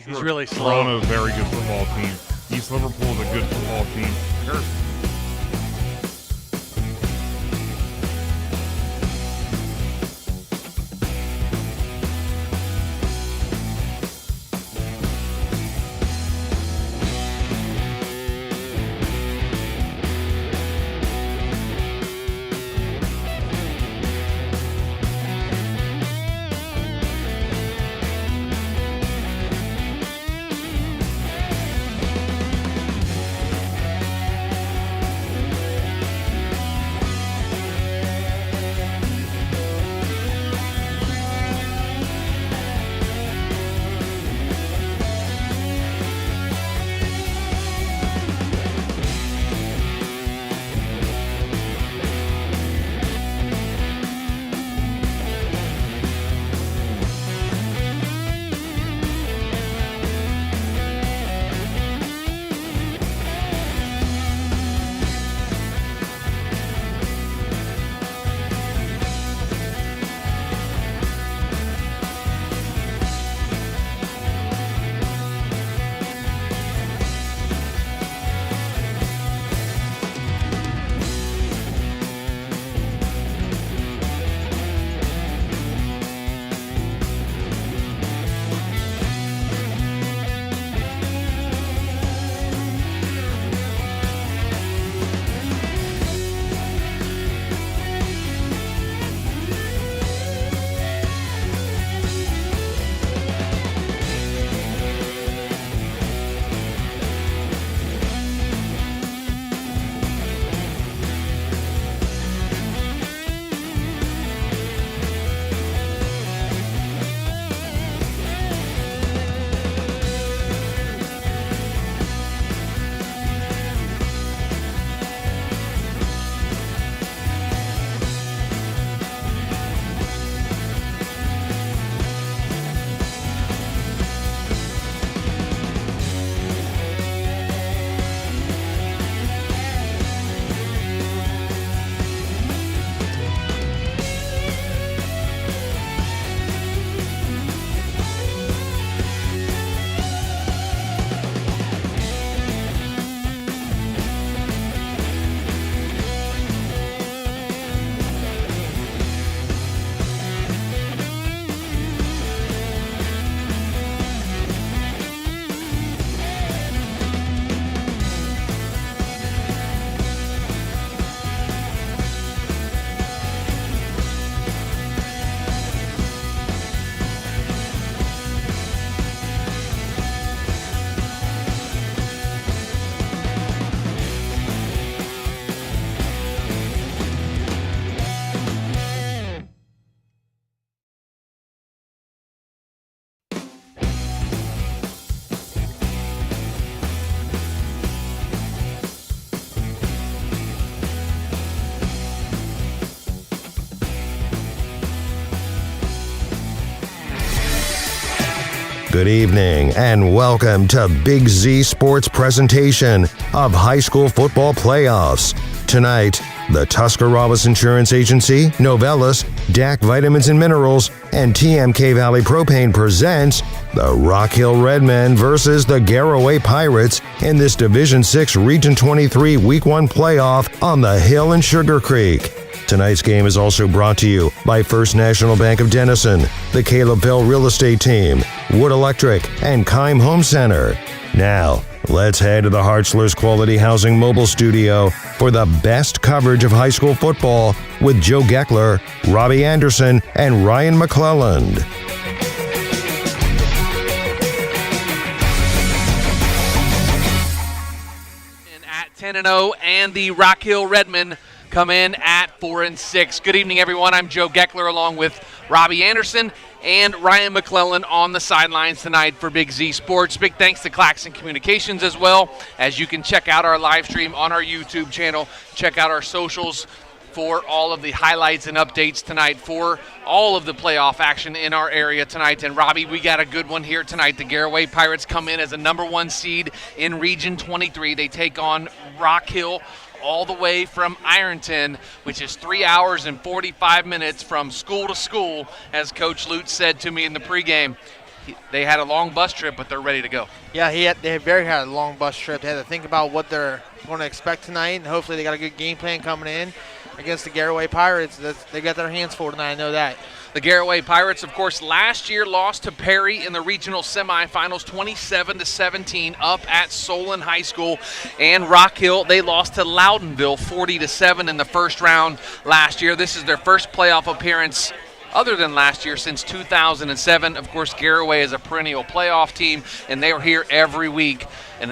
He's really slow. Toronto is a very good football team. East Liverpool is a good football team. Good evening and welcome to Big Z Sports presentation of high school football playoffs. Tonight, the Tuscarawas Insurance Agency, Novellus, DAC Vitamins and Minerals, and TMK Valley Propane presents the Rock Hill Redmen versus the Garaway Pirates in this Division 6 Region 23 Week 1 playoff on the Hill in Sugarcreek. Tonight's game is also brought to you by First National Bank of Denison, the Calebville Real Estate Team, Wood Electric, and Keim Home Center. Now, let's head to the Hartzler's Quality Housing Mobile Studio for the best coverage of high school football with Joe Geckler, Robbie Anderson, and Ryan McClelland. At 10-0, and the Rock Hill Redmen come in at 4-6. Good evening, everyone. I'm Joe Geckler along with Robbie Anderson and Ryan McClelland on the sidelines tonight for Big Z Sports. Big thanks to Claxon Communications as well, as you can check out our live stream on our YouTube channel. Check out our socials for all of the highlights and updates tonight for all of the playoff action in our area tonight. And Robbie, we got a good one here tonight. The Garaway Pirates come in as a #1 seed in Region 23. They take on Rock Hill all the way from Ironton, which is 3 hours and 45 minutes from school to school, as Coach Lutz said to me in the pregame. they had a long bus trip, but they're ready to go. Yeah, they had a long bus trip. They had to think about what they're going to expect tonight, and hopefully they got a good game plan coming in against the Garaway Pirates. They got their hands full tonight, I know that. The Garaway Pirates, of course, last year lost to Perry in the regional semifinals, 27-17, up at Solon High School. And Rock Hill, they lost to Loudonville, 40-7 in the first round last year. This is their first playoff appearance other than last year since 2007. Of course, Garaway is a perennial playoff team, and they are here every week of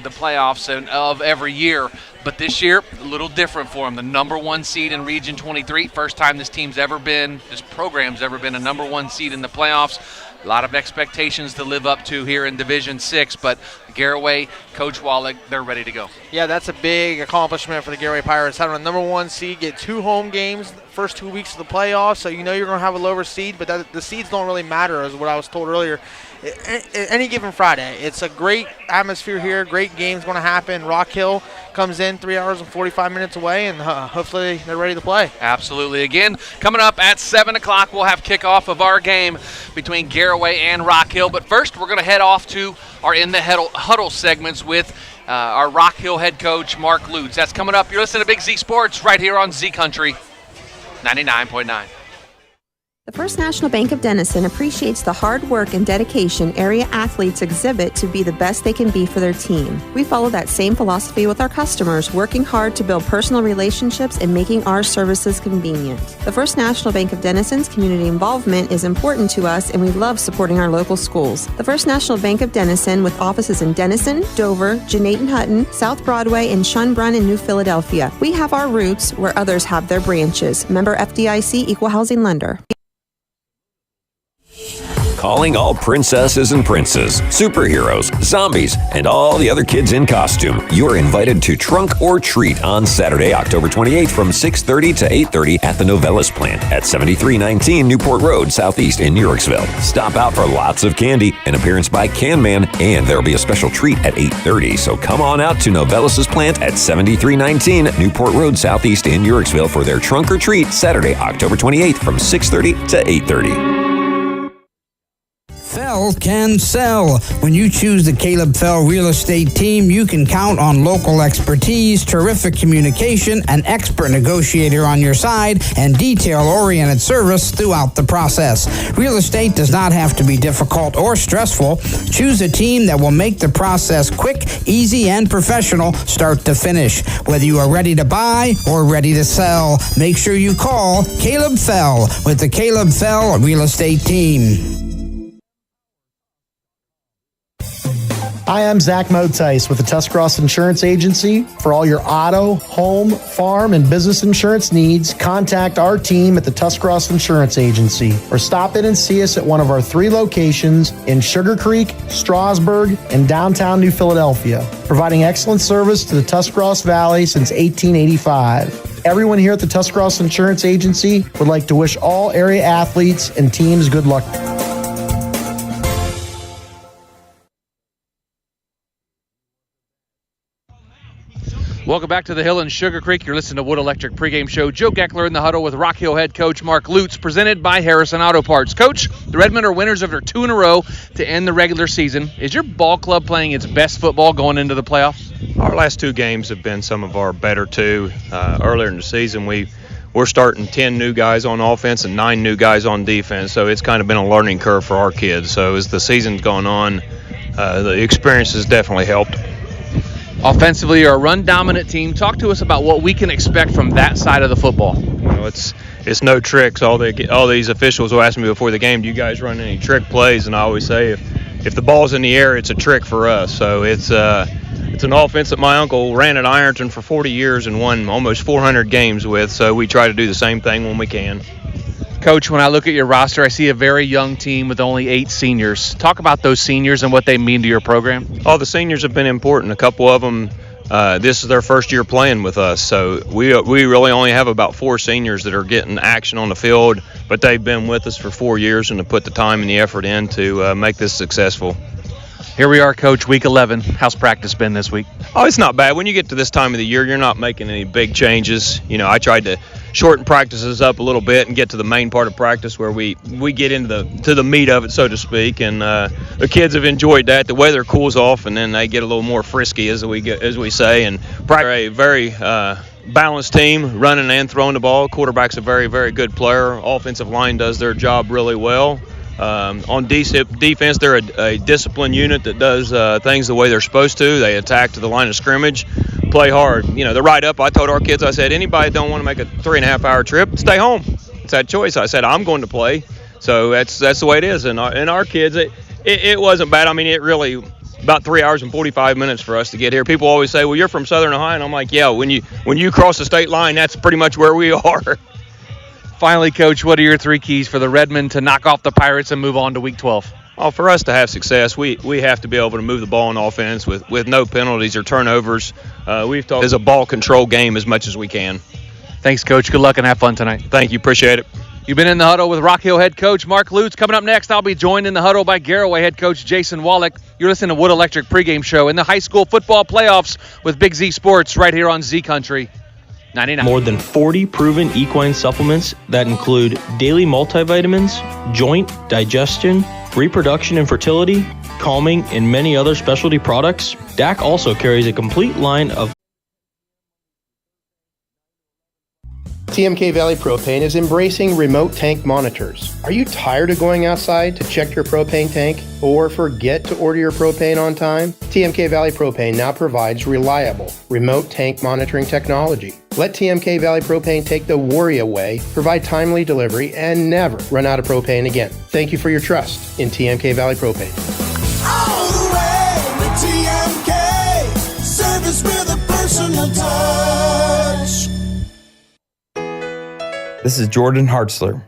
the playoffs and of every year. But this year, a little different for them. The number 1 seed in Region 23. First time this program's ever been a number 1 seed in the playoffs. A lot of expectations to live up to here in Division 6, but Garaway, Coach Wallach, they're ready to go. Yeah, that's a big accomplishment for the Garaway Pirates. Having a number 1 seed, get 2 home games the first 2 weeks of the playoffs, so you know you're going to have a lower seed, but the seeds don't really matter, is what I was told earlier. Any given Friday, it's a great atmosphere here, great games going to happen. Rock Hill comes in 3 hours and 45 minutes away, and hopefully they're ready to play. Absolutely. Again, coming up at 7 o'clock, we'll have kickoff of our game between Garaway and Rock Hill. But first, we're going to head off to our In the Huddle segments with our Rock Hill head coach, Mark Lutz. That's coming up. You're listening to Big Z Sports right here on Z Country 99.9. The First National Bank of Denison appreciates the hard work and dedication area athletes exhibit to be the best they can be for their team. We follow that same philosophy with our customers, working hard to build personal relationships and making our services convenient. The First National Bank of Denison's community involvement is important to us, and we love supporting our local schools. The First National Bank of Denison, with offices in Denison, Dover, Jeanette Hutton, South Broadway, and Schunbrunn in New Philadelphia. We have our roots where others have their branches. Member FDIC, Equal Housing Lender. Calling all princesses and princes, superheroes, zombies, and all the other kids in costume. You're invited to Trunk or Treat on Saturday, October 28th from 6:30 to 8:30 at the Novellus plant at 7319 Newport Road, Southeast in Yorksville. Stop out for lots of candy, an appearance by Can Man, and there'll be a special treat at 8:30. So come on out to Novellus's plant at 7319 Newport Road, Southeast in Yorksville for their Trunk or Treat Saturday, October 28th from 6:30 to 8:30. Fell can sell. When you choose the Caleb Fell Real Estate Team, you can count on local expertise, terrific communication, an expert negotiator on your side, and detail-oriented service throughout the process. Real estate does not have to be difficult or stressful. Choose a team that will make the process quick, easy, and professional start to finish. Whether you are ready to buy or ready to sell, make sure you call Caleb Fell with the Caleb Fell Real Estate Team. Hi, I'm Zach Motice with the Tuscarawas Insurance Agency. For all your auto, home, farm, and business insurance needs, contact our team at the Tuscarawas Insurance Agency or stop in and see us at one of our 3 locations in Sugarcreek, Strasburg, and downtown New Philadelphia, providing excellent service to the Tuscarawas Valley since 1885. Everyone here at the Tuscarawas Insurance Agency would like to wish all area athletes and teams good luck. Welcome back to the Hill in Sugarcreek. You're listening to Wood Electric Pregame Show. Joe Geckler in the huddle with Rock Hill head coach Mark Lutz, presented by Harrison Auto Parts. Coach, the Redmen are winners of their 2 in a row to end the regular season. Is your ball club playing its best football going into the playoffs? Our last 2 games have been some of our better 2. Earlier in the season, we're starting 10 new guys on offense and 9 new guys on defense, so it's kind of been a learning curve for our kids. So as the season's gone on, the experience has definitely helped. Offensively, you're a run-dominant team. Talk to us about what we can expect from that side of the football. It's no tricks. All these officials will ask me before the game, do you guys run any trick plays? And I always say if the ball's in the air, it's a trick for us. So it's an offense that my uncle ran at Ironton for 40 years and won almost 400 games with. So we try to do the same thing when we can. Coach, when I look at your roster, I see a very young team with only 8 seniors. Talk about those seniors and what they mean to your program. The seniors have been important. A couple of them, this is their first year playing with us. So we really only have about 4 seniors that are getting action on the field, but they've been with us for 4 years and have put the time and the effort in to make this successful. Here we are, Coach, week 11. How's practice been this week? It's not bad. When you get to this time of the year, you're not making any big changes. I tried to shorten practices up a little bit and get to the main part of practice where we get into the meat of it, so to speak. And the kids have enjoyed that. The weather cools off, and then they get a little more frisky, as we say. And a very balanced team, running and throwing the ball. Quarterback's a very, very good player. Offensive line does their job really well. On defense, they're a disciplined unit that does things the way they're supposed to. They attack to the line of scrimmage, play hard. They're right up. I told our kids, I said, anybody don't want to make a 3.5-hour trip, stay home. It's that choice. I said, I'm going to play. So that's the way it is. And our kids, it wasn't bad. I mean, it really about 3 hours and 45 minutes for us to get here. People always say, well, you're from Southern Ohio. And I'm like, yeah, when you cross the state line, that's pretty much where we are. Finally, Coach, what are your 3 keys for the Redmen to knock off the Pirates and move on to Week 12? Well, for us to have success, we have to be able to move the ball on offense with no penalties or turnovers. We've talked as a ball control game as much as we can. Thanks, Coach. Good luck and have fun tonight. Thank you. Appreciate it. You've been in the huddle with Rock Hill head coach Mark Lutz. Coming up next, I'll be joined in the huddle by Garaway head coach Jason Wallach. You're listening to Wood Electric pregame show in the high school football playoffs with Big Z Sports right here on Z Country 99. More than 40 proven equine supplements that include daily multivitamins, joint, digestion, reproduction and fertility, calming, and many other specialty products. DAC also carries a complete line of TMK Valley Propane is embracing remote tank monitors. Are you tired of going outside to check your propane tank or forget to order your propane on time? TMK Valley Propane now provides reliable remote tank monitoring technology. Let TMK Valley Propane take the worry away, provide timely delivery, and never run out of propane again. Thank you for your trust in TMK Valley Propane. All the way with TMK, service with a personal touch. This is Jordan Hartzler.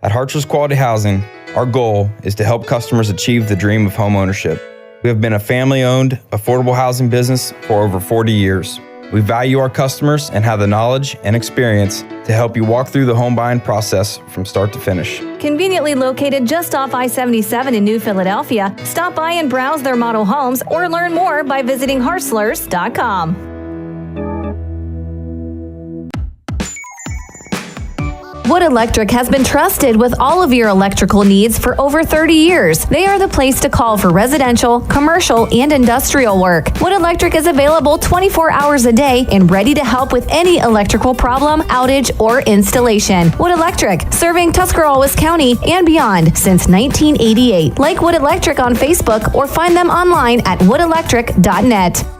At Hartzler's Quality Housing, our goal is to help customers achieve the dream of home ownership. We have been a family-owned, affordable housing business for over 40 years. We value our customers and have the knowledge and experience to help you walk through the home buying process from start to finish. Conveniently located just off I-77 in New Philadelphia, stop by and browse their model homes or learn more by visiting Hartzlers.com. Wood Electric has been trusted with all of your electrical needs for over 30 years. They are the place to call for residential, commercial, and industrial work. Wood Electric is available 24 hours a day and ready to help with any electrical problem, outage, or installation. Wood Electric, serving Tuscarawas County and beyond since 1988. Like Wood Electric on Facebook or find them online at woodelectric.net.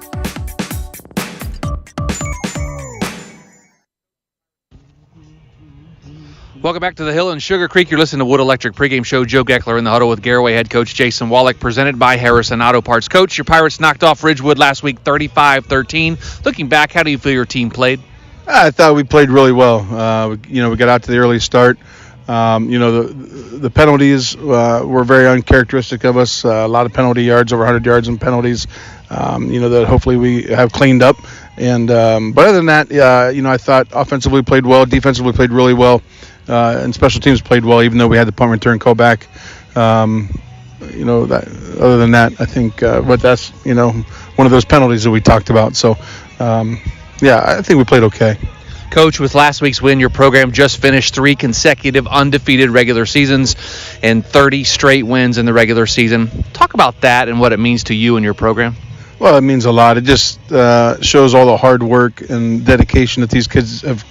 Welcome back to the Hill and Sugarcreek. You're listening to Wood Electric pregame show. Joe Geckler in the huddle with Garaway head coach Jason Wallach, presented by Harrison Auto Parts. Coach, your Pirates knocked off Ridgewood last week 35-13. Looking back, how do you feel your team played? I thought we played really well. We got out to the early start. The penalties were very uncharacteristic of us. A lot of penalty yards, over 100 yards in penalties, that hopefully we have cleaned up. And but other than that, I thought offensively played well, defensively played really well. And special teams played well, even though we had the punt return callback. Other than that, I think, but that's, one of those penalties that we talked about. So, I think we played okay. Coach, with last week's win, your program just finished 3 consecutive undefeated regular seasons and 30 straight wins in the regular season. Talk about that and what it means to you and your program. Well, it means a lot. It just shows all the hard work and dedication that these kids have,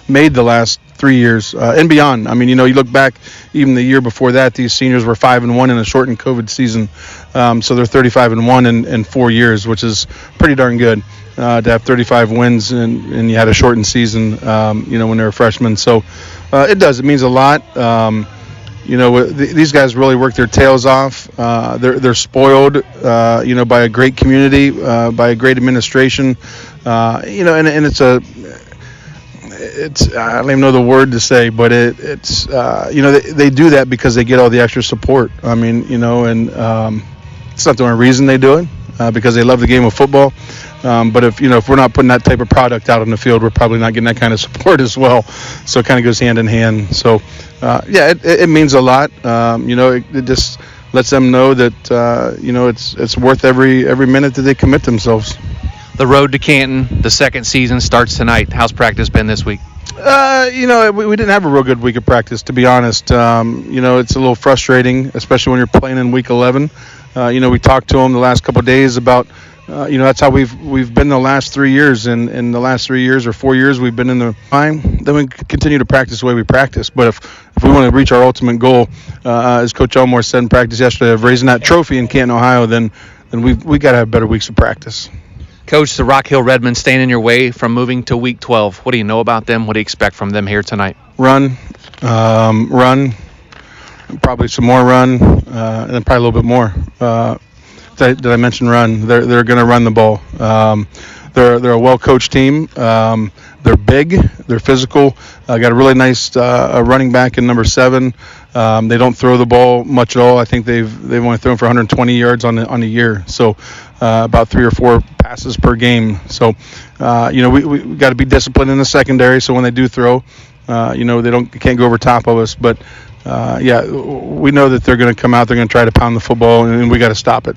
made the last 3 years and beyond. I mean, you look back, even the year before that, these seniors were 5-1 in a shortened COVID season. So they're 35-1 in 4 years, which is pretty darn good to have 35 wins and you had a shortened season, when they were freshmen. So it does. It means a lot. These guys really work their tails off. They're spoiled, by a great community, by a great administration, and it's I don't even know the word to say, but it's they do that because they get all the extra support. I mean, it's not the only reason they do it, because they love the game of football. But if we're not putting that type of product out on the field, we're probably not getting that kind of support as well. So it kind of goes hand in hand. So it means a lot. It just lets them know that it's worth every minute that they commit themselves. The road to Canton, the second season starts tonight. How's practice been this week? We didn't have a real good week of practice, to be honest. It's a little frustrating, especially when you're playing in week 11. We talked to them the last couple of days about, that's how we've been the last 3 years. And in the last 3 years or 4 years we've been in the prime, then we continue to practice the way we practice. But if we want to reach our ultimate goal, as Coach Elmore said in practice yesterday, of raising that trophy in Canton, Ohio, then we got to have better weeks of practice. Coach, the Rock Hill Redmen staying in your way from moving to week 12. What do you know about them? What do you expect from them here tonight? Run, probably some more run, and then probably a little bit more. Did I mention run? They're going to run the ball. They're a well-coached team. They're big. They're physical. Got a really nice running back in number 7. They don't throw the ball much at all. I think they've only thrown for 120 yards on the year. So about 3 or 4 passes per game. So we got to be disciplined in the secondary. So when they do throw, they can't go over top of us. But we know that they're going to come out. They're going to try to pound the football, and we got to stop it.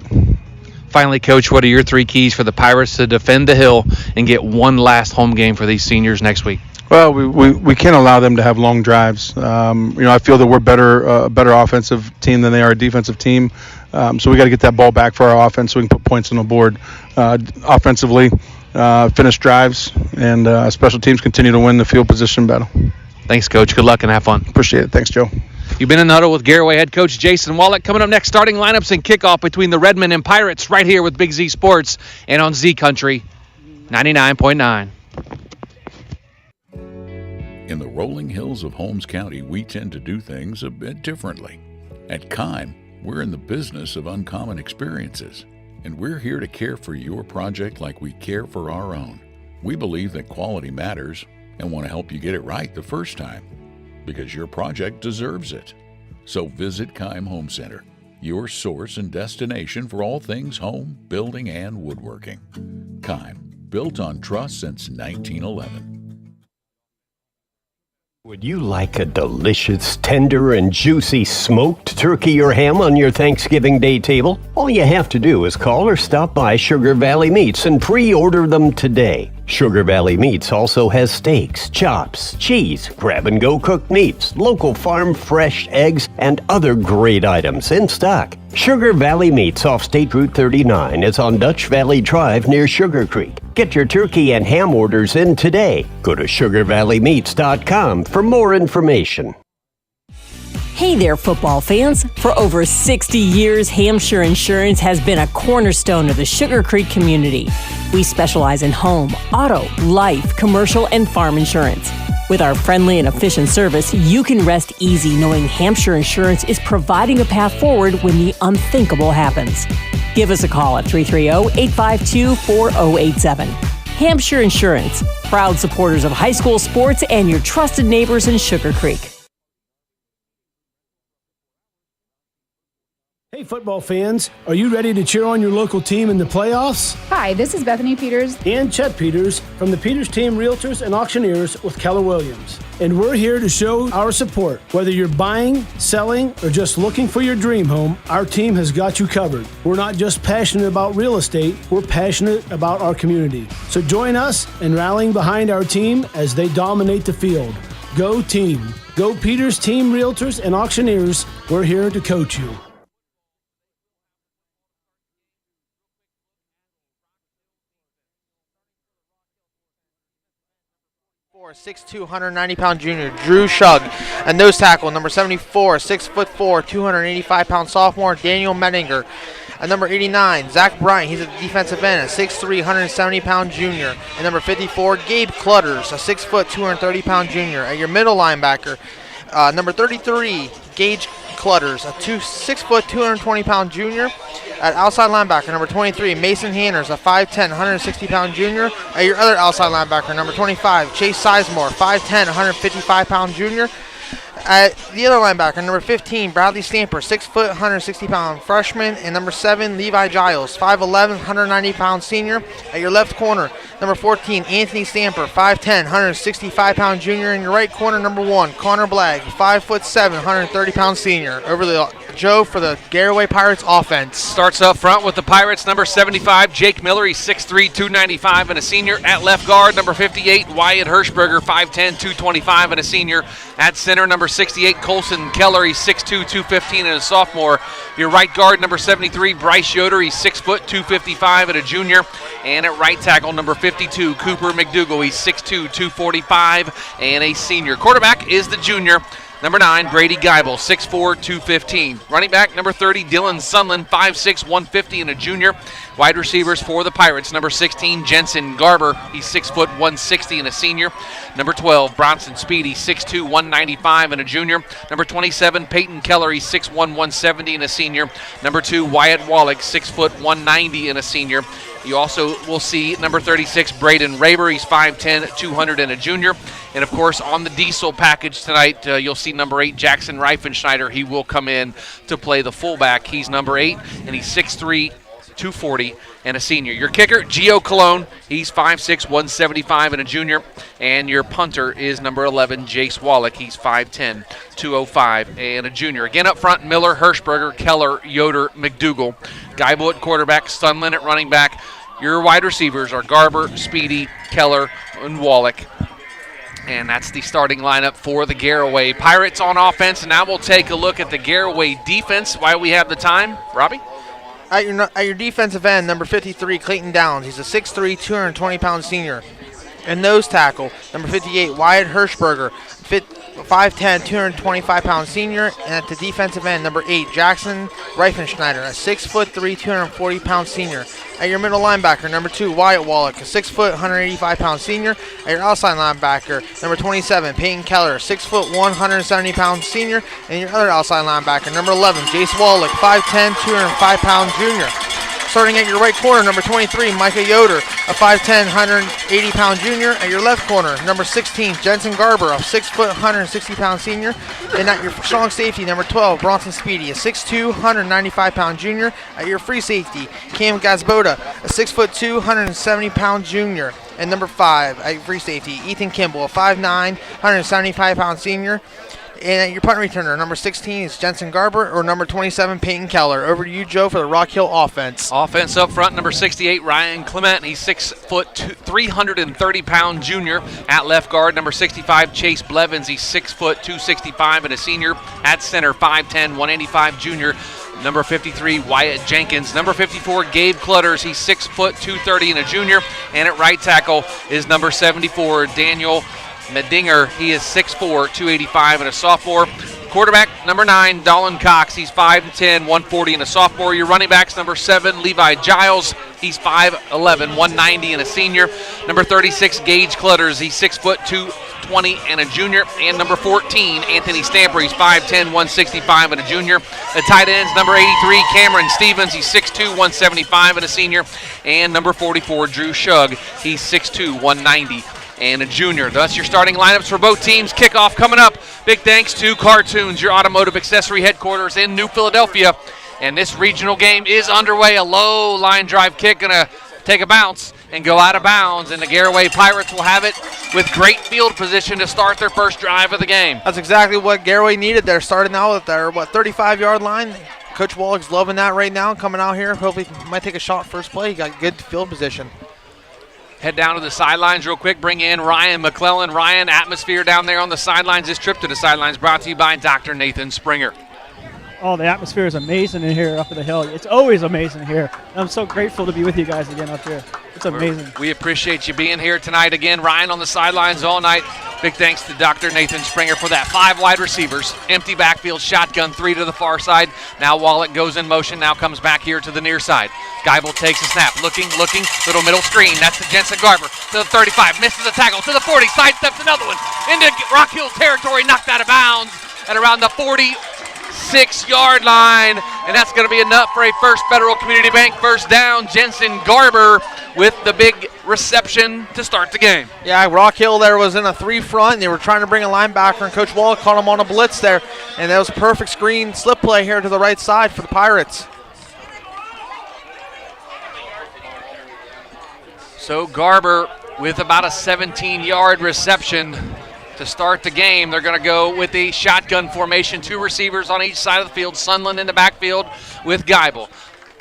Finally, Coach, what are your 3 keys for the Pirates to defend the Hill and get one last home game for these seniors next week? Well, we can't allow them to have long drives. I feel that we're a better offensive team than they are a defensive team. So we got to get that ball back for our offense so we can put points on the board. Offensively, finish drives, and special teams continue to win the field position battle. Thanks, Coach. Good luck and have fun. Appreciate it. Thanks, Joe. You've been in the Huddle with Garaway head coach Jason Wallach. Coming up next, starting lineups and kickoff between the Redmen and Pirates right here with Big Z Sports and on Z Country 99.9. In the rolling hills of Holmes County, we tend to do things a bit differently. At Kime, we're in the business of uncommon experiences, and we're here to care for your project like we care for our own. We believe that quality matters and want to help you get it right the first time, because your project deserves it. So visit Kime Home Center, your source and destination for all things home, building, and woodworking. Kime, built on trust since 1911. Would you like a delicious, tender, and juicy smoked turkey or ham on your Thanksgiving Day table? All you have to do is call or stop by Sugar Valley Meats and pre-order them today. Sugar Valley Meats also has steaks, chops, cheese, grab-and-go cooked meats, local farm fresh eggs, and other great items in stock. Sugar Valley Meats off State Route 39 is on Dutch Valley Drive near Sugarcreek. Get your turkey and ham orders in today. Go to sugarvalleymeats.com for more information. Hey there, football fans. For over 60 years, Hampshire Insurance has been a cornerstone of the Sugarcreek community. We specialize in home, auto, life, commercial, and farm insurance. With our friendly and efficient service, you can rest easy knowing Hampshire Insurance is providing a path forward when the unthinkable happens. Give us a call at 330-852-4087. Hampshire Insurance, proud supporters of high school sports and your trusted neighbors in Sugarcreek. Hey football fans, are you ready to cheer on your local team in the playoffs? Hi, this is Bethany Peters and Chet Peters from the Peters Team Realtors and Auctioneers with Keller Williams. And we're here to show our support. Whether you're buying, selling, or just looking for your dream home, our team has got you covered. We're not just passionate about real estate, we're passionate about our community. So join us in rallying behind our team as they dominate the field. Go team. Go Peters Team Realtors and Auctioneers. We're here to coach you. 6'2", 190-pound junior, Drew Shug. And nose tackle, number 74, 6'4", 285-pound sophomore, Daniel Mettinger. At number 89, Zach Bryant, he's a defensive end, a 6'3", 170-pound junior. And number 54, Gabe Clutters, a 6', 230-pound junior. At your middle linebacker, number 33, Gage Clutters, a 6', 220-pound junior. At outside linebacker, number 23, Mason Hanners, a 5'10", 160-pound junior. At your other outside linebacker, number 25, Chase Sizemore, 5'10", 155-pound junior. At the other linebacker, number 15, Bradley Stamper, 6', 160-pound freshman. And number 7, Levi Giles, 5'11", 190-pound senior. At your left corner, number 14, Anthony Stamper, 5'10", 165-pound junior. In your right corner, number 1, Connor Blagg, 5'7", 130-pound senior. Over the Joe for the Garaway Pirates offense. Starts up front with the Pirates, number 75, Jake Miller. He's 6'3", 295, and a senior. At left guard, number 58, Wyatt Hirschberger, 5'10", 225, and a senior. At center, number 68, Colson Keller. He's 6'2", 215, and a sophomore. Your right guard, number 73, Bryce Yoder. He's 6 foot, 255, and a junior. And at right tackle, number 52, Cooper McDougal. He's 6'2", 245, and a senior. Quarterback is the junior, number 9, Brady Geibel, 6'4", 215. Running back, number 30, Dylan Sunland, 5'6", 150, and a junior. Wide receivers for the Pirates, number 16, Jensen Garber. He's 6 foot, 160, and a senior. Number 12, Bronson Speedy, 6'2", 195, and a junior. Number 27, Peyton Keller. He's 6'1", 170, and a senior. Number 2, Wyatt Wallach, 6 foot, 190, and a senior. You also will see number 36, Braden Raber. He's 5'10", 200, and a junior. And, of course, on the diesel package tonight, you'll see number 8, Jackson Reifenschneider. He will come in to play the fullback. He's number 8, and he's 6'3", 240, and a senior. Your kicker, Gio Colon. He's 5'6", 175, and a junior. And your punter is number 11, Jace Wallach. He's 5'10", 205, and a junior. Again up front, Miller, Hirschberger, Keller, Yoder, McDougal. Geibel at quarterback, Stunlin at running back. Your wide receivers are Garber, Speedy, Keller, and Wallach. And that's the starting lineup for the Garaway Pirates on offense. And now we'll take a look at the Garaway defense while we have the time. Robbie? At your defensive end, number 53, Clayton Downs. He's a 6'3", 220-pound senior. And nose tackle, number 58, Wyatt Hirschberger, 5'10", 225-pound senior. And at the defensive end, number 8, Jackson Reifenschneider, a 6'3", 240-pound senior. At your middle linebacker, number 2, Wyatt Wallach, a 6 foot, 185-pound senior. At your outside linebacker, number 27, Peyton Keller, 6 foot, 170-pound senior. And your other outside linebacker, number 11, Jace Wallach, 5'10", 205-pound junior. Starting at your right corner, number 23, Micah Yoder, a 5'10", 180-pound junior. At your left corner, number 16, Jensen Garber, a 6 foot, 160-pound senior. And at your strong safety, number 12, Bronson Speedy, a 6'2", 195-pound junior. At your free safety, Cam Gazboda, a 6 foot 2, 170-pound junior. And number 5, at your free safety, Ethan Kimball, a 5'9", 175-pound senior. And at your punt returner, number 16 is Jensen Garber, or number 27, Peyton Keller. Over to you, Joe, for the Rock Hill offense. Offense up front, number 68, Ryan Clement. He's 6 foot, 330-pound junior. At left guard, number 65, Chase Blevins. He's 6 foot, 265, and a senior. At center, 5'10", 185 junior. Number 53, Wyatt Jenkins. Number 54, Gabe Clutters. He's 6 foot, 230, and a junior. And at right tackle is number 74, Daniel Medinger. He is 6'4", 285, and a sophomore. Quarterback, number 9, Dolan Cox. He's 5'10", 140, and a sophomore. Your running backs, number 7, Levi Giles. He's 5'11", 190, and a senior. Number 36, Gage Clutters. He's 6 foot, 220, and a junior. And number 14, Anthony Stamper. He's 5'10", 165, and a junior. The tight ends, number 83, Cameron Stevens. He's 6'2", 175, and a senior. And number 44, Drew Shug. He's 6'2", 190. And a junior. That's your starting lineups for both teams. Kickoff coming up. Big thanks to Cartoons, your automotive accessory headquarters in New Philadelphia. And this regional game is underway. A low line drive kick going to take a bounce and go out of bounds. And the Garaway Pirates will have it with great field position to start their first drive of the game. That's exactly what Garaway needed. They're starting out at their, 35-yard line. Coach Wallach's loving that right now, coming out here. Hopefully might take a shot first play. He got good field position. Head down to the sidelines real quick. Bring in Ryan McClellan. Ryan, atmosphere down there on the sidelines. This trip to the sidelines brought to you by Dr. Nathan Springer. Oh, the atmosphere is amazing in here up at the hill. It's always amazing here. I'm so grateful to be with you guys again up here. It's amazing. We appreciate you being here tonight again. Ryan on the sidelines all night. Big thanks to Dr. Nathan Springer for that. 5 wide receivers. Empty backfield, shotgun, 3 to the far side. Now Wallach goes in motion, now comes back here to the near side. Geibel takes a snap, looking, little middle screen. That's to Jensen Garber to the 35, misses a tackle to the 40, sidesteps another one into Rock Hill territory, knocked out of bounds at around the 46-yard line, and that's going to be enough for a First Federal Community Bank first down. Jensen Garber with the big reception to start the game. Yeah, Rock Hill there was in a 3 front. They were trying to bring a linebacker, and Coach Wallach caught him on a blitz there, and that was a perfect screen slip play here to the right side for the Pirates. So Garber with about a 17-yard reception to start the game. They're going to go with the shotgun formation, 2 receivers on each side of the field. Sunland in the backfield with Geibel.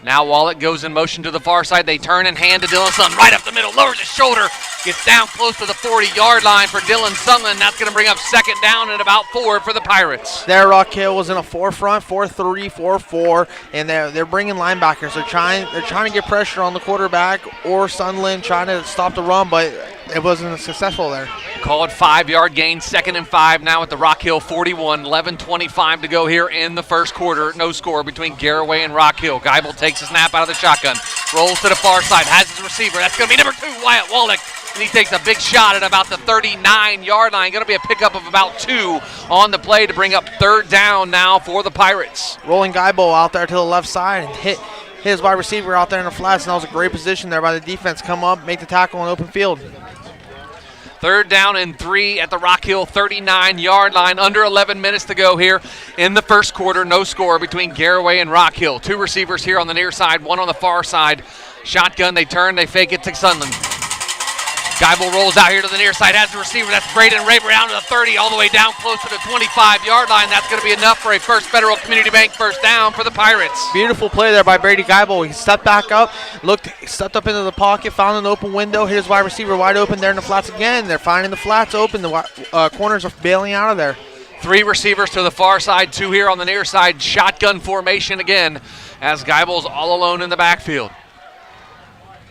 Now Wallach goes in motion to the far side. They turn and hand to Dylan Sunland right up the middle, lowers his shoulder, gets down close to the 40-yard line for Dylan Sunland. That's going to bring up second down and about 4 for the Pirates. There, Rock Hill was in a 4-front, 4-3, 4-4, and they're bringing linebackers. They're trying to get pressure on the quarterback or Sunland trying to stop the run, but it wasn't successful there. Called 5-yard gain, 2nd and 5 now at the Rock Hill 41. 11:25 to go here in the first quarter. No score between Garaway and Rock Hill. Geibel takes a snap out of the shotgun, rolls to the far side, has his receiver. That's going to be number 2, Wyatt Wallach. And he takes a big shot at about the 39-yard line. Going to be a pickup of about 2 on the play to bring up 3rd down now for the Pirates. Rolling Geibel out there to the left side and hit his wide receiver out there in the flats. And that was a great position there by the defense. Come up, make the tackle on open field. 3rd down and 3 at the Rock Hill 39-yard line. Under 11 minutes to go here in the first quarter. No score between Garaway and Rock Hill. 2 receivers here on the near side, 1 on the far side. Shotgun, they turn, they fake it to Sunland. Geibel rolls out here to the near side, has the receiver. That's Braden Raber down to the 30, all the way down close to the 25-yard line. That's going to be enough for a First Federal Community Bank first down for the Pirates. Beautiful play there by Brady Geibel. He stepped back up, stepped up into the pocket, found an open window, hit his wide receiver wide open there in the flats again. They're finding the flats open. The corners are bailing out of there. 3 receivers to the far side, 2 here on the near side. Shotgun formation again as Geibel's all alone in the backfield.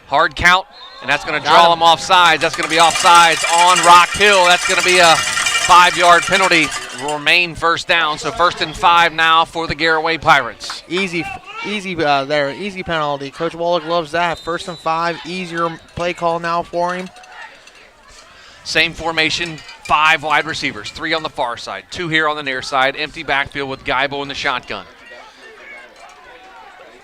Hard count. And that's going to draw him off sides. That's going to be off sides on Rock Hill. That's going to be a 5-yard penalty. Remain first down. So 1st and 5 now for the Garaway Pirates. Easy penalty. Coach Wallach loves that. 1st and 5, easier play call now for him. Same formation, 5 wide receivers, 3 on the far side, 2 here on the near side. Empty backfield with Geibel in the shotgun.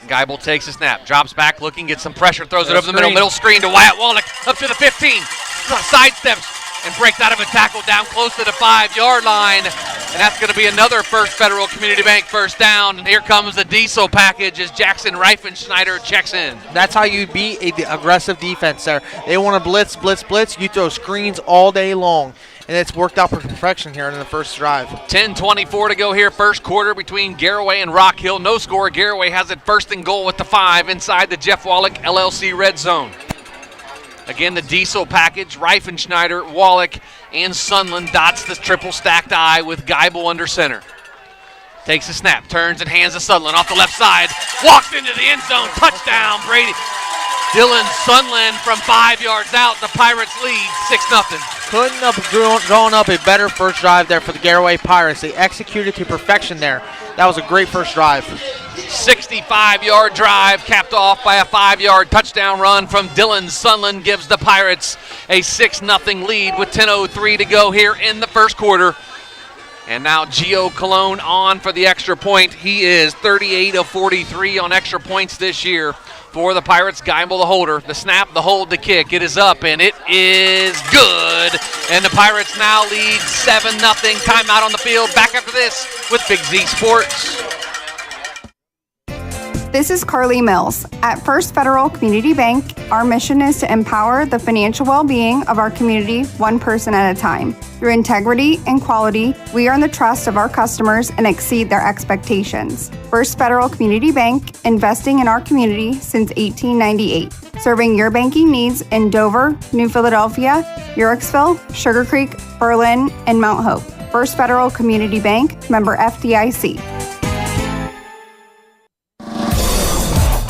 Geibel takes a snap, drops back, looking, gets some pressure, throws it over the middle screen to Wyatt Wallach, up to the 15, sidesteps and breaks out of a tackle down close to the 5-yard line. And that's going to be another First Federal Community Bank first down. And here comes the diesel package as Jackson Reifenschneider checks in. That's how you beat an aggressive defense there. They want to blitz. You throw screens all day long. And it's worked out for perfection here in the first drive. 10:24 to go here, first quarter between Garaway and Rock Hill. No score. Garaway has it 1st and goal with the 5 inside the Jeff Wallach LLC red zone. Again, the diesel package, Reifenschneider, Wallach, and Sunland dots the triple stacked eye with Geibel under center. Takes a snap, turns and hands to Sunland off the left side. Walks into the end zone, touchdown, Brady. Dylan Sunland from 5 yards out. The Pirates lead 6-0. Couldn't have drawn up a better first drive there for the Garaway Pirates. They executed to perfection there. That was a great first drive. 65-yard drive capped off by a 5-yard touchdown run from Dylan Sunland gives the Pirates a 6-0 lead with 10:03 to go here in the first quarter. And now Gio Colon on for the extra point. He is 38 of 43 on extra points this year for the Pirates. Geibel the holder, the snap, the hold, the kick. It is up and it is good. And the Pirates now lead 7-0. Timeout on the field. Back after this with Big Z Sports. This is Carly Mills. At First Federal Community Bank, our mission is to empower the financial well-being of our community one person at a time. Through integrity and quality, we earn the trust of our customers and exceed their expectations. First Federal Community Bank, investing in our community since 1898. Serving your banking needs in Dover, New Philadelphia, Yorksville, Sugarcreek, Berlin, and Mount Hope. First Federal Community Bank, member FDIC.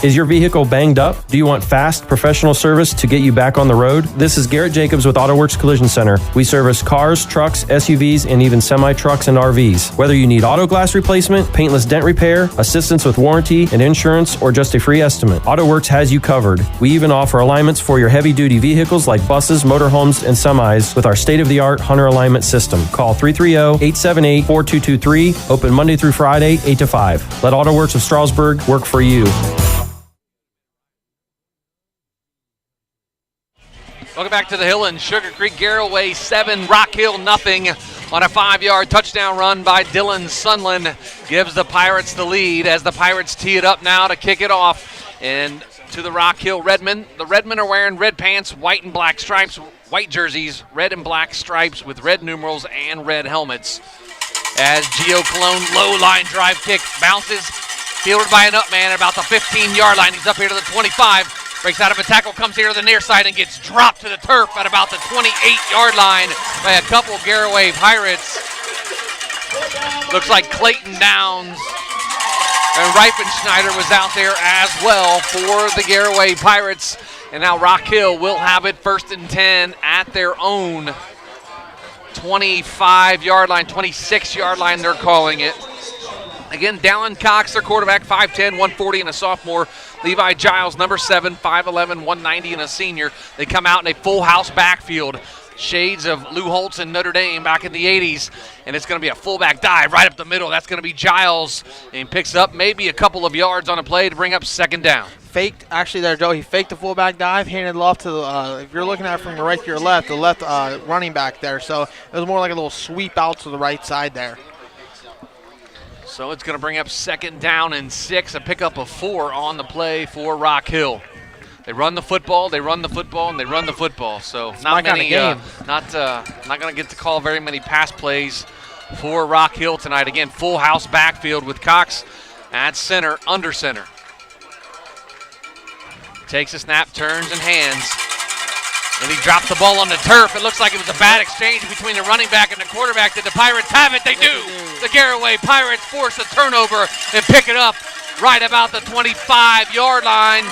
Is your vehicle banged up? Do you want fast, professional service to get you back on the road? This is Garrett Jacobs with AutoWorks Collision Center. We service cars, trucks, SUVs, and even semi-trucks and RVs. Whether you need auto glass replacement, paintless dent repair, assistance with warranty and insurance, or just a free estimate, AutoWorks has you covered. We even offer alignments for your heavy-duty vehicles like buses, motorhomes, and semis with our state-of-the-art Hunter alignment system. Call 330-878-4223. Open Monday through Friday, 8 to 5. Let AutoWorks of Strasburg work for you. Welcome back to the Hill and Sugarcreek. Garaway 7, Rock Hill 0 on a 5-yard touchdown run by Dylan Sunland gives the Pirates the lead as the Pirates tee it up now to kick it off. And to the Rock Hill Redmen. The Redmen are wearing red pants, white and black stripes. white jerseys, red and black stripes with red numerals and red helmets. As Gio Cologne, low line drive kick, bounces, fielded by an up man at about the 15-yard line. He's up here to the 25, breaks out of a tackle, comes here to the near side and gets dropped to the turf at about the 28-yard line by a couple Garaway Pirates. Looks like Clayton Downs and Reifenschneider was out there as well for the Garaway Pirates. And now Rock Hill will have it 1st and 10 at their own 25-yard line, 26-yard line they're calling it. Again, Dallin Cox, their quarterback, 5'10", 140, and a sophomore. Levi Giles, number 7, 5'11", 190, and a senior. They come out in a full house backfield. Shades of Lou Holtz and Notre Dame back in the 80s, and it's going to be a fullback dive right up the middle. That's going to be Giles, and he picks up maybe a couple of yards on a play to bring up 2nd down. Faked, actually there, Joe, he faked the fullback dive, handed it off to the, if you're looking at it from the right to your left, the left running back there. So it was more like a little sweep out to the right side there. So it's going to bring up 2nd down and 6, a pickup of 4 on the play for Rock Hill. They run the football, they run the football, and they run the football. So not many, not going to get to call very many pass plays for Rock Hill tonight. Again, full house backfield with Cox at center, under center. Takes a snap, turns and hands, and he drops the ball on the turf. It looks like it was a bad exchange between the running back and the quarterback. Did the Pirates have it? They do. The Garaway Pirates force a turnover and pick it up right about the 25-yard line.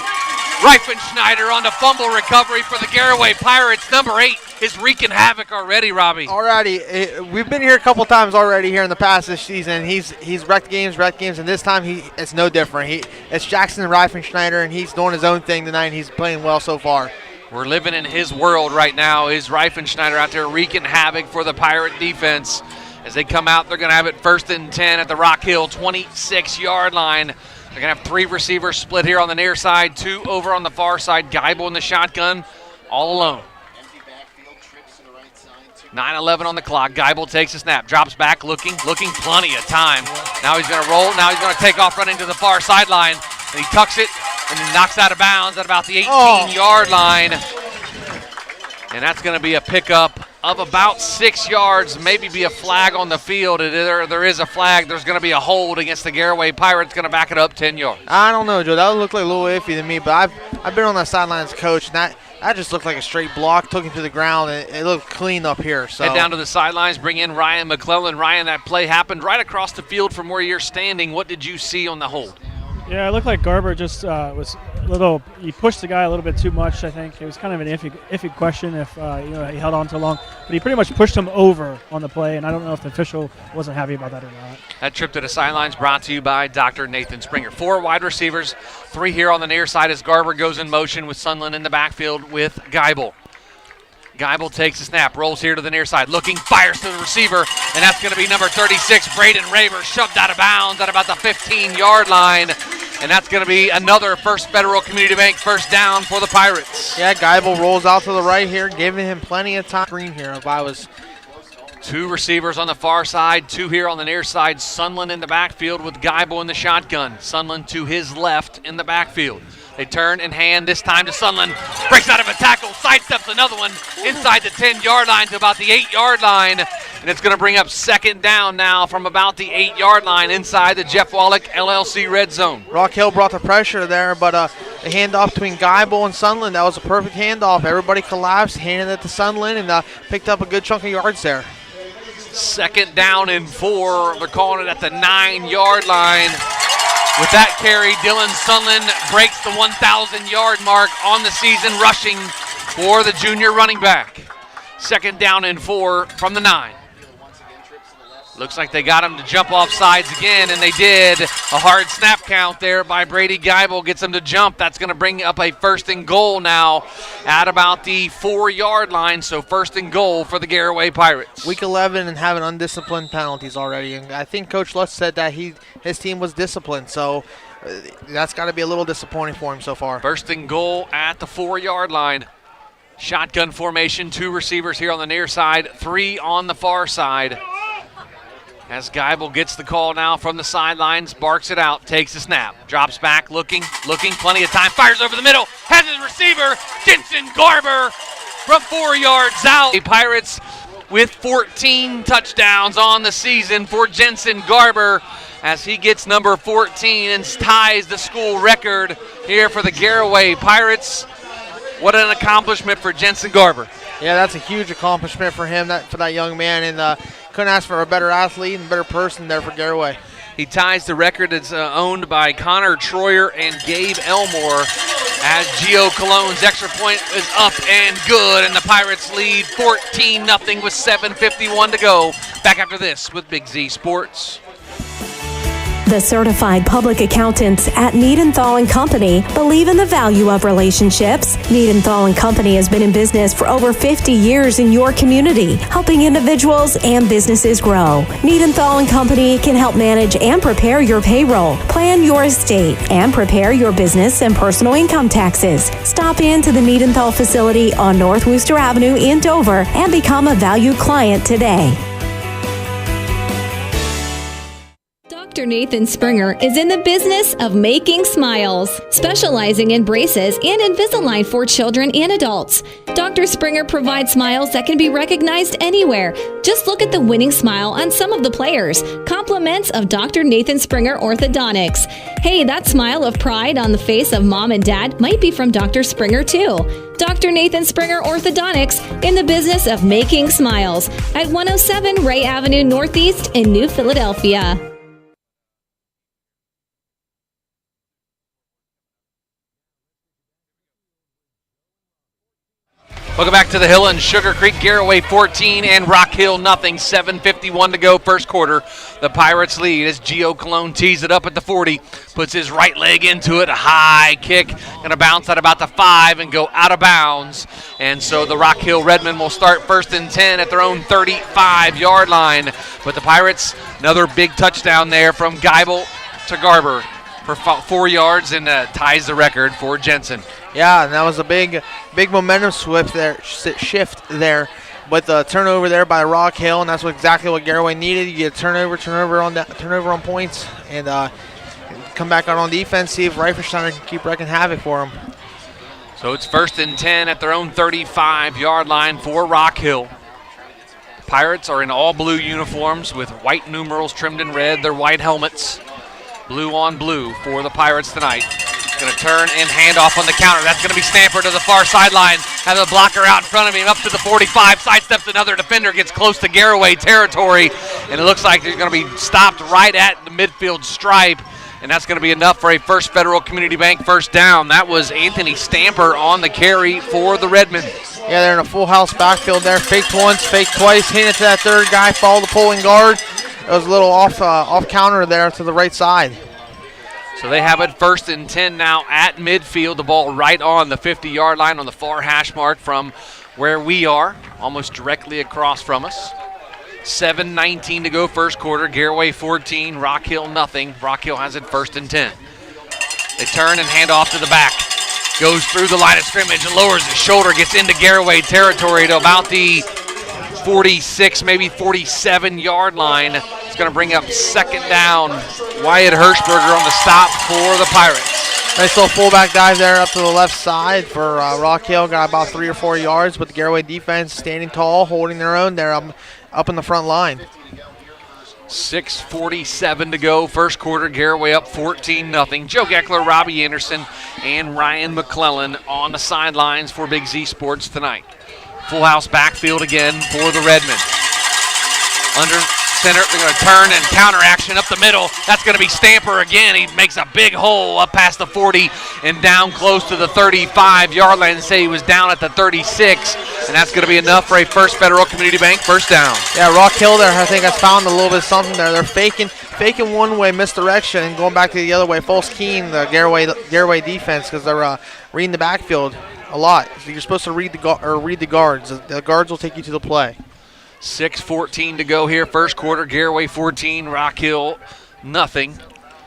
Reifenschneider on the fumble recovery for the Garaway Pirates. Number 8 is wreaking havoc already, Robbie. Already. We've been here a couple times already here in the past this season. He's wrecked games, and this time it's no different. It's Jackson and Reifenschneider, and he's doing his own thing tonight, and he's playing well so far. We're living in his world right now. Is Reifenschneider out there wreaking havoc for the Pirate defense. As they come out, they're going to have it 1st and 10 at the Rock Hill 26-yard line. They're going to have 3 receivers split here on the near side, 2 over on the far side. Geibel in the shotgun, all alone. 9:11 on the clock. Geibel takes a snap, drops back, looking plenty of time. Now he's going to roll. Now he's going to take off running to the far sideline. And he tucks it and he knocks out of bounds at about the 18-yard line. And that's going to be a pickup of about 6 yards, maybe be a flag on the field. There is a flag. There's going to be a hold against the Garaway Pirates, going to back it up 10 yards. I don't know, Joe. That would look like a little iffy to me, but I've been on that sideline as coach, and that just looked like a straight block, took him to the ground, and it looked clean up here. So head down to the sidelines, bring in Ryan McClellan. Ryan, that play happened right across the field from where you're standing. What did you see on the hold? Yeah, it looked like Garber just was a little. He pushed the guy a little bit too much. I think it was kind of an iffy question if he held on too long. But he pretty much pushed him over on the play, and I don't know if the official wasn't happy about that or not. That trip to the sidelines brought to you by Dr. Nathan Springer. 4 wide receivers, 3 here on the near side as Garber goes in motion with Sunland in the backfield with Geibel. Geibel takes a snap, rolls here to the near side, looking, fires to the receiver, and that's going to be number 36, Braden Raber, shoved out of bounds at about the 15-yard line. And that's going to be another First Federal Community Bank first down for the Pirates. Yeah, Geibel rolls out to the right here, giving him plenty of time. Green here, if I was. 2 receivers on the far side, 2 here on the near side. Sunland in the backfield with Geibel in the shotgun. Sunland to his left in the backfield. They turn and hand this time to Sunland. Breaks out of a tackle, sidesteps another one inside the 10-yard line to about the 8-yard line. And it's going to bring up 2nd down now from about the 8-yard line inside the Jeff Wallach LLC red zone. Rock Hill brought the pressure there, but the handoff between Geibel and Sunland, that was a perfect handoff. Everybody collapsed, handed it to Sunland, and picked up a good chunk of yards there. 2nd down and 4. They're calling it at the 9-yard line. With that carry, Dylan Sunland breaks the 1,000-yard mark on the season rushing for the junior running back. 2nd down and 4 from the 9. Looks like they got him to jump off sides again, and they did. A hard snap count there by Brady Geibel gets him to jump. That's going to bring up a 1st and goal now at about the 4-yard line. So 1st and goal for the Garaway Pirates. Week 11 and having undisciplined penalties already. And I think Coach Lutz said that his team was disciplined. So that's got to be a little disappointing for him so far. 1st and goal at the 4-yard line. Shotgun formation, 2 receivers here on the near side, 3 on the far side. As Geibel gets the call now from the sidelines, barks it out, takes the snap, drops back, looking, plenty of time, fires over the middle, has his receiver, Jensen Garber, from 4 yards out. The Pirates with 14 touchdowns on the season for Jensen Garber as he gets number 14 and ties the school record here for the Garaway Pirates. What an accomplishment for Jensen Garber. Yeah, that's a huge accomplishment for him, for that young man, and couldn't ask for a better athlete and better person there for Garaway. He ties the record that's owned by Connor Troyer and Gabe Elmore as Gio Cologne's extra point is up and good, and the Pirates lead 14-0 with 7:51 to go. Back after this with Big Z Sports. The certified public accountants at Niedenthal & Company believe in the value of relationships. Niedenthal & Company has been in business for over 50 years in your community, helping individuals and businesses grow. Niedenthal & Company can help manage and prepare your payroll, plan your estate, and prepare your business and personal income taxes. Stop in to the Niedenthal facility on North Worcester Avenue in Dover and become a valued client today. Dr. Nathan Springer is in the business of making smiles, specializing in braces and Invisalign for children and adults. Dr. Springer provides smiles that can be recognized anywhere. Just look at the winning smile on some of the players. Compliments of Dr. Nathan Springer Orthodontics. Hey, that smile of pride on the face of mom and dad might be from Dr. Springer too. Dr. Nathan Springer Orthodontics in the business of making smiles at 107 Ray Avenue Northeast in New Philadelphia. Welcome back to the Hill and Sugarcreek. Garaway 14 and Rock Hill nothing. 7:51 to go first quarter. The Pirates lead as Gio Cologne tees it up at the 40. Puts his right leg into it. A high kick. Going to bounce at about the 5 and go out of bounds. And so the Rock Hill Redmen will start 1st and 10 at their own 35-yard line. But the Pirates, another big touchdown there from Geibel to Garber for 4 yards and ties the record for Jensen. Yeah, and that was a big momentum shift there with the turnover there by Rock Hill, and that's exactly what Garaway needed. You get turnover on points, and come back out on defense, see if Reifensteiner can keep wreaking havoc for them. So it's 1st and 10 at their own 35-yard line for Rock Hill. The Pirates are in all blue uniforms with white numerals trimmed in red, their white helmets. Blue on blue for the Pirates tonight. Going to turn and hand off on the counter. That's going to be Stamper to the far sideline. Has a blocker out in front of him, up to the 45. Sidesteps another defender, gets close to Garaway territory, and it looks like they're going to be stopped right at the midfield stripe, and that's going to be enough for a First Federal Community Bank first down. That was Anthony Stamper on the carry for the Redmen. Yeah, they're in a full house backfield there. Faked once, faked twice, handed to that third guy, follow the pulling guard. It was a little off counter there to the right side. So they have it 1st and 10 now at midfield. The ball right on the 50-yard line on the far hash mark from where we are, almost directly across from us. 7:19 to go first quarter. Garaway 14, Rock Hill nothing. Rock Hill has it 1st and 10. They turn and hand off to the back. Goes through the line of scrimmage and lowers his shoulder, gets into Garaway territory to about the 46, maybe 47-yard line. It's going to bring up 2nd down. Wyatt Hirschberger on the stop for the Pirates. Nice little fullback dive there up to the left side for Rock Hill. Got about 3 or 4 yards, but the Garaway defense standing tall, holding their own there up in the front line. 6:47 to go first quarter. Garaway up 14-0. Joe Geckler, Robbie Anderson, and Ryan McClellan on the sidelines for Big Z Sports tonight. Full house backfield again for the Redmen. Under center, they're going to turn and counter action up the middle. That's going to be Stamper again. He makes a big hole up past the 40 and down close to the 35-yard line. And say he was down at the 36, and that's going to be enough for a First Federal Community Bank first down. Yeah, Rock Hill there, I think, has found a little bit of something there. They're faking one way, misdirection, and going back to the other way, false keying the Garaway defense because they're reading the backfield a lot. So you're supposed to read the guards. The guards will take you to the play. 6:14 to go here, first quarter. Garaway 14, Rock Hill nothing.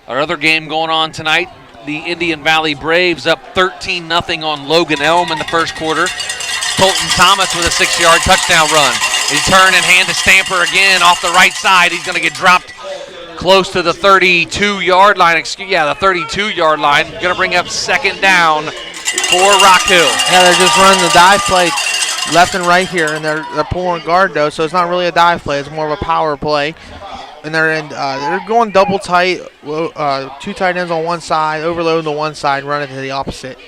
Our other game going on tonight, the Indian Valley Braves up 13-0 on Logan Elm in the first quarter. Colton Thomas with a 6-yard touchdown run. He turn and hand to Stamper again off the right side. He's going to get dropped close to the 32-yard line. The 32-yard line. Going to bring up 2nd down for Rock Hill. Yeah, they're just running the dive play left and right here, and they're pulling guard though, so it's not really a dive play. It's more of a power play. And they're going double tight, 2 tight ends on one side, overloading to one side, running to the opposite.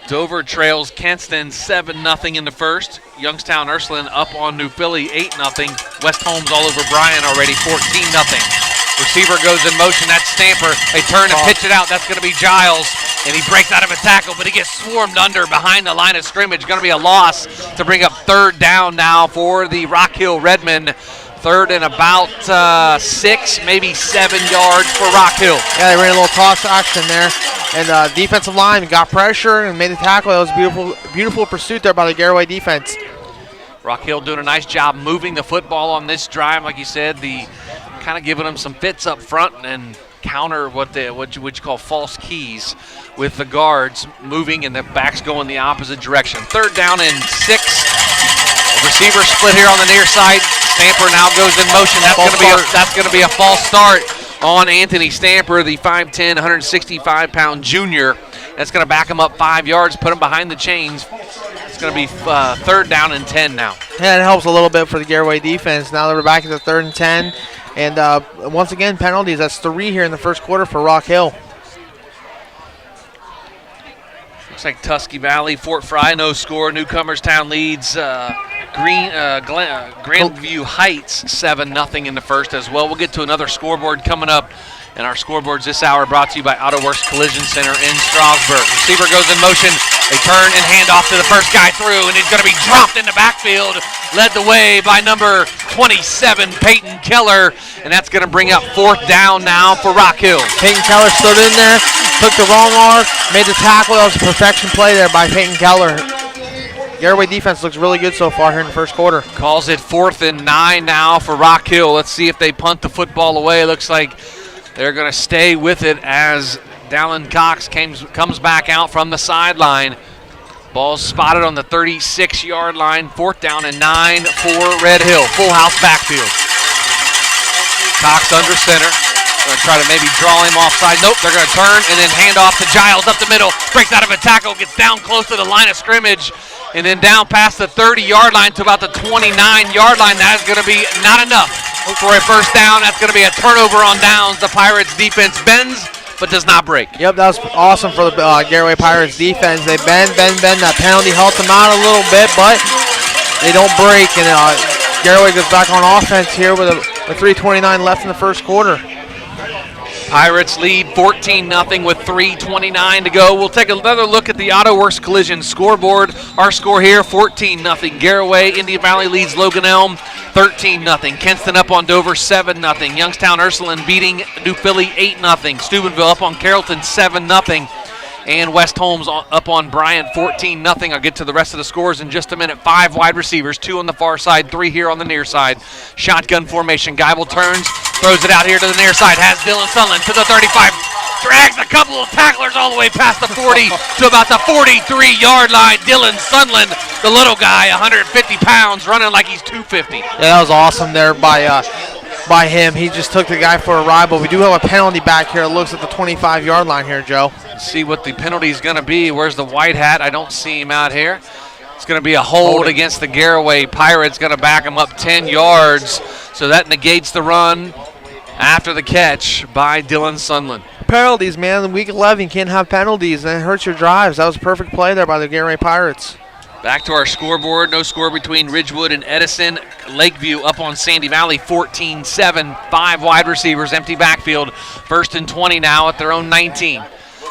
Dover trails Kenston 7-0 in the first. Youngstown Ursuline up on New Philly 8-0. West Holmes all over Bryan already 14-0. Receiver goes in motion. That's Stamper. They turn and pitch it out. That's going to be Giles. And he breaks out of a tackle, but he gets swarmed under behind the line of scrimmage. Going to be a loss to bring up 3rd down now for the Rock Hill Redmen. 3rd and about 6, maybe 7 yards for Rock Hill. Yeah, they ran a little toss action there. And defensive line got pressure and made the tackle. That was beautiful pursuit there by the Garaway defense. Rock Hill doing a nice job moving the football on this drive, like you said. The kind of giving them some fits up front and counter what you call false keys with the guards moving and the backs going the opposite direction. 3rd down and 6. Receiver split here on the near side. Stamper now goes in motion. That's going to be a false start on Anthony Stamper, the 5'10", 165-pound junior. That's going to back him up 5 yards, put him behind the chains. It's going to be 3rd down and 10 now. Yeah, it helps a little bit for the Garaway defense. Now they're back at the 3rd and 10. And once again, penalties. That's 3 here in the first quarter for Rock Hill. Looks like Tusky Valley, Fort Fry, no score. Newcomerstown leads Grandview Heights 7-0 in the first as well. We'll get to another scoreboard coming up. And our scoreboards this hour brought to you by AutoWorks Collision Center in Strasburg. Receiver goes in motion. They turn and hand off to the first guy through, and he's going to be dropped in the backfield. Led the way by number 27, Peyton Keller, and that's going to bring up 4th down now for Rock Hill. Peyton Keller stood in there, took the wrong arm, made the tackle. That was a perfection play there by Peyton Keller. Garaway defense looks really good so far here in the first quarter. Calls it 4th and 9 now for Rock Hill. Let's see if they punt the football away. Looks like they're going to stay with it as Dallin Cox comes back out from the sideline. Ball's spotted on the 36-yard line. 4th down and 9 for Red Hill. Full house backfield. Cox under center. Going to try to maybe draw him offside. Nope, they're going to turn and then hand off to Giles up the middle. Breaks out of a tackle, gets down close to the line of scrimmage, and then down past the 30-yard line to about the 29-yard line. That is going to be not enough for a 1st down. That's going to be a turnover on downs. The Pirates defense bends but does not break. Yep, that was awesome for the Garaway Pirates defense. They bend. That penalty helped them out a little bit, but they don't break. And Garaway goes back on offense here with 3:29 left in the first quarter. Pirates lead 14-0 with 3:29 to go. We'll take another look at the AutoWorks Collision scoreboard. Our score here, 14-0. Garaway, Indian Valley leads Logan Elm 13-0. Kenston up on Dover 7-0. Youngstown Ursuline beating New Philly 8-0. Steubenville up on Carrollton 7-0. And West Holmes up on Bryan 14-0. I'll get to the rest of the scores in just a minute. 5 wide receivers, 2 on the far side, 3 here on the near side. Shotgun formation. Geibel turns, throws it out here to the near side. Has Dylan Sunland to the 35. Drags a couple of tacklers all the way past the 40 to about the 43-yard line. Dylan Sunland, the little guy, 150 pounds, running like he's 250. Yeah, that was awesome there by him. He just took the guy for a ride, but we do have a penalty back here. It looks at the 25-yard line here, Joe. Let's see what the penalty is going to be. Where's the white hat? I don't see him out here. It's going to be a hold against the Garaway Pirates. Going to back him up 10 yards. So that negates the run after the catch by Dylan Sunland. Penalties, man. In week 11, you can't have penalties, and it hurts your drives. That was a perfect play there by the Garaway Pirates. Back to our scoreboard. No score between Ridgewood and Edison. Lakeview up on Sandy Valley 14-7. 5 wide receivers, empty backfield. 1st and 20 now at their own 19.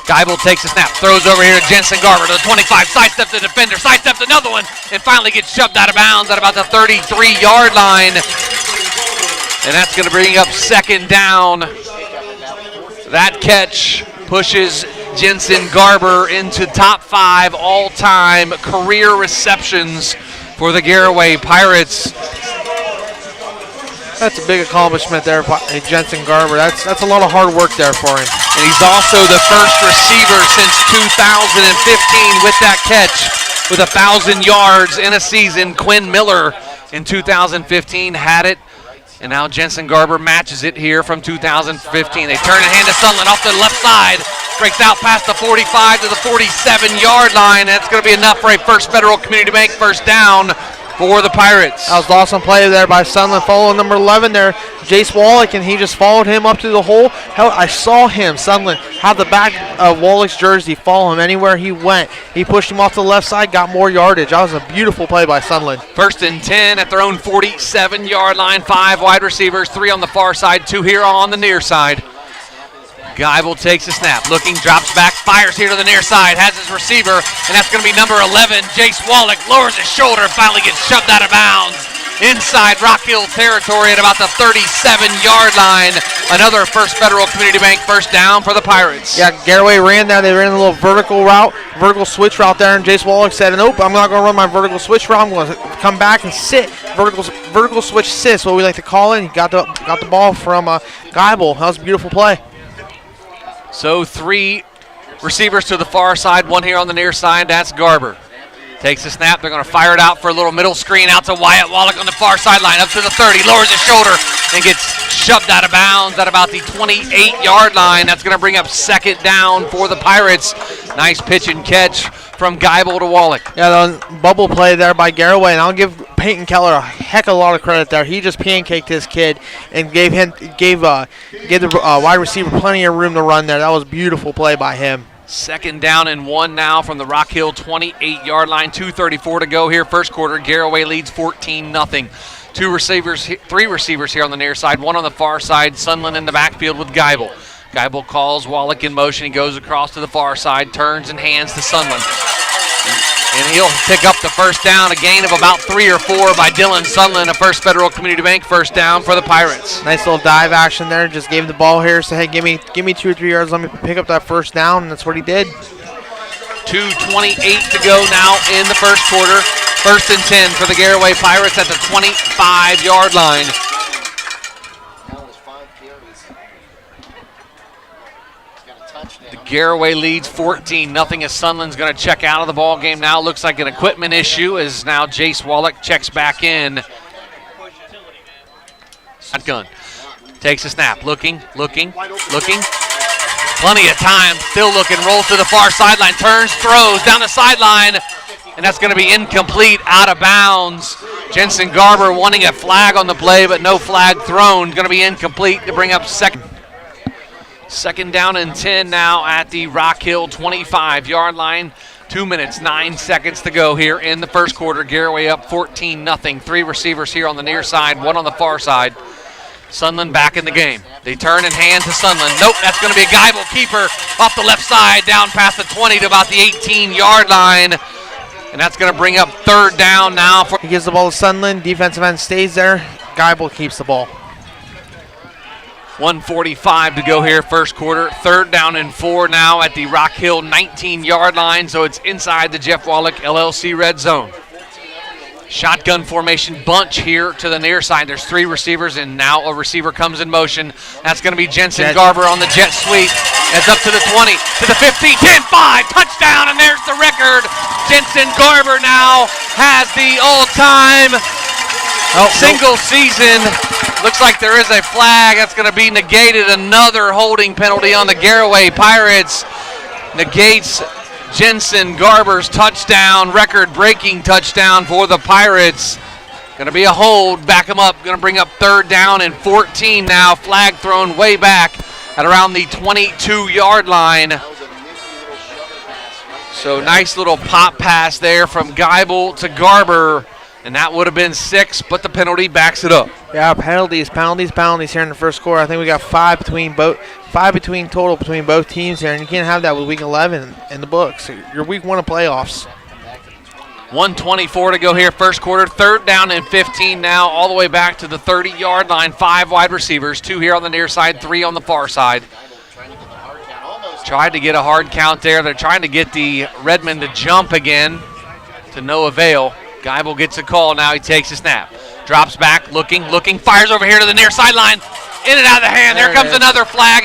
Geibel takes a snap, throws over here to Jensen Garber to the 25, sidesteps the defender, sidesteps another one, and finally gets shoved out of bounds at about the 33-yard line. And that's going to bring up 2nd down. That catch pushes Jensen Garber into top 5 all-time career receptions for the Garaway Pirates. That's a big accomplishment there by Jensen Garber. That's a lot of hard work there for him. And he's also the first receiver since 2015 with that catch with 1,000 yards in a season. Quinn Miller in 2015 had it. And now Jensen Garber matches it here from 2015. They turn and hand to Sunland off to the left side. Breaks out past the 45 to the 47-yard line. That's going to be enough for a First Federal Community Bank first down for the Pirates. That was an awesome play there by Sunland, following number 11 there, Jace Wallach, and he just followed him up to the hole. Hell, I saw him, Sunland, have the back of Wallach's jersey, follow him anywhere he went. He pushed him off to the left side, got more yardage. That was a beautiful play by Sunland. First and 10 at their own 47-yard line. 5 wide receivers, 3 on the far side, 2 here on the near side. Geibel takes a snap, looking, drops back, fires here to the near side, has his receiver, and that's going to be number 11, Jace Wallach, lowers his shoulder, finally gets shoved out of bounds inside Rock Hill territory at about the 37-yard line. Another First Federal Community Bank first down for the Pirates. Yeah, Garaway ran there. They ran a little vertical switch route there, and Jace Wallach said, nope, I'm not going to run my vertical switch route. I'm going to come back and sit. Vertical switch sits, what we like to call it. He got the ball from Geibel. That was a beautiful play. So 3 receivers to the far side, 1 here on the near side. That's Garber. Takes a snap. They're going to fire it out for a little middle screen out to Wyatt Wallach on the far sideline, up to the 30, lowers his shoulder and gets shoved out of bounds at about the 28-yard line. That's going to bring up second down for the Pirates. Nice pitch and catch from Geibel to Wallach. Yeah, the bubble play there by Garaway, and I'll give Peyton Keller a heck of a lot of credit there. He just pancaked his kid and gave the wide receiver plenty of room to run there. That was a beautiful play by him. Second down and 1 now from the Rock Hill 28-yard line. 2:34 to go here. First quarter, Garaway leads 14-0. 3 receivers here on the near side, 1 on the far side. Sunland in the backfield with Geibel. Geibel calls Wallach in motion. He goes across to the far side, turns and hands to Sunland. And he'll pick up the first down, a gain of about 3 or 4 by Dylan Sunland, a First Federal Community Bank first down for the Pirates. Nice little dive action there. Just gave the ball here. Said, hey, give me 2 or 3 yards. Let me pick up that first down, and that's what he did. 2:28 to go now in the first quarter. First and 10 for the Garaway Pirates at the 25-yard line. The Garaway leads 14-0 as Sunland's going to check out of the ball game now. Looks like an equipment issue as now Jace Wallach checks back in. Shotgun. Takes a snap. Looking. Plenty of time. Still looking. Rolls to the far sideline. Turns. Throws down the sideline. And that's going to be incomplete, out of bounds. Jensen Garber wanting a flag on the play, but no flag thrown. Going to be incomplete to bring up second. Second down and 10 now at the Rock Hill 25-yard line. 2 minutes, 9 seconds to go here in the first quarter. Garaway up 14-0. 3 receivers here on the near side, 1 on the far side. Sunland back in the game. They turn and hand to Sunland. Nope, that's going to be a Geibel keeper off the left side, down past the 20 to about the 18-yard line. And that's going to bring up third down now. He gives the ball to Sunland. Defensive end stays there. Geibel keeps the ball. 1:45 to go here, first quarter. Third down and 4 now at the Rock Hill 19-yard line, so it's inside the Jeff Wallach LLC red zone. Shotgun formation bunch here to the near side. There's 3 receivers, and now a receiver comes in motion. That's going to be Jensen Garber on the jet sweep. It's up to the 20, to the 15, 10-5, touchdown, and there's the record. Jensen Garber now has the all-time single season. Looks like there is a flag that's going to be negated. Another holding penalty on the Garaway Pirates. Negates Jensen Garber's touchdown, record-breaking touchdown for the Pirates. Going to be a hold, back him up, going to bring up third down and 14 now. Flag thrown way back at around the 22-yard line. So nice little pop pass there from Geibel to Garber. And that would have been 6, but the penalty backs it up. Yeah, penalties here in the first quarter. I think we got 5 total between both teams here, and you can't have that with Week 11 in the books. You're Week 1 of playoffs. 1:24 to go here, first quarter. Third down and 15 now, all the way back to the 30-yard line. 5 wide receivers, 2 here on the near side, 3 on the far side. Tried to get a hard count there. They're trying to get the Redmen to jump again, to no avail. Geibel gets a call now. He takes a snap. Drops back, looking, fires over here to the near sideline. In and out of the hand. There comes another flag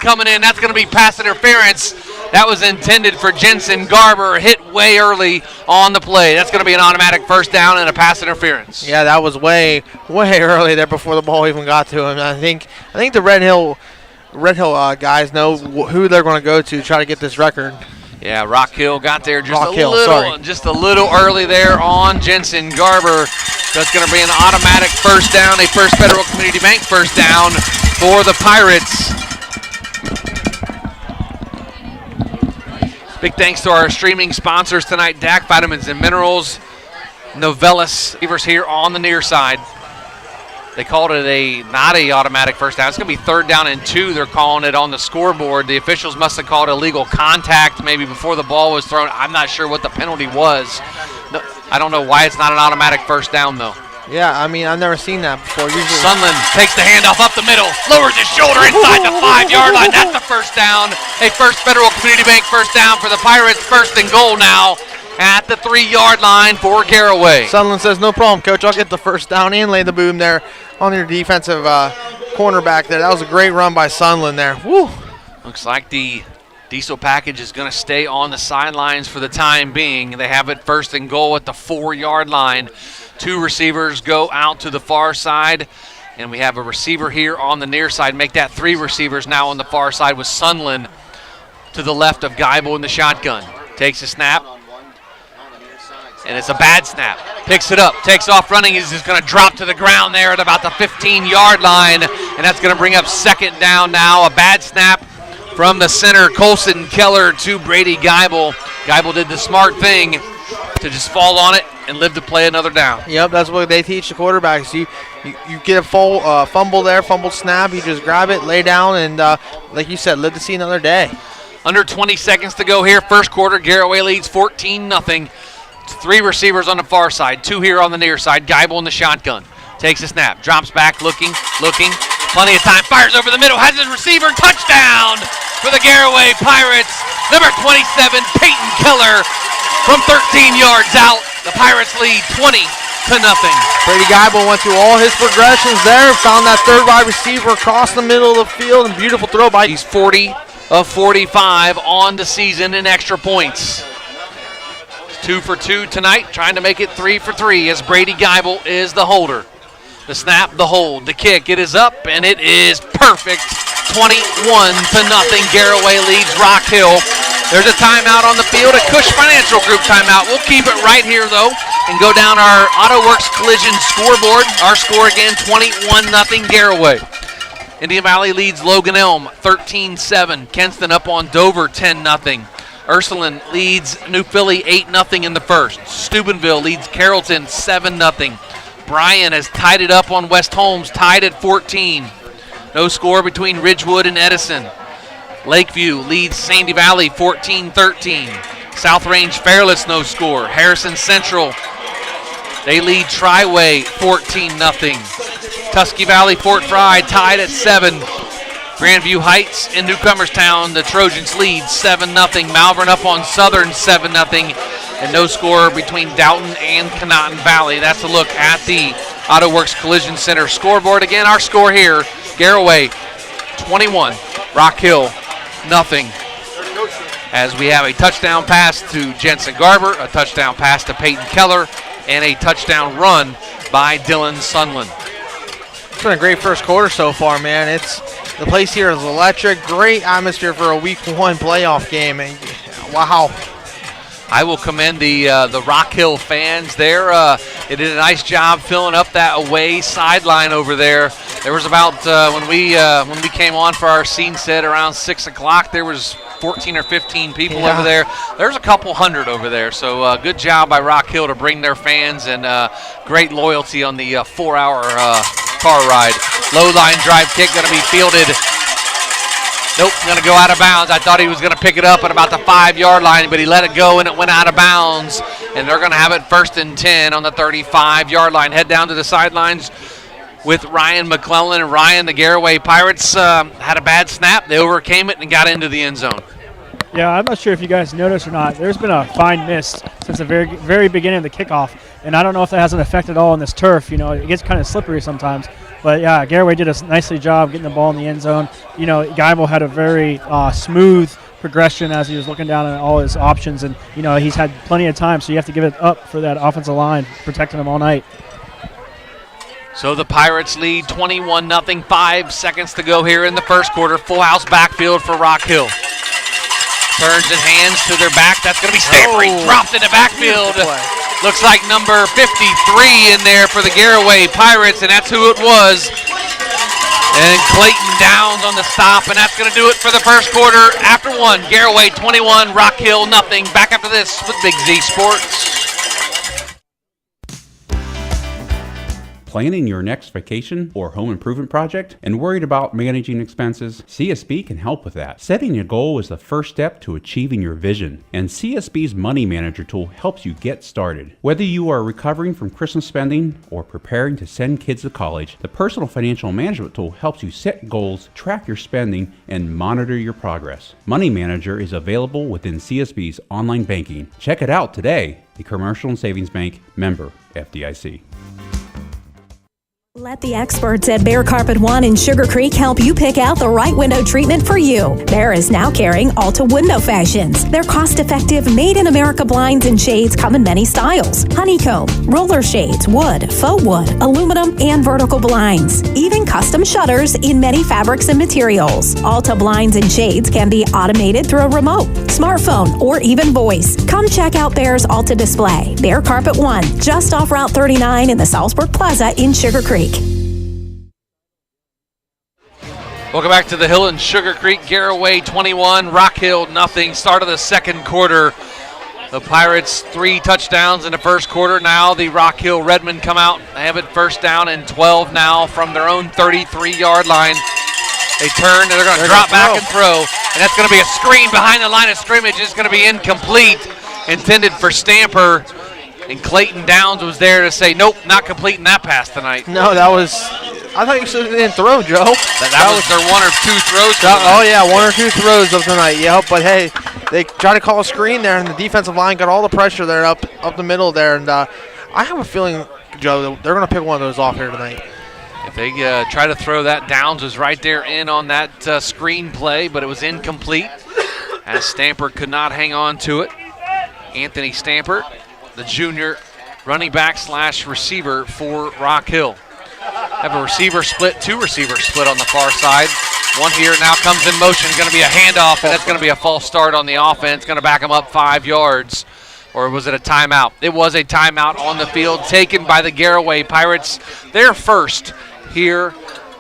coming in. That's going to be pass interference. That was intended for Jensen Garber. Hit way early on the play. That's going to be an automatic first down and a pass interference. Yeah, that was way early there before the ball even got to him. I think the Red Hill Red Hill guys know who they're going to go to try to get this record. Yeah, Rock Hill got there just Rock a little early there on Jensen Garber. That's going to be an automatic first down, a First Federal Community Bank first down for the Pirates. Big thanks to our streaming sponsors tonight, DAC Vitamins and Minerals, Novellus receivers here on the near side. They called it not a automatic first down. It's going to be 3rd down and 2. They're calling it on the scoreboard. The officials must have called illegal contact maybe before the ball was thrown. I'm not sure what the penalty was. No, I don't know why it's not an automatic first down, though. Yeah, I mean, I've never seen that before. Usually Sunland takes the handoff up the middle, lowers his shoulder inside the 5-yard line. That's the first down. A First Federal Community Bank first down for the Pirates. 1st and goal now at the 3-yard line for Garaway. Sunland says, no problem, Coach. I'll get the first down and lay the boom there on your defensive cornerback there. That was a great run by Sunland there. Woo! Looks like the Diesel package is going to stay on the sidelines for the time being. They have it 1st and goal at the 4-yard line. 2 receivers go out to the far side, and we have a receiver here on the near side. Make that 3 receivers now on the far side with Sunland to the left of Geibel in the shotgun. Takes a snap, and it's a bad snap. Picks it up, takes off running. He's just going to drop to the ground there at about the 15-yard line, and that's going to bring up 2nd down now. A bad snap from the center, Colson Keller to Brady Geibel. Geibel did the smart thing to just fall on it and live to play another down. Yep, that's what they teach the quarterbacks. You get a full fumble there, fumble snap, you just grab it, lay down, and like you said, live to see another day. Under 20 seconds to go here, first quarter. Garaway leads 14-0. 3 receivers on the far side, 2 here on the near side. Geibel in the shotgun. Takes a snap, drops back, looking. Plenty of time, fires over the middle, has his receiver, touchdown for the Garaway Pirates. Number 27, Peyton Keller from 13 yards out. The Pirates lead 20-0. Brady Geibel went through all his progressions there, found that 3rd wide receiver across the middle of the field, and beautiful throw by. He's 40 of 45 on the season in extra points. 2 for 2 tonight, trying to make it 3 for 3 as Brady Geibel is the holder. The snap, the hold, the kick, it is up, and it is perfect. 21-0. Garaway leads Rock Hill. There's a timeout on the field, a Cush Financial Group timeout. We'll keep it right here, though, and go down our AutoWorks Collision scoreboard. Our score again, 21-0 Garaway. Indian Valley leads Logan Elm 13-7. Kenston up on Dover 10-0. Ursuline leads New Philly 8-0 in the first. Steubenville leads Carrollton 7-0. Bryan has tied it up on West Holmes, tied at 14. No score between Ridgewood and Edison. Lakeview leads Sandy Valley 14-13. South Range Fairless, no score. Harrison Central, they lead Triway 14-0. Tusky Valley Fort Fry tied at 7. Grandview Heights and Newcomerstown, the Trojans lead 7-0. Malvern up on Southern 7-0. And no score between Doughton and Conotton Valley. That's a look at the AutoWorks Collision Center scoreboard. Again, our score here, Garaway 21, Rock Hill 0. As we have a touchdown pass to Jensen Garber, a touchdown pass to Peyton Keller, and a touchdown run by Dylan Sunland. It's been a great first quarter so far, man. The place here is electric. Great atmosphere for a Week 1 playoff game. And wow. I will commend the Rock Hill fans there. They did a nice job filling up that away sideline over there. There was about, when we came on for our scene set around 6 o'clock, there was 14 or 15 people over there. There's a couple hundred over there. So good job by Rock Hill to bring their fans, and great loyalty on the 4-hour car ride. Low line drive kick going to be fielded. Nope, going to go out of bounds. I thought he was going to pick it up at about the 5-yard line, but he let it go and it went out of bounds. And they're going to have it 1st and 10 on the 35-yard line. Head down to the sidelines with Ryan McClellan. And Ryan, the Garaway Pirates, had a bad snap. They overcame it and got into the end zone. Yeah, I'm not sure if you guys noticed or not. There's been a fine mist since the very, very beginning of the kickoff. And I don't know if that has an effect at all on this turf. You know, it gets kind of slippery sometimes. But, yeah, Garaway did a nicely job getting the ball in the end zone. You know, Geibel had a very smooth progression as he was looking down at all his options. And, you know, he's had plenty of time, so you have to give it up for that offensive line, protecting him all night. So the Pirates lead 21-0, 5 seconds to go here in the first quarter. Full house backfield for Rock Hill. Turns and hands to their back. That's going to be Stamper. He dropped in the backfield. Looks like number 53 in there for the Garaway Pirates, and that's who it was. And Clayton Downs on the stop, and that's going to do it for the first quarter. After one, Garaway 21, Rock Hill 0. Back after this with Big Z Sports. Planning your next vacation or home improvement project and worried about managing expenses? CSB can help with that. Setting a goal is the first step to achieving your vision, and CSB's Money Manager tool helps you get started. Whether you are recovering from Christmas spending or preparing to send kids to college, the Personal Financial Management tool helps you set goals, track your spending, and monitor your progress. Money Manager is available within CSB's online banking. Check it out today. A Commercial and Savings Bank, member FDIC. Let the experts at Bear Carpet One in Sugarcreek help you pick out the right window treatment for you. Bear is now carrying Alta Window Fashions. Their cost-effective, made-in-America blinds and shades come in many styles. Honeycomb, roller shades, wood, faux wood, aluminum, and vertical blinds. Even custom shutters in many fabrics and materials. Alta blinds and shades can be automated through a remote, smartphone, or even voice. Come check out Bear's Alta display. Bear Carpet One, just off Route 39 in the Salzburg Plaza in Sugarcreek. Welcome back to the Hill in Sugarcreek. Garaway 21, Rock Hill 0. Start of the second quarter. The Pirates 3 touchdowns in the first quarter. Now the Rock Hill Redmen come out. They have it first down and 12 now from their own 33-yard line. They turn and they're going to drop back and throw. And that's going to be a screen behind the line of scrimmage. It's going to be incomplete. Intended for Stamper. And Clayton Downs was there to say, nope, not completing that pass tonight. No, that was, I thought you said they didn't throw, Joe. That was their 1 or 2 throws. Oh, yeah, 1 or 2 throws of the night. Yep, but hey, they tried to call a screen there, and the defensive line got all the pressure there up the middle there. And I have a feeling, Joe, they're going to pick one of those off here tonight. If they try to throw that, Downs was right there in on that screen play, but it was incomplete as Stamper could not hang on to it. Anthony Stamper, the junior running back / receiver for Rock Hill. Have a receiver split, 2 receivers split on the far side. One here now comes in motion, going to be a handoff, and that's going to be a false start on the offense, going to back them up 5 yards. Or was it a timeout? It was a timeout on the field taken by the Garaway Pirates. They're first here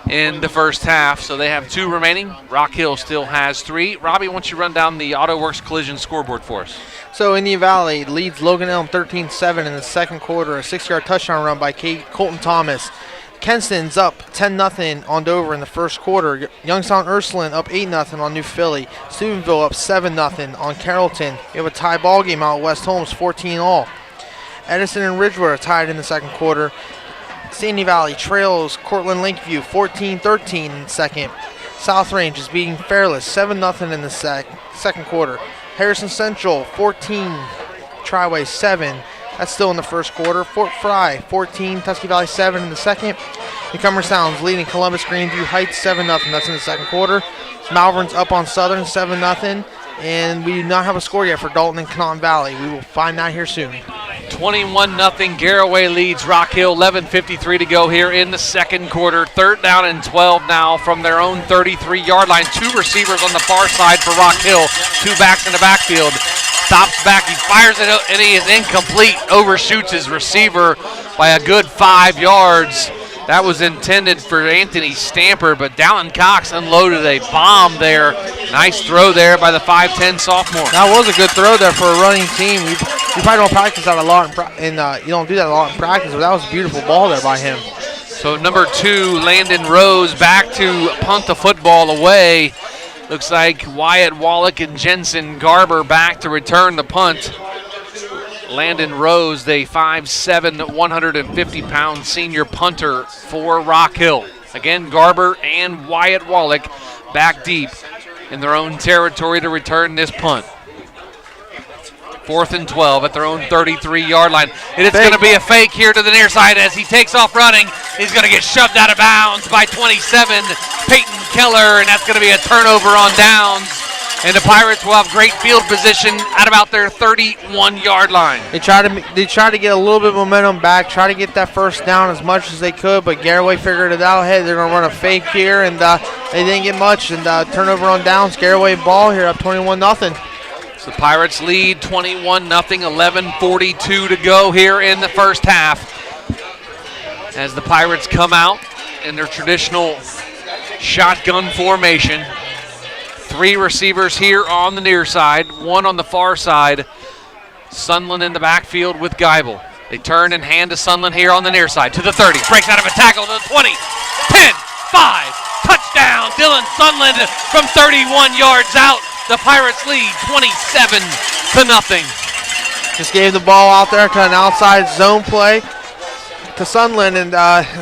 in the first half, so they have 2 remaining. Rock Hill still has 3. Robbie, why don't you run down the AutoWorks collision scoreboard for us? So Indian Valley leads Logan Elm 13-7 in the second quarter. A 6-yard touchdown run by Colton Thomas. Kenston's up 10-0 on Dover in the first quarter. Youngstown Ursuline up 8-0 on New Philly. Steubenville up 7-0 on Carrollton. We have a tie ball game out West Holmes 14-all. Edison and Ridgewood are tied in the second quarter. Sandy Valley trails Cortland Lakeview 14-13 in the second. South Range is beating Fairless 7-0 in the second quarter. Harrison Central 14, Triway 7. That's still in the first quarter. Fort Fry 14, Tusky Valley 7 in the second. Newcomer Sounds leading Columbus Greenview Heights 7-0. That's in the second quarter. Malvern's up on Southern 7-0. And we do not have a score yet for Dalton and Canton Valley. We will find that here soon. 21-0. Garaway leads Rock Hill. 11:53 to go here in the second quarter. 3rd down and 12 now from their own 33-yard line. 2 receivers on the far side for Rock Hill. 2 backs in the backfield. Stops back. He fires it, and he is incomplete. Overshoots his receiver by a good 5 yards. That was intended for Anthony Stamper, but Dallin Cox unloaded a bomb there. Nice throw there by the 5'10 sophomore. That was a good throw there for a running team. You probably don't practice that a lot, and you don't do that a lot in practice, but that was a beautiful ball there by him. So number 2, Landon Rose, back to punt the football away. Looks like Wyatt Wallach and Jensen Garber back to return the punt. Landon Rose, the 5'7", 150-pound senior punter for Rock Hill. Again, Garber and Wyatt Wallach back deep in their own territory to return this punt. 4th and 12 at their own 33-yard line. It is going to be a fake here to the near side as he takes off running. He's going to get shoved out of bounds by 27, Peyton Keller, and that's going to be a turnover on downs. And the Pirates will have great field position at about their 31-yard line. They try to get a little bit of momentum back, try to get that first down as much as they could, but Garaway figured it out. Hey, they're going to run a fake here, and they didn't get much. And turnover on downs, Garaway ball here up 21-0. So the Pirates lead 21-0, 11:42 to go here in the first half. As the Pirates come out in their traditional shotgun formation. 3 receivers here on the near side, 1 on the far side. Sunland in the backfield with Geibel. They turn and hand to Sunland here on the near side to the 30. Breaks out of a tackle to the 20, 10, 5. Touchdown, Dylan Sunland from 31 yards out. The Pirates lead 27-0. Just gave the ball out there to an outside zone play to Sunland, and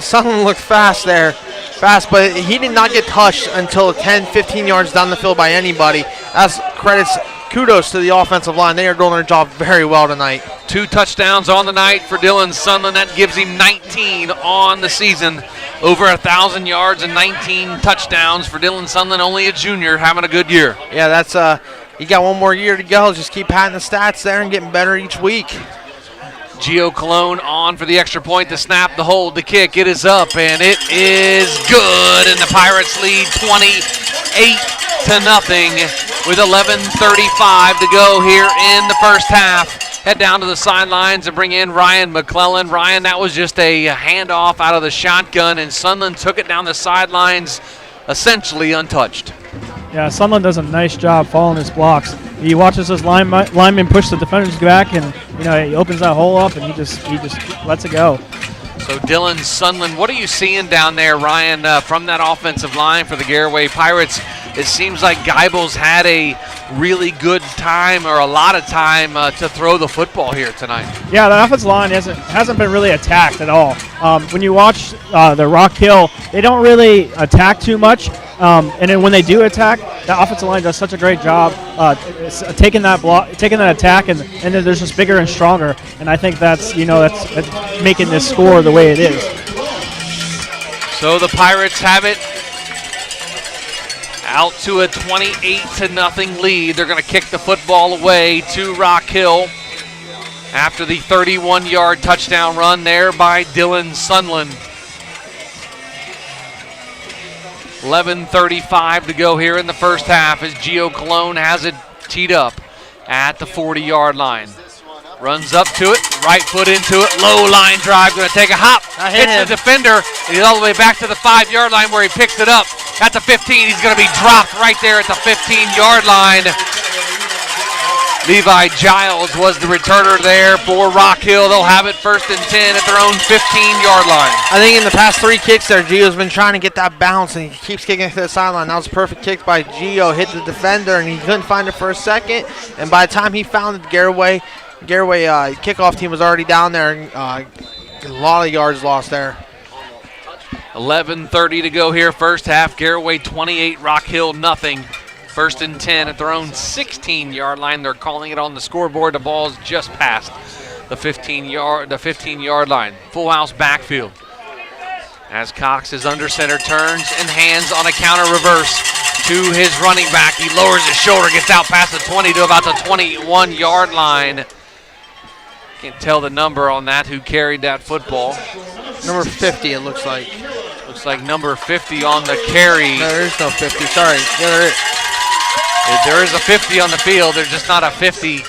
Sunland looked fast there. But he did not get touched until 10, 15 yards down the field by anybody. That's kudos to the offensive line. They are doing their job very well tonight. 2 touchdowns on the night for Dylan Sunland. That gives him 19 on the season. Over 1,000 yards and 19 touchdowns for Dylan Sunland, only a junior, having a good year. Yeah, that's you got one more year to go. Just keep patting the stats there and getting better each week. Gio Colon on for the extra point, the snap, the hold, the kick. It is up, and it is good. And the Pirates lead 28-0 with 11:35 to go here in the first half. Head down to the sidelines and bring in Ryan McClellan. Ryan, that was just a handoff out of the shotgun, and Sunland took it down the sidelines essentially untouched. Yeah, Sunland does a nice job following his blocks. He watches his lineman push the defenders back, and he opens that hole up, and he just lets it go. So Dylan Sunland, what are you seeing down there, Ryan, from that offensive line for the Garaway Pirates? It seems like Geibel's had a really good time, or a lot of time, to throw the football here tonight. Yeah, the offensive line hasn't been really attacked at all. When you watch the Rock Hill, they don't really attack too much. And then when they do attack, the offensive line does such a great job taking that attack, and then they're just bigger and stronger. And I think that's making this score the way it is. So the Pirates have it out to a 28-0 lead. They're going to kick the football away to Rock Hill after the 31-yard touchdown run there by Dylan Sunland. 11:35 to go here in the first half as Gio Colon has it teed up at the 40-yard line. Runs up to it, right foot into it, low line drive, going to take a hop, hits the defender, and he's all the way back to the 5-yard line where he picks it up. At the 15, he's going to be dropped right there at the 15-yard line. Levi Giles was the returner there for Rock Hill. They'll have it 1st and 10 at their own 15-yard line. I think in the past 3 kicks there, Gio's been trying to get that bounce, and he keeps kicking it to the sideline. That was a perfect kick by Gio. Hit the defender, and he couldn't find it for a second. And by the time he found it, Garaway kickoff team was already down there. And, a lot of yards lost there. 11:30 to go here, first half. Garaway 28, Rock Hill nothing. 1st and 10 at their own 16-yard line. They're calling it on the scoreboard. The ball's just past the 15-yard line. Full house backfield. As Cox is under center, turns and hands on a counter reverse to his running back. He lowers his shoulder, gets out past the 20 to about the 21-yard line. Can't tell the number on that, who carried that football. Number 50, it looks like. Looks like number 50 on the carry. No, there is no 50. Sorry. Yeah, there is. There is a 50 on the field. There's just not a 50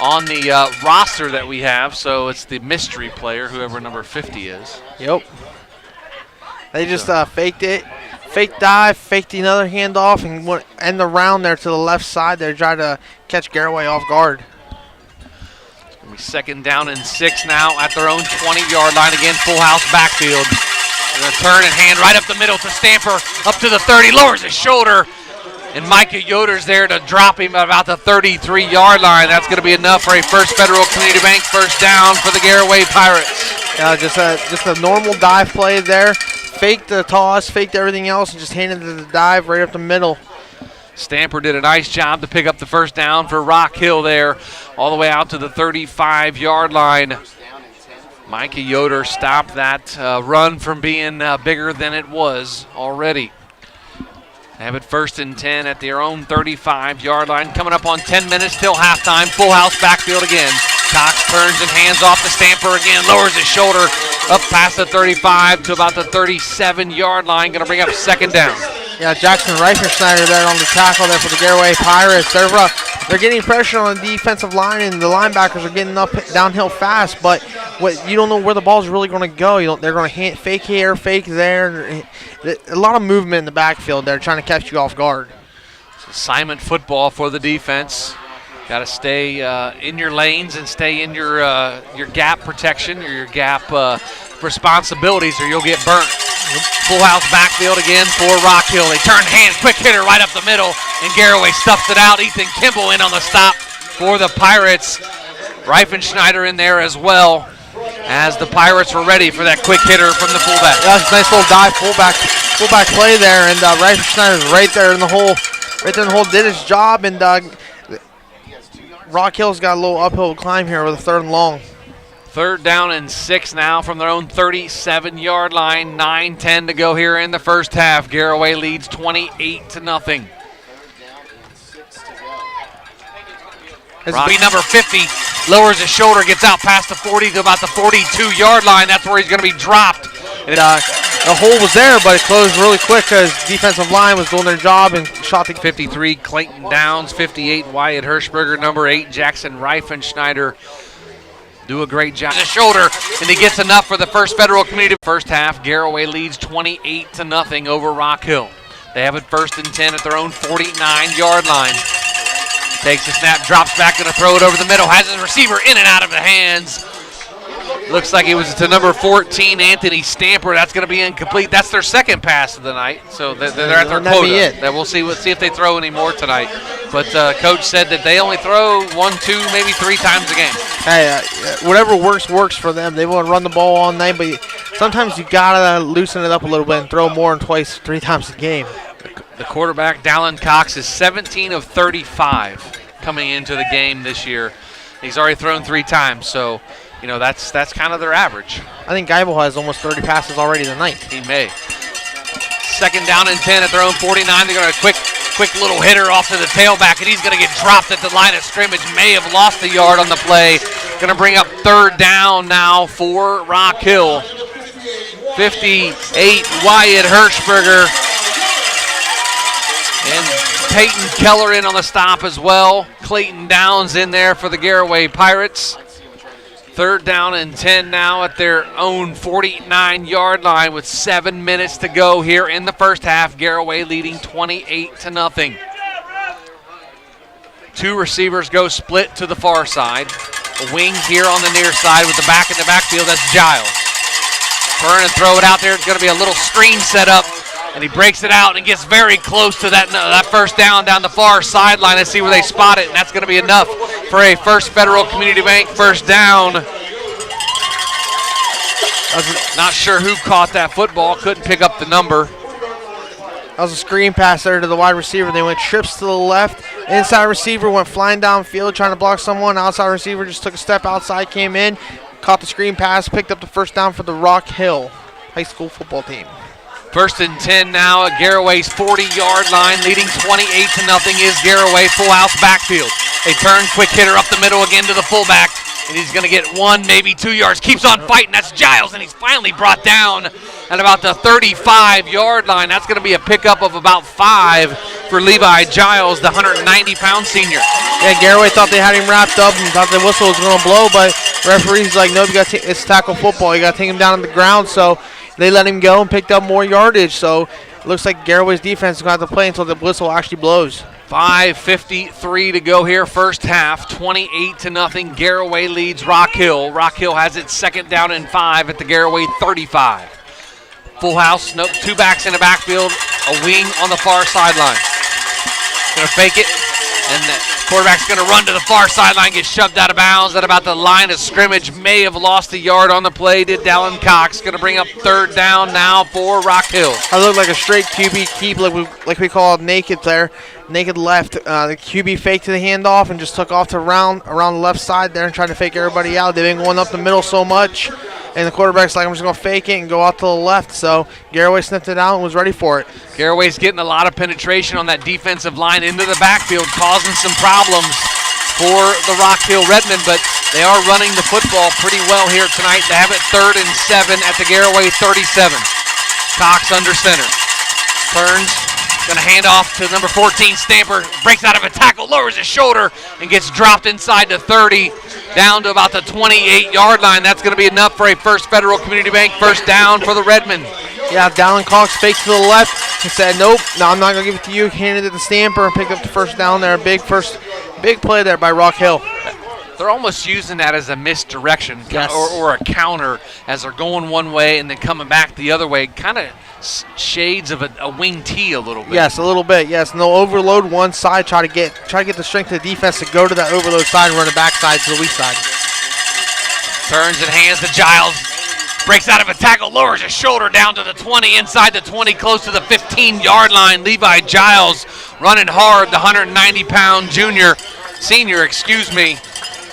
on the roster that we have, so it's the mystery player, whoever number 50 is. Yep. They just faked it. Fake dive, faked another handoff, and went end around there to the left side. They're trying to catch Garaway off guard. It's going to be 2nd down and 6 now at their own 20-yard line. Again, full house backfield. They're going to turn and hand right up the middle to Stamper, up to the 30, lowers his shoulder. And Micah Yoder's there to drop him at about the 33-yard line. That's going to be enough for a First Federal Community Bank first down for the Garaway Pirates. Just a normal dive play there. Faked the toss, faked everything else, and just handed the dive right up the middle. Stamper did a nice job to pick up the first down for Rock Hill there, all the way out to the 35-yard line. Micah Yoder stopped that run from being bigger than it was already. They have it 1st and 10 at their own 35-yard line. Coming up on 10 minutes till halftime. Full house backfield again. Cox turns and hands off to Stamper again. Lowers his shoulder up past the 35 to about the 37-yard line. Going to bring up 2nd down. Yeah, Jackson Reifenschneider there on the tackle there for the Garaway Pirates. They're getting pressure on the defensive line, and the linebackers are getting up downhill fast. But you don't know where the ball's really going to go. They're going to fake here, fake there. A lot of movement in the backfield there, trying to catch you off guard. It's assignment football for the defense. Got to stay in your lanes and stay in your gap protection or your gap responsibilities, or you'll get burnt. Full house backfield again for Rock Hill. They turn hands, quick hitter right up the middle, and Garaway stuffs it out. Ethan Kimball in on the stop for the Pirates. Reifenschneider in there as well, as the Pirates were ready for that quick hitter from the fullback. That's a nice little dive fullback play there, and Reifenschneider's right there in the hole, did his job, and Rock Hill's got a little uphill climb here with a 3rd and long. 3rd down and 6 now from their own 37-yard line. 9:10 to go here in the first half. Garaway leads 28-0. Robbie number 50 lowers his shoulder, gets out past the 40 to about the 42-yard line. That's where he's going to be dropped. And the hole was there, but it closed really quick because defensive line was doing their job and shot the 53 Clayton Downs, 58 Wyatt Hirschberger, number 8 Jackson Reifenschneider. Do a great job. The shoulder, and he gets enough for the First Federal Community. First half, Garaway leads 28-0 over Rock Hill. They have it 1st and 10 at their own 49-yard line. Takes the snap, drops back, going to throw it over the middle. Has his receiver in and out of the hands. Looks like it was to number 14, Anthony Stamper. That's going to be incomplete. That's their 2nd pass of the night, so they're at their quota. That we'll see if they throw any more tonight. But Coach said that they only throw 1, 2, maybe 3 times a game. Hey, whatever works for them. They want to run the ball all night, but sometimes you got to loosen it up a little bit and throw more than 3 times a game. The quarterback, Dallin Cox, is 17 of 35 coming into the game this year. He's already thrown 3 times, so that's kind of their average. I think Geibel has almost 30 passes already tonight. He may. 2nd down and 10 at their own 49. They're going to quick little hitter off to the tailback, and he's going to get dropped at the line of scrimmage. May have lost the yard on the play. Going to bring up 3rd down now for Rock Hill. 58 Wyatt Hirschberger. And Peyton Keller in on the stop as well. Clayton Downs in there for the Garaway Pirates. 3rd down and 10 now at their own 49-yard line with 7 minutes to go here in the first half. Garaway leading 28-0. 2 receivers go split to the far side. A wing here on the near side with the back in the backfield. That's Giles. Turn and throw it out there. It's going to be a little screen set up. And he breaks it out and gets very close to that 1st down the far sideline. Let's see where they spot it, and that's going to be enough for a First Federal Community Bank 1st down. Not sure who caught that football. Couldn't pick up the number. That was a screen pass there to the wide receiver. They went trips to the left. Inside receiver went flying downfield trying to block someone. Outside receiver just took a step outside, came in, caught the screen pass, picked up the 1st down for the Rock Hill high school football team. 1st and 10 now at Garaway's 40-yard line, leading 28-0 is Garaway. Full house backfield. They turn, quick hitter up the middle again to the fullback, and he's going to get 1, maybe 2 yards. Keeps on fighting. That's Giles, and he's finally brought down at about the 35-yard line. That's going to be a pickup of about 5 for Levi Giles, the 190-pound senior. Yeah, Garaway thought they had him wrapped up and thought the whistle was going to blow, but referee's like, no, it's tackle football. You got to take him down on the ground, so they let him go and picked up more yardage. So it looks like Garaway's defense is going to have to play until the whistle actually blows. 5:53 to go here, first half. 28-0. Garaway leads Rock Hill. Rock Hill has its 2nd down and 5 at the Garaway 35. Full house, 2 backs in the backfield, a wing on the far sideline. Going to fake it, and the quarterback's going to run to the far sideline, get shoved out of bounds at about the line of scrimmage. May have lost a yard on the play, did Dallin Cox. Going to bring up 3rd down now for Rock Hill. I look like a straight QB keep, like we call it naked there. Naked left. The QB faked to the handoff and just took off to around the left side there and tried to fake everybody out. They've been going up the middle so much. and the quarterback's like, I'm just going to fake it and go out to the left. So Garaway sniffed it out and was ready for it. Garaway's getting a lot of penetration on that defensive line into the backfield, causing some problems for the Rock Hill Redmen, but they are running the football pretty well here tonight. They have it 3rd and 7 at the Garaway 37. Cox under center. Turns, gonna hand off to number 14, Stamper, breaks out of a tackle, lowers his shoulder, and gets dropped inside the 30, down to about the 28-yard line. That's gonna be enough for a First Federal Community Bank first down for the Redmen. Yeah, Dallin Cox faked to the left. He said, nope, no, I'm not gonna give it to you. Handed it to Stamper and picked up the first down there. Big play there by Rock Hill. They're almost using that as a misdirection or a counter as they're going one way and then coming back the other way. Kind of shades of a wing T a little bit. Yes, a little bit. Yes, and they'll overload one side, try to get the strength of the defense to go to that overload side and run the backside to the weak side. Turns and hands to Giles. Breaks out of a tackle, lowers his shoulder down to the 20, inside the 20, close to the 15-yard line. Levi Giles running hard, the 190-pound senior,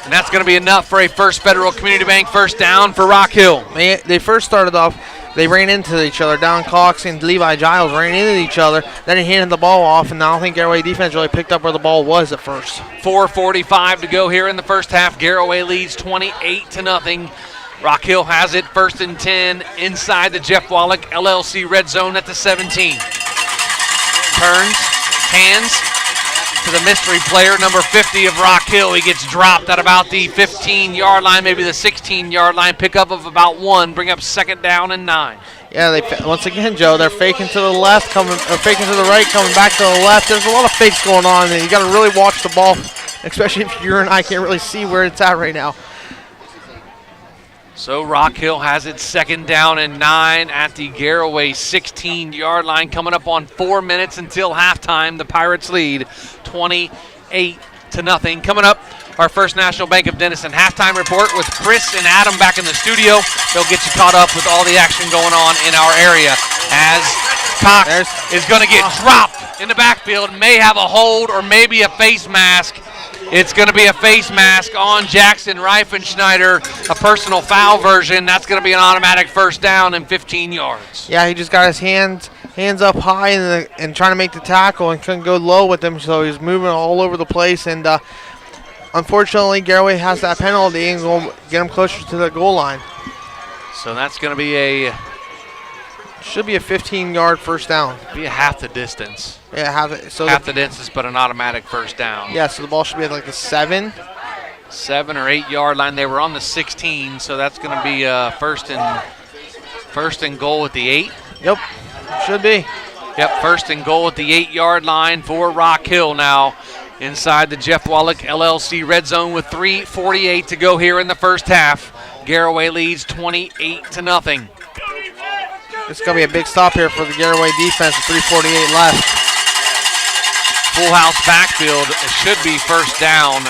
and that's going to be enough for a First Federal Community Bank first down for Rock Hill. They first started off, they ran into each other. Dallin Cox and Levi Giles ran into each other. Then he handed the ball off, and I don't think Garaway defense really picked up where the ball was at first. 4:45 to go here in the first half. Garaway leads 28-0. Rock Hill has it 1st and 10 inside the Jeff Wallach LLC red zone at the 17. Turns, hands to the mystery player, number 50 of Rock Hill. He gets dropped at about the 15-yard line, maybe the 16-yard line. Pickup of about 1, bring up 2nd down and 9. Yeah, once again, Joe, they're faking to the left, faking to the right, coming back to the left. There's a lot of fakes going on, and you got to really watch the ball, especially if you and I can't really see where it's at right now. So Rock Hill has it 2nd down and 9 at the Garaway 16-yard line. Coming up on 4 minutes until halftime. The Pirates lead 28-0. Coming up, our First National Bank of Denison halftime report with Chris and Adam back in the studio. They'll get you caught up with all the action going on in our area as Cox is going to get dropped in the backfield, may have a hold or maybe a face mask. It's going to be a face mask on Jackson Reifenschneider, a personal foul version. That's going to be an automatic first down and 15 yards. Yeah, he just got his hands up high and trying to make the tackle and couldn't go low with him, so he's moving all over the place. And unfortunately, Garaway has that penalty and will get him closer to the goal line. So that's going to be should be a 15-yard first down. Be a half the distance. Yeah, half the distance, but an automatic first down. Yeah, so the ball should be at like the 7 or 8-yard line. They were on the 16, so that's going to be first and goal at the 8. Yep, should be. Yep, 1st and goal at the 8-yard line for Rock Hill now inside the Jeff Wallach LLC red zone with 3:48 to go here in the first half. Garaway leads 28-0. It's going to be a big stop here for the Garaway defense with 3:48 left. Full house backfield. It should be first down.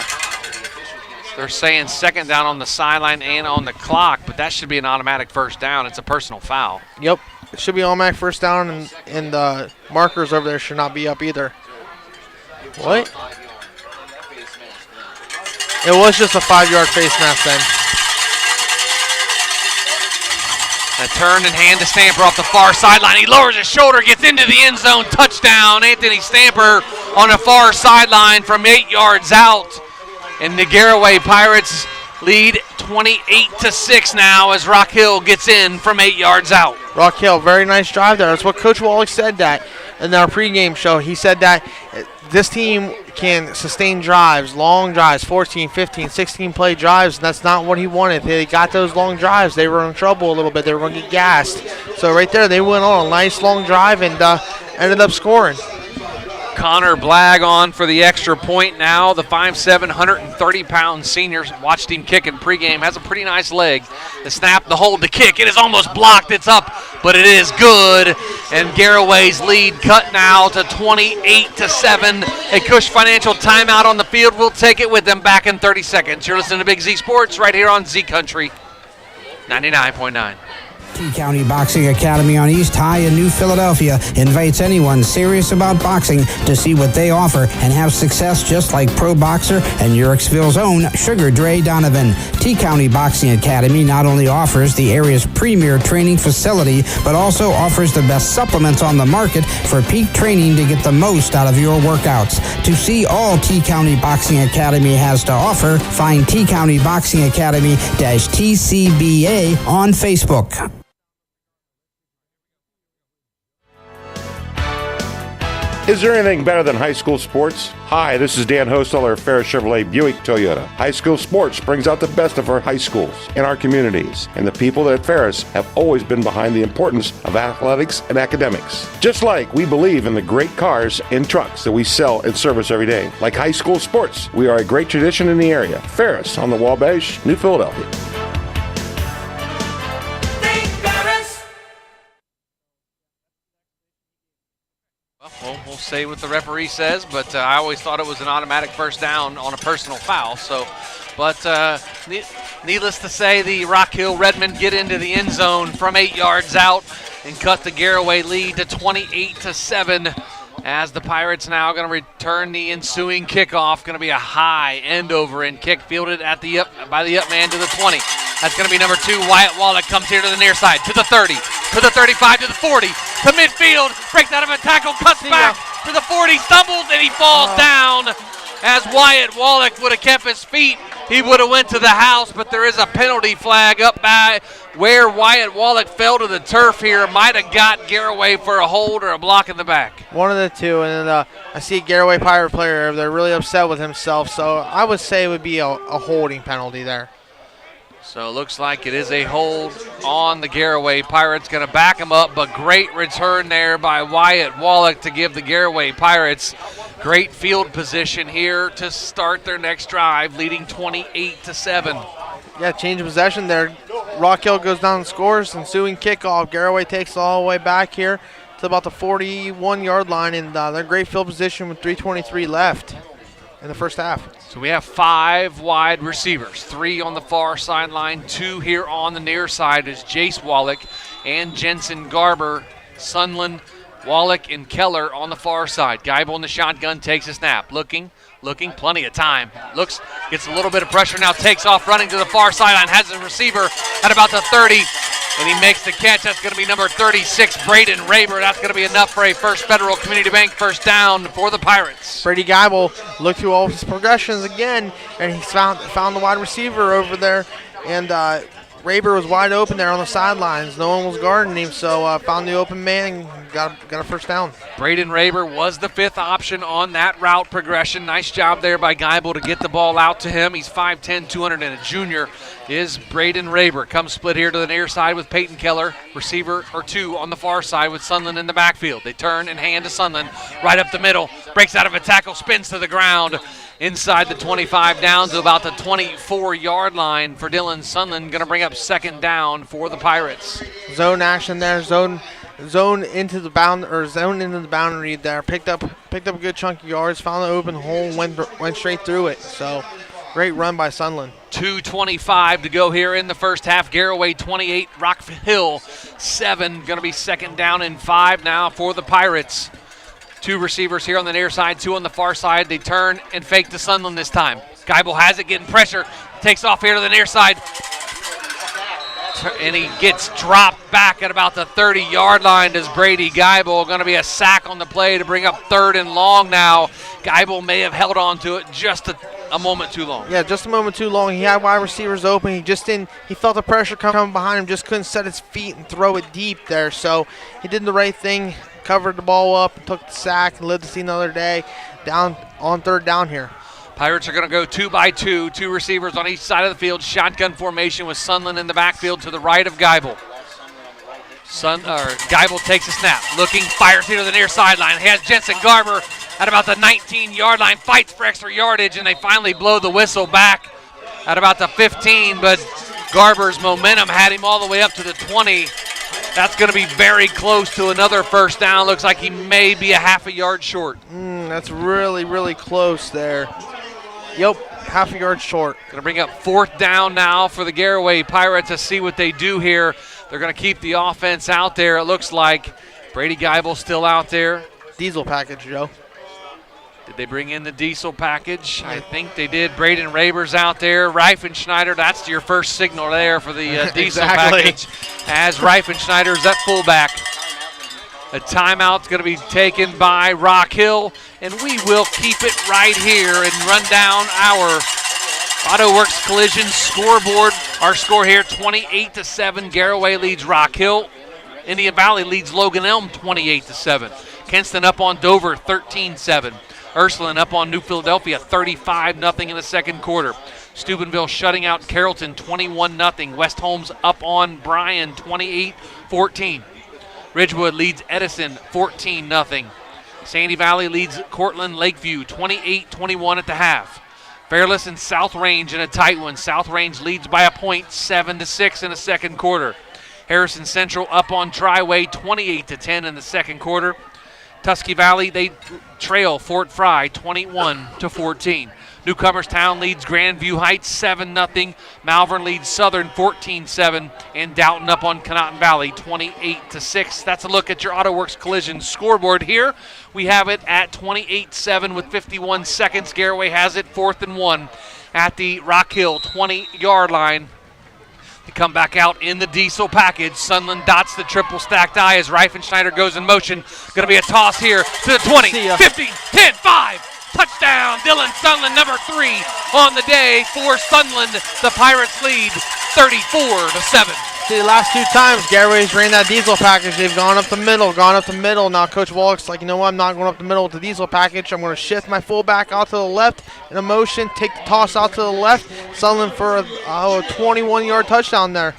They're saying 2nd down on the sideline and on the clock, but that should be an automatic first down. It's a personal foul. Yep, it should be automatic first down, and the markers over there should not be up either. What? It was just a 5-yard face mask then. A turn and hand to Stamper off the far sideline. He lowers his shoulder, gets into the end zone. Touchdown, Anthony Stamper on the far sideline from 8 yards out. And the Garaway Pirates lead 28-6 now as Rock Hill gets in from 8 yards out. Rock Hill, very nice drive there. That's what Coach Wallach said that in our pregame show. He said that this team can sustain drives, long drives, 14, 15, 16-play drives, and that's not what he wanted. They got those long drives. They were in trouble a little bit. They were going to get gassed. So right there, they went on a nice long drive and ended up scoring. Connor Blagg on for the extra point now. The 5'7", 130-pound senior, watched him kick in pregame, has a pretty nice leg. The snap, the hold, the kick. It is almost blocked. It's up, but it is good. And Garaway's lead cut now to 28-7. A Cush Financial timeout on the field. We'll take it with them back in 30 seconds. You're listening to Big Z Sports right here on Z Country 99.9. T-County Boxing Academy on East High in New Philadelphia invites anyone serious about boxing to see what they offer and have success just like pro boxer and Yorksville's own Sugar Dre Donovan. T-County Boxing Academy not only offers the area's premier training facility, but also offers the best supplements on the market for peak training to get the most out of your workouts. To see all T-County Boxing Academy has to offer, find T-County Boxing Academy-TCBA on Facebook. Is there anything better than high school sports? Hi, this is Dan Hosteller of Ferris Chevrolet Buick Toyota. High school sports brings out the best of our high schools and our communities, and the people at Ferris have always been behind the importance of athletics and academics. Just like we believe in the great cars and trucks that we sell and service every day. Like high school sports, we are a great tradition in the area. Ferris on the Wabash, New Philadelphia. We'll say what the referee says, but I always thought it was an automatic first down on a personal foul. So, but needless to say, the Rock Hill Redmen get into the end zone from 8 yards out and cut the Garaway lead to 28-7. As the Pirates now going to return the ensuing kickoff. Going to be a high end over and kick fielded at the by the up man to the 20. That's going to be number 2, Wyatt Wallach, comes here to the near side, to the 30, to the 35, to the 40, to midfield, breaks out of a tackle, cuts back to the 40, stumbles, and he falls down. As Wyatt Wallach would have kept his feet, he would have went to the house, but there is a penalty flag up by where Wyatt Wallach fell to the turf here. Might have got Garaway for a hold or a block in the back. One of the two, and then I see a Garaway Pirate player. They're really upset with himself, so I would say it would be a holding penalty there. So it looks like it is a hold on the Garaway Pirates. Going to back him up, but great return there by Wyatt Wallach to give the Garaway Pirates great field position here to start their next drive, leading 28-7. Yeah, change of possession there. Rock Hill goes down and scores. Ensuing kickoff. Garaway takes it all the way back here to about the 41-yard line, and they're in great field position with 3:23 left in the first half. So we have 5 wide receivers, 3 on the far sideline, 2 here on the near side is Jace Wallach and Jensen Garber, Sunland, Wallach, and Keller on the far side. Geibel in the shotgun, takes a snap, looking, plenty of time. Looks, gets a little bit of pressure now, takes off, running to the far sideline, has a receiver at about the 30, and he makes the catch. That's going to be number 36, Braden Raber. That's going to be enough for a First Federal Community Bank first down for the Pirates. Brady Geibel looked through all his progressions again, and he found the wide receiver over there, and Raber was wide open there on the sidelines. No one was guarding him, so found the open man and got a first down. Braden Raber was the 5th option on that route progression. Nice job there by Geibel to get the ball out to him. He's 5'10", 200, and a junior is Braden Raber. Comes split here to the near side with Peyton Keller. Receiver or 2 on the far side with Sunland in the backfield. They turn and hand to Sunland right up the middle. Breaks out of a tackle, spins to the ground. Inside the 25 down to about the 24-yard line for Dylan Sunland. Going to bring up second down for the Pirates. Zone action there. Zone into the boundary there. Picked up a good chunk of yards. Found the open hole. Went straight through it. So great run by Sunland. 2:25 to go here in the first half. Garaway 28, Rock Hill 7. Going to be second down and 5 now for the Pirates. 2 receivers here on the near side, 2 on the far side. They turn and fake to Sunland this time. Geibel has it, getting pressure. Takes off here to the near side. And he gets dropped back at about the 30-yard line. Does Brady Geibel. Going to be a sack on the play to bring up 3rd and long now. Geibel may have held on to it just a moment too long. Yeah, just a moment too long. He had wide receivers open. He felt the pressure coming behind him, just couldn't set his feet and throw it deep there. So he did the right thing. Covered the ball up, took the sack, and lived to see another day down on 3rd down here. Pirates are going to go 2 by 2, 2 receivers on each side of the field. Shotgun formation with Sunland in the backfield to the right of Geibel. Geibel takes a snap, looking, fires here to the near sideline. He has Jensen Garber at about the 19-yard line, fights for extra yardage, and they finally blow the whistle back at about the 15, but Garber's momentum had him all the way up to the 20. That's going to be very close to another first down. Looks like he may be a half a yard short. That's really, really close there. Yep, half a yard short. Going to bring up 4th down now for the Garaway Pirates to see what they do here. They're going to keep the offense out there, it looks like. Brady Geibel still out there. Diesel package, Joe. Did they bring in the diesel package? I think they did. Braden Rabers out there. Reifenschneider, that's your first signal there for the diesel package. As Reifenschneider is at fullback. A timeout's going to be taken by Rock Hill, and we will keep it right here and run down our AutoWorks Collision scoreboard. Our score here, 28-7. Garaway leads Rock Hill. Indian Valley leads Logan Elm 28-7. Kenston up on Dover 13-7. Ursuline up on New Philadelphia 35-0 in the second quarter. Steubenville shutting out Carrollton 21-0. West Holmes up on Bryan 28-14. Ridgewood leads Edison 14-0. Sandy Valley leads Cortland Lakeview 28-21 at the half. Fairless and South Range in a tight one. South Range leads by a point 7-6 in the second quarter. Harrison Central up on Triway 28-10 in the second quarter. Tusky Valley, they trail Fort Fry 21-14. Newcomerstown leads Grandview Heights 7-0. Malvern leads Southern 14-7. And Downton up on Conotton Valley 28-6. That's a look at your AutoWorks Collision scoreboard here. We have it at 28-7 with 51 seconds. Garaway has it 4th and 1 at the Rock Hill 20-yard line. To come back out in the diesel package. Sunland dots the triple stacked eye as Reifenschneider goes in motion. Going to be a toss here to the 20, 15, 10, 5. Touchdown, Dylan Sunland, number 3 on the day for Sunland. The Pirates lead 34-7. See, the last 2 times Garaway's ran that diesel package, they've gone up the middle. Now Coach Wallach's like, you know what, I'm not going up the middle with the diesel package. I'm going to shift my fullback out to the left in a motion, take the toss out to the left. Sunland for a 21-yard touchdown there.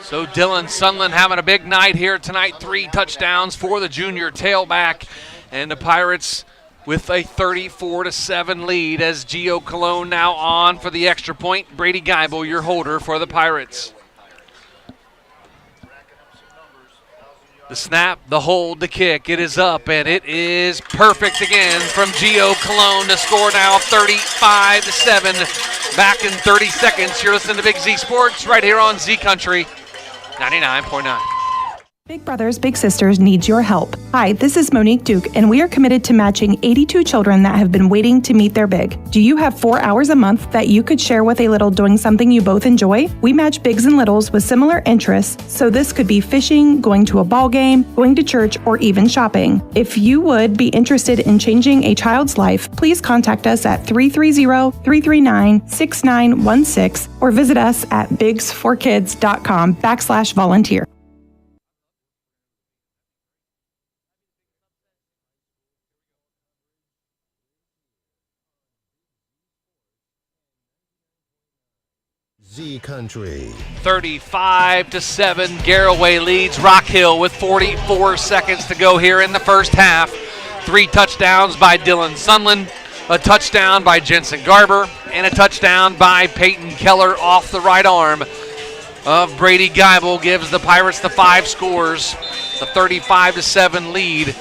So Dylan Sunland having a big night here tonight. 3 touchdowns for the junior tailback. And the Pirates with a 34-7 lead as Gio Cologne now on for the extra point. Brady Geibel, your holder for the Pirates. The snap, the hold, the kick. It is up, and it is perfect again from Gio Cologne to score now 35-7. Back in 30 seconds. You're listening to Big Z Sports right here on Z Country 99.9. Big Brothers Big Sisters needs your help. Hi, this is Monique Duke, and we are committed to matching 82 children that have been waiting to meet their big. Do you have 4 hours a month that you could share with a little doing something you both enjoy? We match bigs and littles with similar interests, so this could be fishing, going to a ball game, going to church, or even shopping. If you would be interested in changing a child's life, please contact us at 330-339-6916 or visit us at bigsforkids.com/volunteer. Z Country. 35-7. Garaway leads Rock Hill with 44 seconds to go here in the first half. 3 touchdowns by Dylan Sunland, a touchdown by Jensen Garber, and a touchdown by Peyton Keller off the right arm of Brady Geibel gives the Pirates the 5 scores, the 35-7 lead.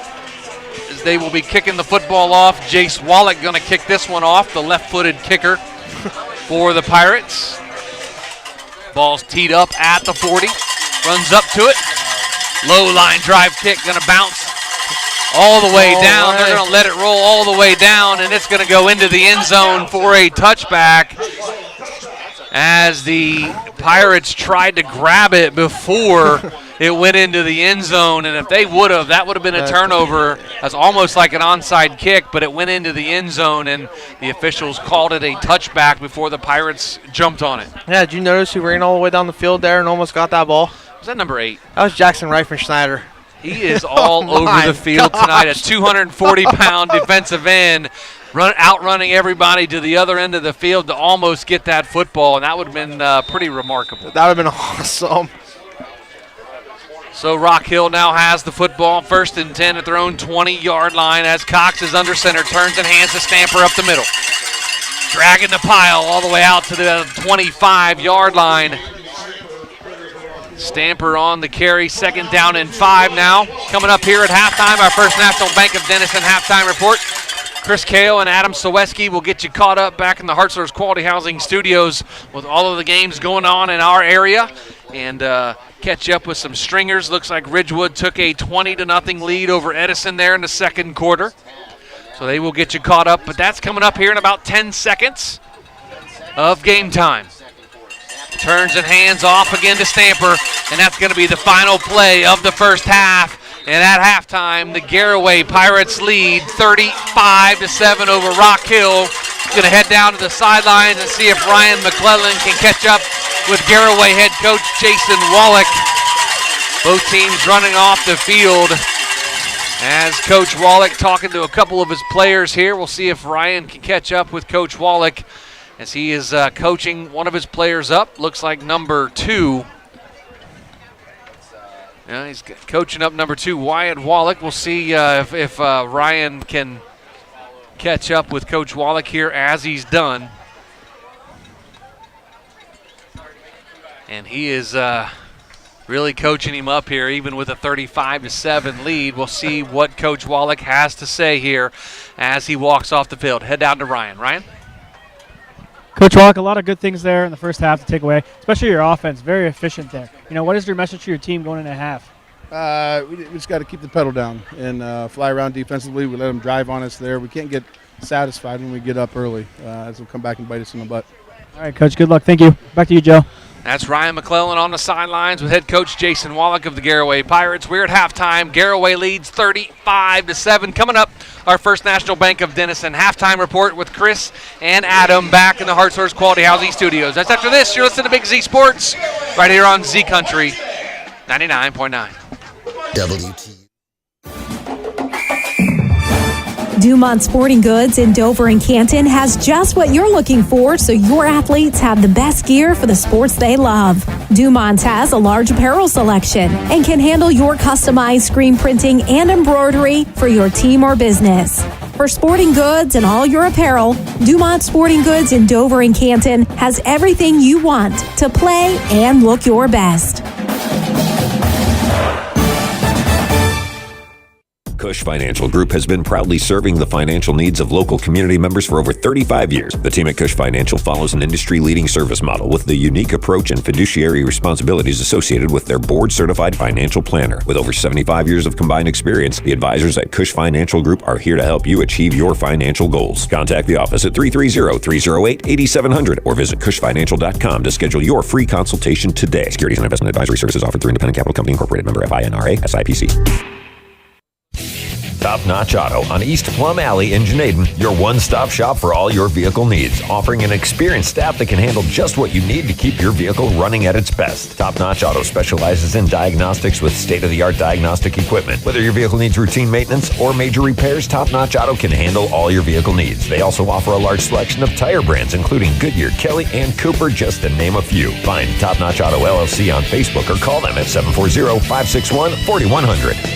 As they will be kicking the football off. Jace Wallach going to kick this one off, the left-footed kicker for the Pirates. Ball's teed up at the 40, runs up to it. Low line drive kick, going to bounce all the way down. They're going to let it roll all the way down, and it's going to go into the end zone for a touchback as the Pirates tried to grab it before it went into the end zone, and if they would have, that would have been a turnover. That's almost like an onside kick, but it went into the end zone, and the officials called it a touchback before the Pirates jumped on it. Yeah, did you notice who ran all the way down the field there and almost got that ball? Was that number 8? That was Jackson Reifenschneider. He is all over the field tonight, a 240-pound defensive end, outrunning everybody to the other end of the field to almost get that football, and that would have been pretty remarkable. That would have been awesome. So Rock Hill now has the football, 1st and 10 at their own 20-yard line as Cox is under center, turns and hands to Stamper up the middle. Dragging the pile all the way out to the 25-yard line. Stamper on the carry, 2nd down and 5 now. Coming up here at halftime, our First National Bank of Denison halftime report. Chris Kale and Adam Soweski will get you caught up back in the Hartzler's Quality Housing Studios with all of the games going on in our area and catch you up with some stringers. Looks like Ridgewood took a 20-0 lead over Edison there in the second quarter. So they will get you caught up, but that's coming up here in about 10 seconds of game time. Turns and hands off again to Stamper, and that's going to be the final play of the first half. And at halftime, the Garaway Pirates lead 35-7 over Rock Hill. Going to head down to the sidelines and see if Ryan McClellan can catch up with Garaway head coach Jason Wallach. Both teams running off the field as Coach Wallach talking to a couple of his players here. We'll see if Ryan can catch up with Coach Wallach as he is coaching one of his players up. Looks like number 2. Yeah, he's coaching up number 2, Wyatt Wallach. We'll see if Ryan can catch up with Coach Wallach here as he's done. And he is really coaching him up here, even with a 35-7 lead. We'll see what Coach Wallach has to say here as he walks off the field. Head down to Ryan. Ryan? Coach Wallach, a lot of good things there in the first half to take away, especially your offense, very efficient there. What is your message to your team going into half? We just got to keep the pedal down and fly around defensively. We let them drive on us there. We can't get satisfied when we get up early, as they'll come back and bite us in the butt. All right, Coach, good luck. Thank you. Back to you, Joe. That's Ryan McClellan on the sidelines with head coach Jason Wallach of the Garaway Pirates. We're at halftime. Garaway leads 35-7. Coming up, our First National Bank of Denison halftime report with Chris and Adam back in the Hartzler's Quality Housing Studios. That's after this. You're listening to Big Z Sports right here on Z Country 99.9. WTUZ. Dumont Sporting Goods in Dover and Canton has just what you're looking for, so your athletes have the best gear for the sports they love. Dumont has a large apparel selection and can handle your customized screen printing and embroidery for your team or business. For sporting goods and all your apparel, Dumont Sporting Goods in Dover and Canton has everything you want to play and look your best. Cush Financial Group has been proudly serving the financial needs of local community members for over 35 years. The team at Cush Financial follows an industry-leading service model with the unique approach and fiduciary responsibilities associated with their board-certified financial planner. With over 75 years of combined experience, the advisors at Cush Financial Group are here to help you achieve your financial goals. Contact the office at 330-308-8700 or visit cushfinancial.com to schedule your free consultation today. Securities and investment advisory services offered through Independent Capital Company Incorporated, member FINRA, SIPC. Top Notch Auto on East Plum Alley in Janaden, your one-stop shop for all your vehicle needs, offering an experienced staff that can handle just what you need to keep your vehicle running at its best. Top Notch Auto specializes in diagnostics with state-of-the-art diagnostic equipment. Whether your vehicle needs routine maintenance or major repairs, Top Notch Auto can handle all your vehicle needs. They also offer a large selection of tire brands, including Goodyear, Kelly, and Cooper, just to name a few. Find Top Notch Auto LLC on Facebook or call them at 740-561-4100.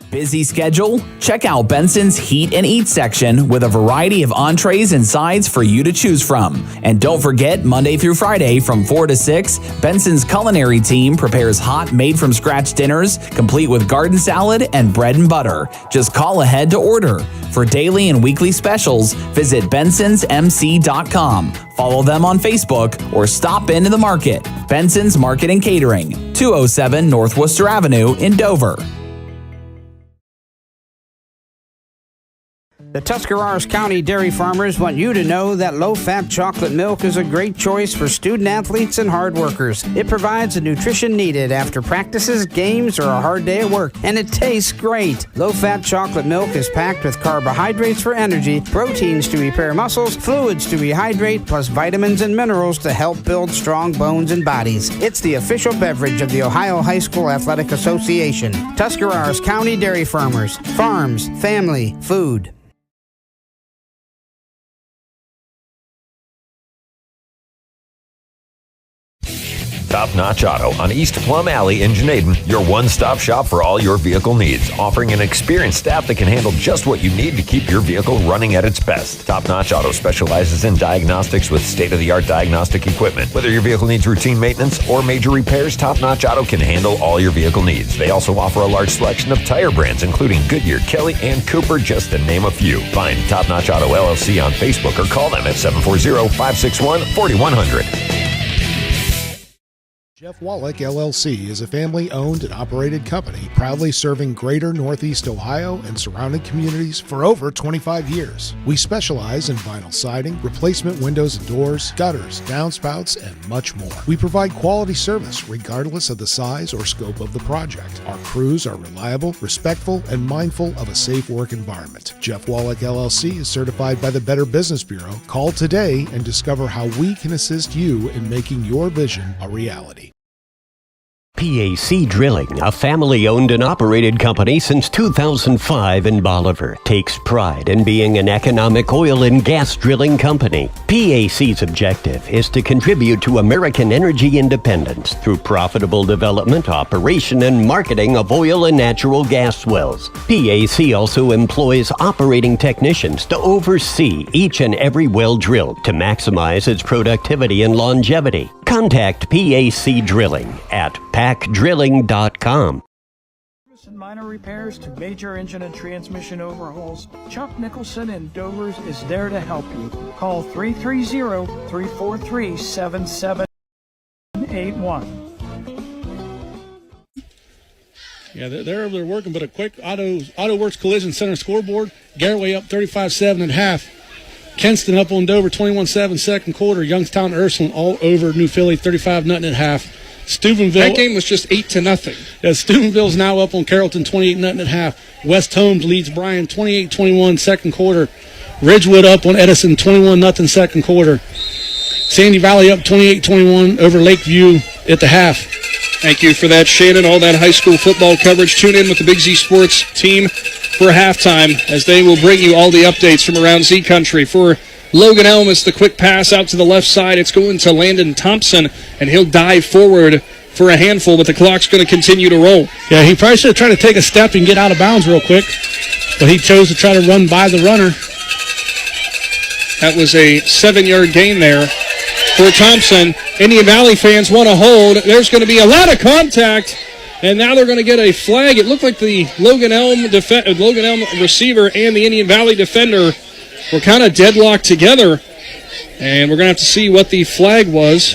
Busy schedule? Check out Benson's Heat and Eat section with a variety of entrees and sides for you to choose from. And don't forget, Monday through Friday from 4 to 6, Benson's culinary team prepares hot, made-from-scratch dinners, complete with garden salad and bread and butter. Just call ahead to order. For daily and weekly specials, visit bensonsmc.com. Follow them on Facebook or stop into the market. Benson's Market and Catering, 207 North Worcester Avenue in Dover. The Tuscarawas County dairy farmers want you to know that low-fat chocolate milk is a great choice for student athletes and hard workers. It provides the nutrition needed after practices, games, or a hard day at work, and it tastes great. Low-fat chocolate milk is packed with carbohydrates for energy, proteins to repair muscles, fluids to rehydrate, plus vitamins and minerals to help build strong bones and bodies. It's the official beverage of the Ohio High School Athletic Association. Tuscarawas County Dairy Farmers. Farms, family, food. Top Notch Auto on East Plum Alley in Janaden, your one-stop shop for all your vehicle needs, offering an experienced staff that can handle just what you need to keep your vehicle running at its best. Top Notch Auto specializes in diagnostics with state-of-the-art diagnostic equipment. Whether your vehicle needs routine maintenance or major repairs, Top Notch Auto can handle all your vehicle needs. They also offer a large selection of tire brands, including Goodyear, Kelly, and Cooper, just to name a few. Find Top Notch Auto LLC on Facebook or call them at 740-561-4100. Jeff Wallach LLC is a family-owned and operated company proudly serving greater Northeast Ohio and surrounding communities for over 25 years. We specialize in vinyl siding, replacement windows and doors, gutters, downspouts, and much more. We provide quality service regardless of the size or scope of the project. Our crews are reliable, respectful, and mindful of a safe work environment. Jeff Wallach LLC is certified by the Better Business Bureau. Call today and discover how we can assist you in making your vision a reality. PAC Drilling, a family-owned and operated company since 2005 in Bolivar, takes pride in being an economic oil and gas drilling company. PAC's objective is to contribute to American energy independence through profitable development, operation, and marketing of oil and natural gas wells. PAC also employs operating technicians to oversee each and every well drilled to maximize its productivity and longevity. Contact PAC Drilling at pacdrilling.com. And minor repairs to major engine and transmission overhauls, Chuck Nicholson in Dover's is there to help you. Call 330-343-7781. Yeah, they're over there working, but a quick Auto Works Collision Center scoreboard. Garaway up 35-7 at half. Kenston up on Dover 21-7 second quarter. Youngstown Ursuline all over New Philly 35-0 at half. Steubenville. That game was just 8-0. Yeah, Steubenville's now up on Carrollton 28-0 at half. West Holmes leads Bryan 28-21 second quarter. Ridgewood up on Edison 21-0 second quarter. Sandy Valley up 28-21 over Lakeview at the half. Thank you for that, Shannon. All that high school football coverage. Tune in with the Big Z Sports team for halftime as they will bring you all the updates from around Z Country. For Logan Elm, it's the quick pass out to the left side. It's going to Landon Thompson, and he'll dive forward for a handful, but the clock's going to continue to roll. Yeah, he probably should have tried to take a step and get out of bounds real quick, but he chose to try to run by the runner. That was a 7-yard gain there for Thompson. Indian Valley fans want to hold. There's going to be a lot of contact, and now they're going to get a flag. It looked like the Logan Elm receiver and the Indian Valley defender were kind of deadlocked together, and we're going to have to see what the flag was.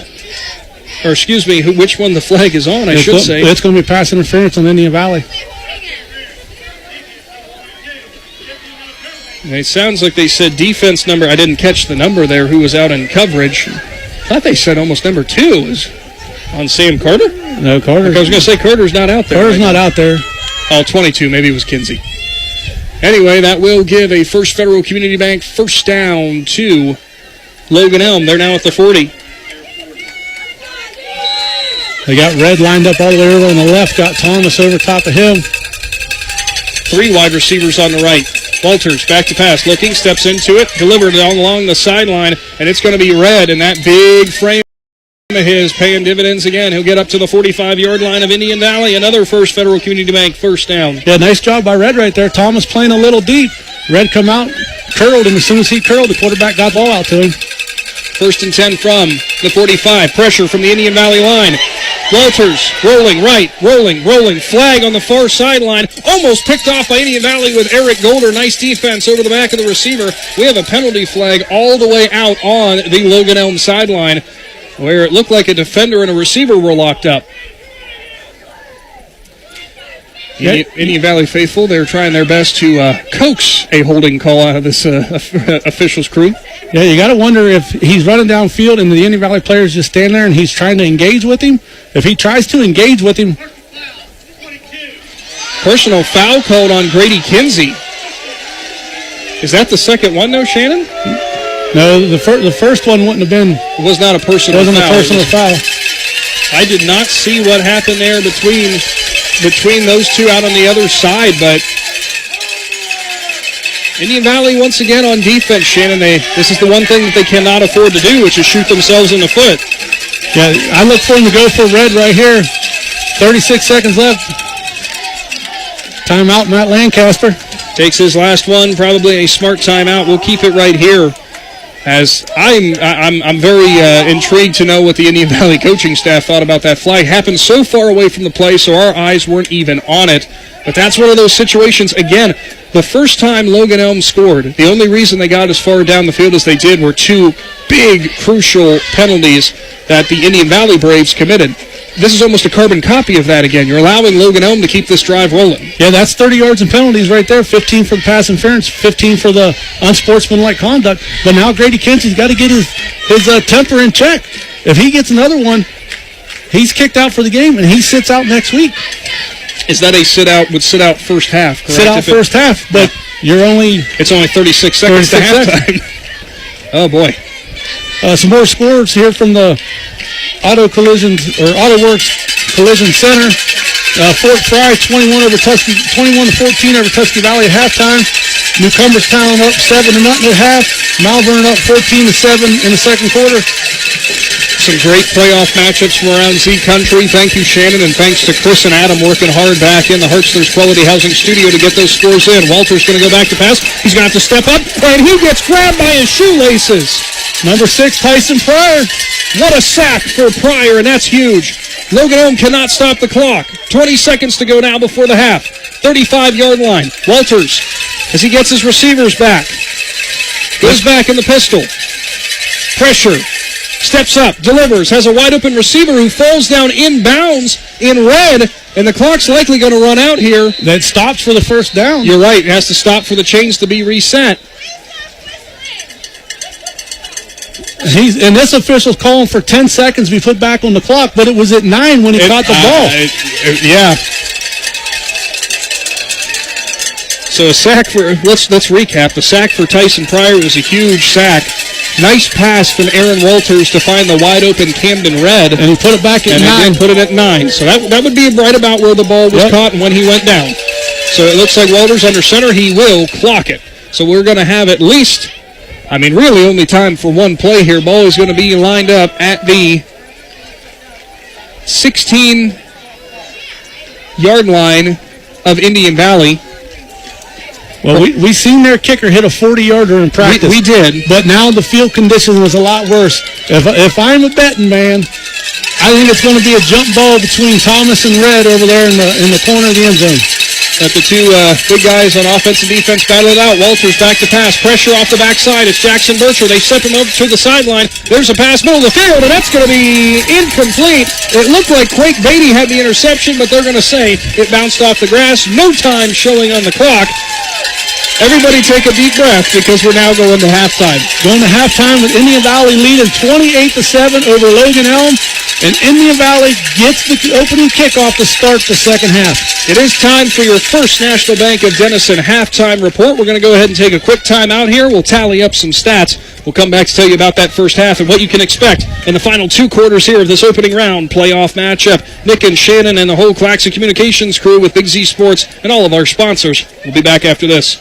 Or, excuse me, which one the flag is on, I should say. It's going to be pass interference on Indian Valley. And it sounds like they said defense number. I didn't catch the number there, who was out in coverage. I thought they said almost number 2 is on Sam Carter. No, Carter. I was going to say Carter's not out there. Carter's not out there. Oh, 22. Maybe it was Kinsey. Anyway, that will give a First Federal Community Bank first down to Logan Elm. They're now at the 40. They got Red lined up all the way over on the left, got Thomas over top of him. 3 wide receivers on the right. Walters back to pass, looking, steps into it, delivered it along the sideline, and it's going to be Red, and that big frame of his paying dividends again. He'll get up to the 45-yard line of Indian Valley. Another First Federal Community Bank first down. Yeah, nice job by Red right there. Thomas playing a little deep. Red come out, curled, and as soon as he curled, the quarterback got the ball out to him. 1st and 10 from the 45. Pressure from the Indian Valley line. Walters rolling right, rolling. Flag on the far sideline. Almost picked off by Indian Valley with Eric Golder. Nice defense over the back of the receiver. We have a penalty flag all the way out on the Logan Elm sideline where it looked like a defender and a receiver were locked up. Indian Valley faithful, they're trying their best to coax a holding call out of this officials crew. Yeah, you got to wonder if he's running downfield and the Indian Valley players just stand there and he's trying to engage with him. If he tries to engage with him. Personal foul called on Grady Kinsey. Is that the second one, though, Shannon? No, the first one wouldn't have been. It was not a personal foul. It wasn't a personal foul. I did not see what happened there between those two out on the other side, but Indian Valley once again on defense, Shannon. This is the one thing that they cannot afford to do, which is shoot themselves in the foot. Yeah, I look for him to go for red right here. 36 seconds left. Timeout, Matt Lancaster. Takes his last one, probably a smart timeout. We'll keep it right here. As I'm very intrigued to know what the Indian Valley coaching staff thought about that flag. Happened so far away from the play, so our eyes weren't even on it. But that's one of those situations, again, the first time Logan Elm scored, the only reason they got as far down the field as they did were two big, crucial penalties that the Indian Valley Braves committed. This is almost a carbon copy of that again. You're allowing Logan Elm to keep this drive rolling. Yeah, that's 30 yards and penalties right there. 15 for the pass interference, 15 for the unsportsmanlike conduct. But now Grady Kinsey's got to get his temper in check. If he gets another one, he's kicked out for the game, and he sits out next week. Is that a sit out first half, correct? Sit out first half, but it's only 36 seconds to halftime. Oh, boy. Some more scores here from the Auto Works Collision Center. Fort Fry 21 to 14 over Tusky Valley at halftime. Newcomerstown up 7-0 at half. Malvern up 14-7 in the second quarter. Some great playoff matchups from around Z Country. Thank you, Shannon, and thanks to Chris and Adam working hard back in the Hartzler's Quality Housing Studio to get those scores in. Walter's going to go back to pass. He's going to have to step up, and he gets grabbed by his shoelaces. Number 6, Tyson Pryor. What a sack for Pryor, and that's huge. Logan Elm cannot stop the clock. 20 seconds to go now before the half. 35-yard line. Walters, as he gets his receivers back, goes back in the pistol. Pressure. Steps up, delivers, has a wide-open receiver who falls down inbounds in red, and the clock's likely going to run out here. That stops for the first down. You're right. It has to stop for the chains to be reset. And this official's calling for 10 seconds to be put back on the clock, but it was at 9 when he caught the ball. Yeah. So a sack for, let's recap. The sack for Tyson Pryor was a huge sack. Nice pass from Aaron Walters to find the wide-open Camden Red. And he put it back at 9. And put it at 9. So that would be right about where the ball was caught and when he went down. So it looks like Walters under center. He will clock it. So we're going to have at least, really only time for one play here. Ball is going to be lined up at the 16-yard line of Indian Valley. Well, we seen their kicker hit a 40-yarder in practice. We did. But now the field condition was a lot worse. If I'm a betting man, I think it's going to be a jump ball between Thomas and Red over there in the corner of the end zone. Let the two big guys on offense and defense battle it out. Walters back to pass. Pressure off the backside. It's Jackson Bircher. They step him over to the sideline. There's a pass middle of the field, and that's going to be incomplete. It looked like Quake Beatty had the interception, but they're going to say it bounced off the grass. No time showing on the clock. Everybody take a deep breath because we're now going to halftime. Going to halftime with Indian Valley leading 28-7 over Logan Elm. And Indian Valley gets the opening kickoff to start the second half. It is time for your first National Bank of Denison halftime report. We're going to go ahead and take a quick time out here. We'll tally up some stats. We'll come back to tell you about that first half and what you can expect in the final 2 quarters here of this opening round playoff matchup. Nick and Shannon and the whole Claxon Communications crew with Big Z Sports and all of our sponsors. We'll be back after this.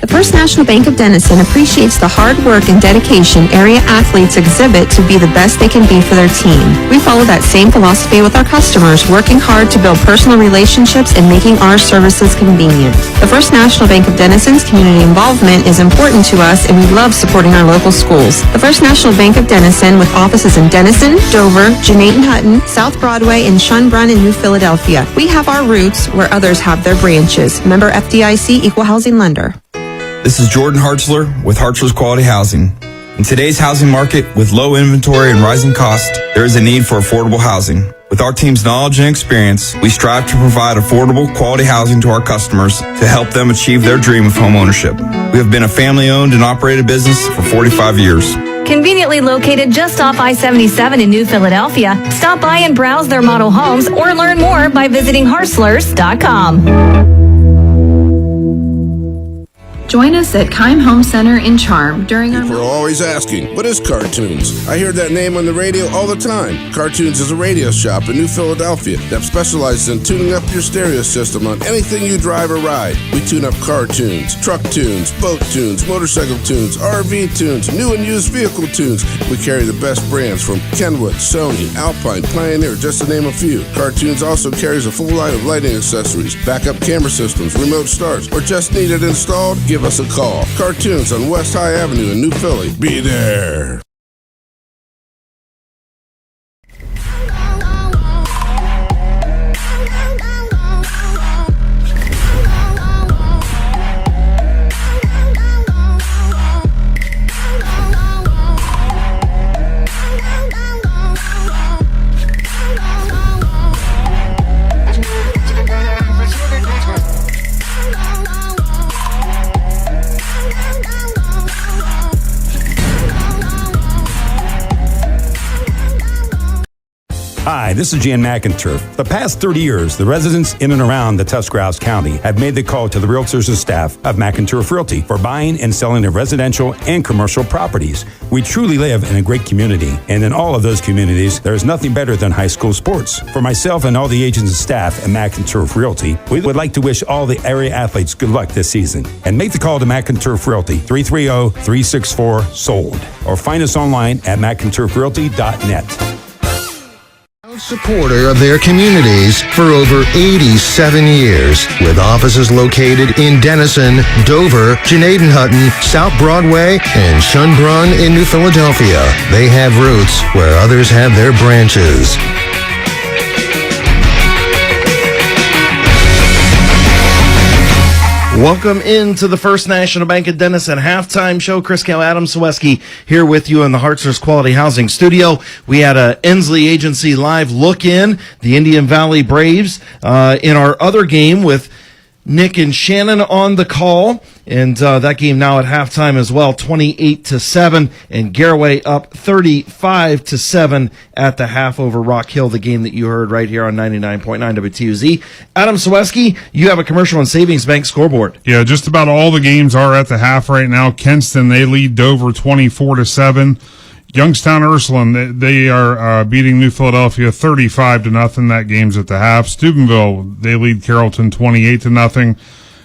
The First National Bank of Denison appreciates the hard work and dedication area athletes exhibit to be the best they can be for their team. We follow that same philosophy with our customers, working hard to build personal relationships and making our services convenient. The First National Bank of Denison's community involvement is important to us, and we love supporting our local schools. The First National Bank of Denison, with offices in Denison, Dover, Janayton Hutton, South Broadway, and Schunbrunn in New Philadelphia. We have our roots where others have their branches. Member FDIC, Equal Housing Lender. This is Jordan Hartzler with Hartzler's Quality Housing. In today's housing market, with low inventory and rising costs, there is a need for affordable housing. With our team's knowledge and experience, we strive to provide affordable, quality housing to our customers to help them achieve their dream of home ownership. We have been a family-owned and operated business for 45 years. Conveniently located just off I-77 in New Philadelphia, stop by and browse their model homes or learn more by visiting Hartzlers.com. Join us at Keim Home Center in Charm during our... People are always asking, what is Cartoons? I hear that name on the radio all the time. Cartoons is a radio shop in New Philadelphia that specializes in tuning up your stereo system on anything you drive or ride. We tune up car tunes, truck tunes, boat tunes, motorcycle tunes, RV tunes, new and used vehicle tunes. We carry the best brands from Kenwood, Sony, Alpine, Pioneer, just to name a few. Cartoons also carries a full line of lighting accessories, backup camera systems, remote starts, or just need it installed? Give us a call. Cartoons on West High Avenue in New Philly. Be there. Hi, this is Jan McInturf. The past 30 years, the residents in and around the Tuscarawas County have made the call to the realtors and staff of McInturf Realty for buying and selling of residential and commercial properties. We truly live in a great community, and in all of those communities, there is nothing better than high school sports. For myself and all the agents and staff at McInturf Realty, we would like to wish all the area athletes good luck this season. And make the call to McInturf Realty, 330-364-SOLD, or find us online at McInturfRealty.net. Supporter of their communities for over 87 years, with offices located in Denison, Dover, Janadenhutton, South Broadway, and Schönbrunn in New Philadelphia. They have roots where others have their branches. Welcome into the First National Bank of Denison halftime show. Chris Cal, Adam Sweski here with you in the Hartzler's Quality Housing Studio. We had a Ensley Agency live look in the Indian Valley Braves in our other game with Nick and Shannon on the call, and that game now at halftime as well, 28-7, and Garaway up 35-7 at the half over Rock Hill, the game that you heard right here on 99.9 WTUZ. Adam Sweski, you have a Commercial and Savings Bank scoreboard. Yeah, just about all the games are at the half right now. Kenston, they lead Dover 24-7. Youngstown Ursuline, they are beating New Philadelphia 35-0. That game's at the half. Steubenville, they lead Carrollton 28-0.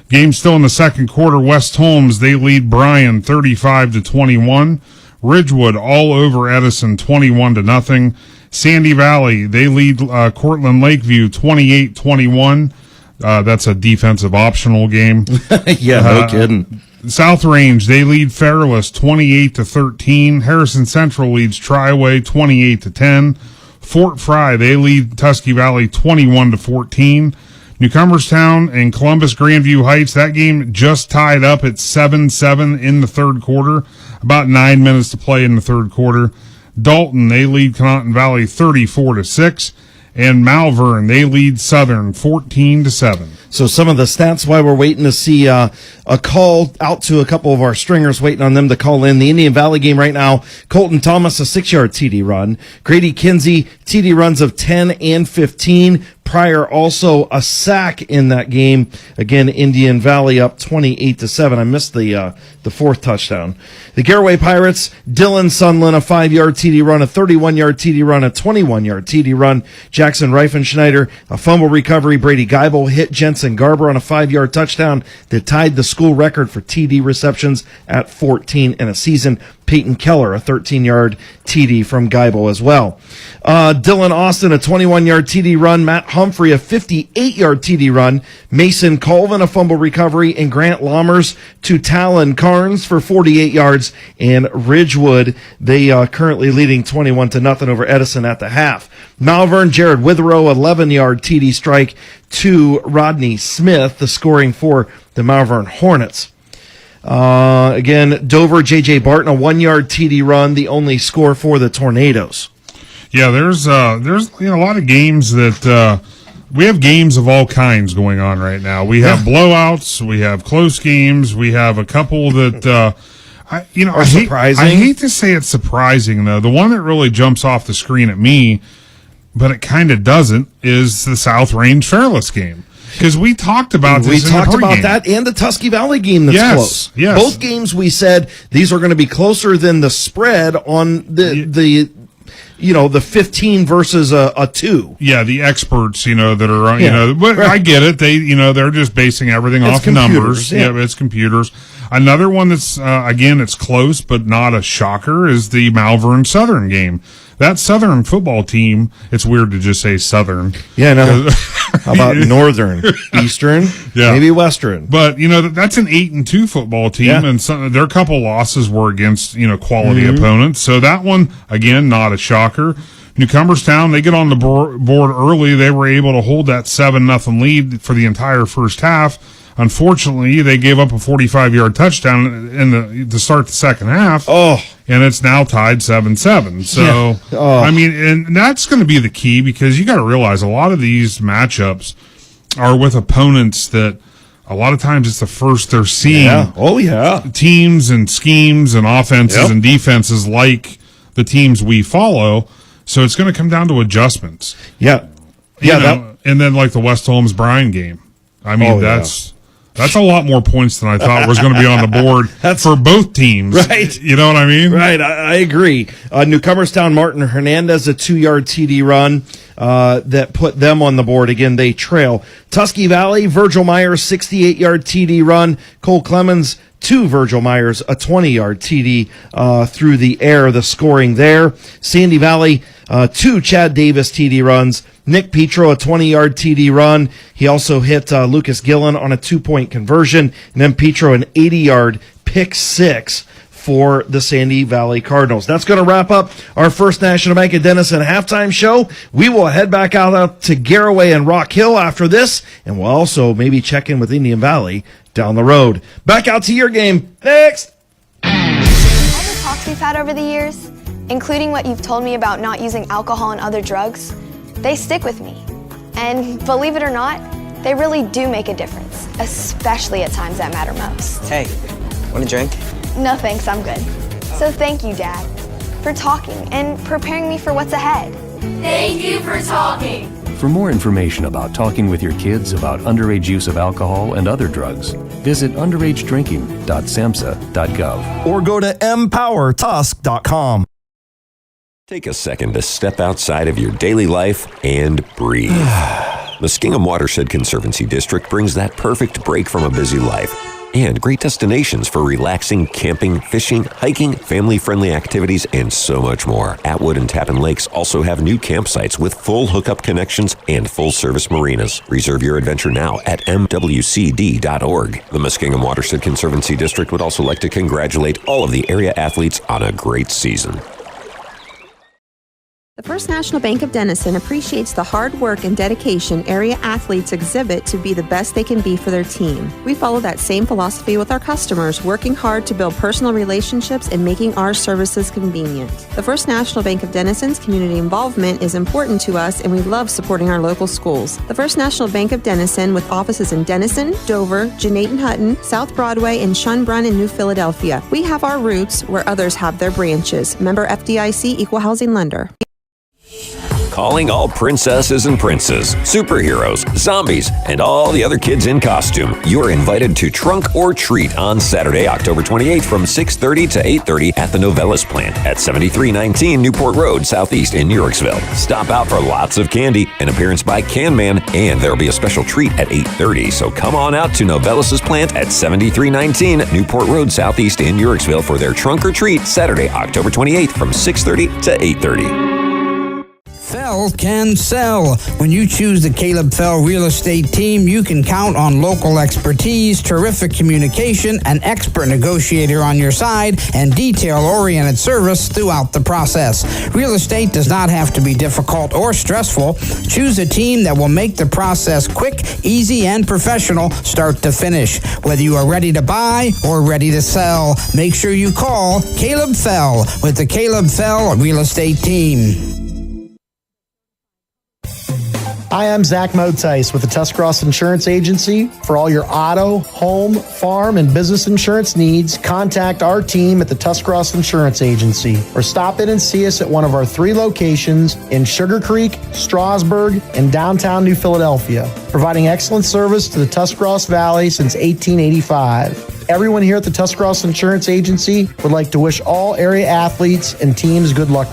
Game still in the second quarter. West Holmes, they lead Bryan 35-21. Ridgewood all over Edison 21-0. Sandy Valley, they lead Cortland Lakeview 28-21. That's a defensive optional game. Yeah, no kidding. South Range, they lead Fairless 28-13. Harrison Central leads Triway 28-10. Fort Fry, they lead Tusky Valley 21-14. Newcomerstown and Columbus Grandview Heights, that game just tied up at 7-7 in the third quarter. About 9 minutes to play in the third quarter. Dalton, they lead Conotton Valley 34-6. And Malvern, they lead Southern 14-7. So some of the stats while we're waiting to see a call out to a couple of our stringers, waiting on them to call in. The Indian Valley game right now, Colton Thomas, a 6-yard TD run. Grady Kinsey, TD runs of 10 and 15. Pryor also a sack in that game. Again, Indian Valley up 28-7. I missed the fourth touchdown. The Garaway Pirates, Dylan Sunland, a 5-yard TD run, a 31-yard TD run, a 21-yard TD run. Jackson Reifenschneider, a fumble recovery. Brady Geibel hit Jensen Garber on a 5-yard touchdown that tied the school record for TD receptions at 14 in a season. Peyton Keller, a 13-yard TD from Geibel as well. Dylan Austin, a 21-yard TD run. Matt Humphrey, a 58-yard TD run. Mason Colvin, a fumble recovery. And Grant Lammers to Talon Carnes for 48 yards. And Ridgewood, they currently leading 21-0 over Edison at the half. Malvern, Jared Witherow, 11-yard TD strike to Rodney Smith, the scoring for the Malvern Hornets. Again, Dover, J.J. Barton, a 1-yard TD run, the only score for the Tornadoes. Yeah, there's a lot of games that we have games of all kinds going on right now. We have blowouts, we have close games, we have a couple that are surprising. I hate to say it's surprising though. The one that really jumps off the screen at me, but it kind of doesn't, is the South Range Fairless game. Because we talked about this. We talked about that and the Tusky Valley game that's close. Yes. Both games we said these are going to be closer than the spread on the 15 versus a 2. Yeah, the experts, that are, but I get it. They, they're just basing everything off numbers. Yeah, it's computers. Another one that's, again, it's close, but not a shocker is the Malvern Southern game. That Southern football team, it's weird to just say Southern. Yeah, no. How about Northern, Eastern, maybe Western? But, that's an 8-2 football team, and their couple losses were against, quality opponents. So that one, again, not a shocker. New Cumberstown, they get on the board early. They were able to hold that 7-0 lead for the entire first half. Unfortunately, they gave up a 45-yard touchdown to start the second half. And it's now tied 7-7. So, and that's going to be the key, because you got to realize a lot of these matchups are with opponents that a lot of times it's the first they're seeing. Teams and schemes and offenses and defenses like the teams we follow. So it's going to come down to adjustments. And then like the West Holmes Bryan game. I mean, that's a lot more points than I thought was going to be on the board for both teams. Right. You know what I mean? Right. I agree. New Cumberstown, Martin Hernandez, a 2-yard TD run that put them on the board. Again, they trail. Tusky Valley, Virgil Myers, 68-yard TD run. Cole Clemens, 2 Virgil Myers, a 20-yard TD through the air, the scoring there. Sandy Valley, 2 Chad Davis TD runs. Nick Petro, a 20-yard TD run. He also hit Lucas Gillen on a 2-point conversion. And then Petro, an 80-yard pick 6 for the Sandy Valley Cardinals. That's going to wrap up our First National Bank of Denison halftime show. We will head back out to Garaway and Rock Hill after this, and we'll also maybe check in with Indian Valley down the road. Back out to your game. Next. All the talks we've had over the years, including what you've told me about not using alcohol and other drugs, they stick with me. And believe it or not, they really do make a difference, especially at times that matter most. Hey, want a drink? No thanks, I'm good. So thank you, Dad, for talking and preparing me for what's ahead. Thank you for talking. For more information about talking with your kids about underage use of alcohol and other drugs, visit underagedrinking.samhsa.gov or go to empowertusk.com. Take a second to step outside of your daily life and breathe. Muskingum Watershed Conservancy District brings that perfect break from a busy life and great destinations for relaxing, camping, fishing, hiking, family-friendly activities, and so much more. Atwood and Tappan Lakes also have new campsites with full hookup connections and full-service marinas. Reserve your adventure now at mwcd.org. The Muskingum Watershed Conservancy District would also like to congratulate all of the area athletes on a great season. The First National Bank of Denison appreciates the hard work and dedication area athletes exhibit to be the best they can be for their team. We follow that same philosophy with our customers, working hard to build personal relationships and making our services convenient. The First National Bank of Denison's community involvement is important to us, and we love supporting our local schools. The First National Bank of Denison, with offices in Denison, Dover, Genaden-Hutton, South Broadway, and Schunbrunn in New Philadelphia. We have our roots where others have their branches. Member FDIC, Equal Housing Lender. Calling all princesses and princes, superheroes, zombies, and all the other kids in costume. You're invited to Trunk or Treat on Saturday, October 28th from 6:30 to 8:30 at the Novellus plant at 7319 Newport Road, Southeast in Yorksville. Stop out for lots of candy, an appearance by Can Man, and there'll be a special treat at 8:30. So come on out to Novellus' plant at 7319 Newport Road, Southeast in Yorksville for their Trunk or Treat Saturday, October 28th from 6:30 to 8:30. Fell can sell. When you choose the Caleb Fell Real Estate Team, you can count on local expertise, terrific communication, an expert negotiator on your side, and detail-oriented service throughout the process. Real estate does not have to be difficult or stressful. Choose a team that will make the process quick, easy, and professional start to finish. Whether you are ready to buy or ready to sell, make sure you call Caleb Fell with the Caleb Fell Real Estate Team. Hi, I'm Zach Motice with the Tuscarawas Insurance Agency. For all your auto, home, farm, and business insurance needs, contact our team at the Tuscarawas Insurance Agency or stop in and see us at one of our 3 locations in Sugarcreek, Strasburg, and downtown New Philadelphia, providing excellent service to the Tuscarawas Valley since 1885. Everyone here at the Tuscarawas Insurance Agency would like to wish all area athletes and teams good luck.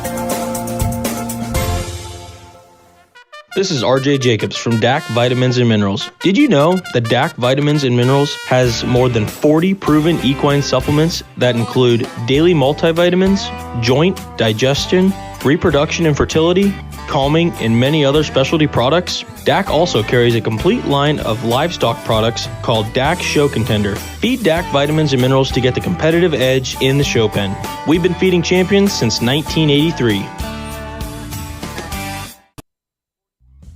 This is RJ Jacobs from DAC Vitamins and Minerals. Did you know that DAC Vitamins and Minerals has more than 40 proven equine supplements that include daily multivitamins, joint, digestion, reproduction and fertility, calming, and many other specialty products? DAC also carries a complete line of livestock products called DAC Show Contender. Feed DAC Vitamins and Minerals to get the competitive edge in the show pen. We've been feeding champions since 1983.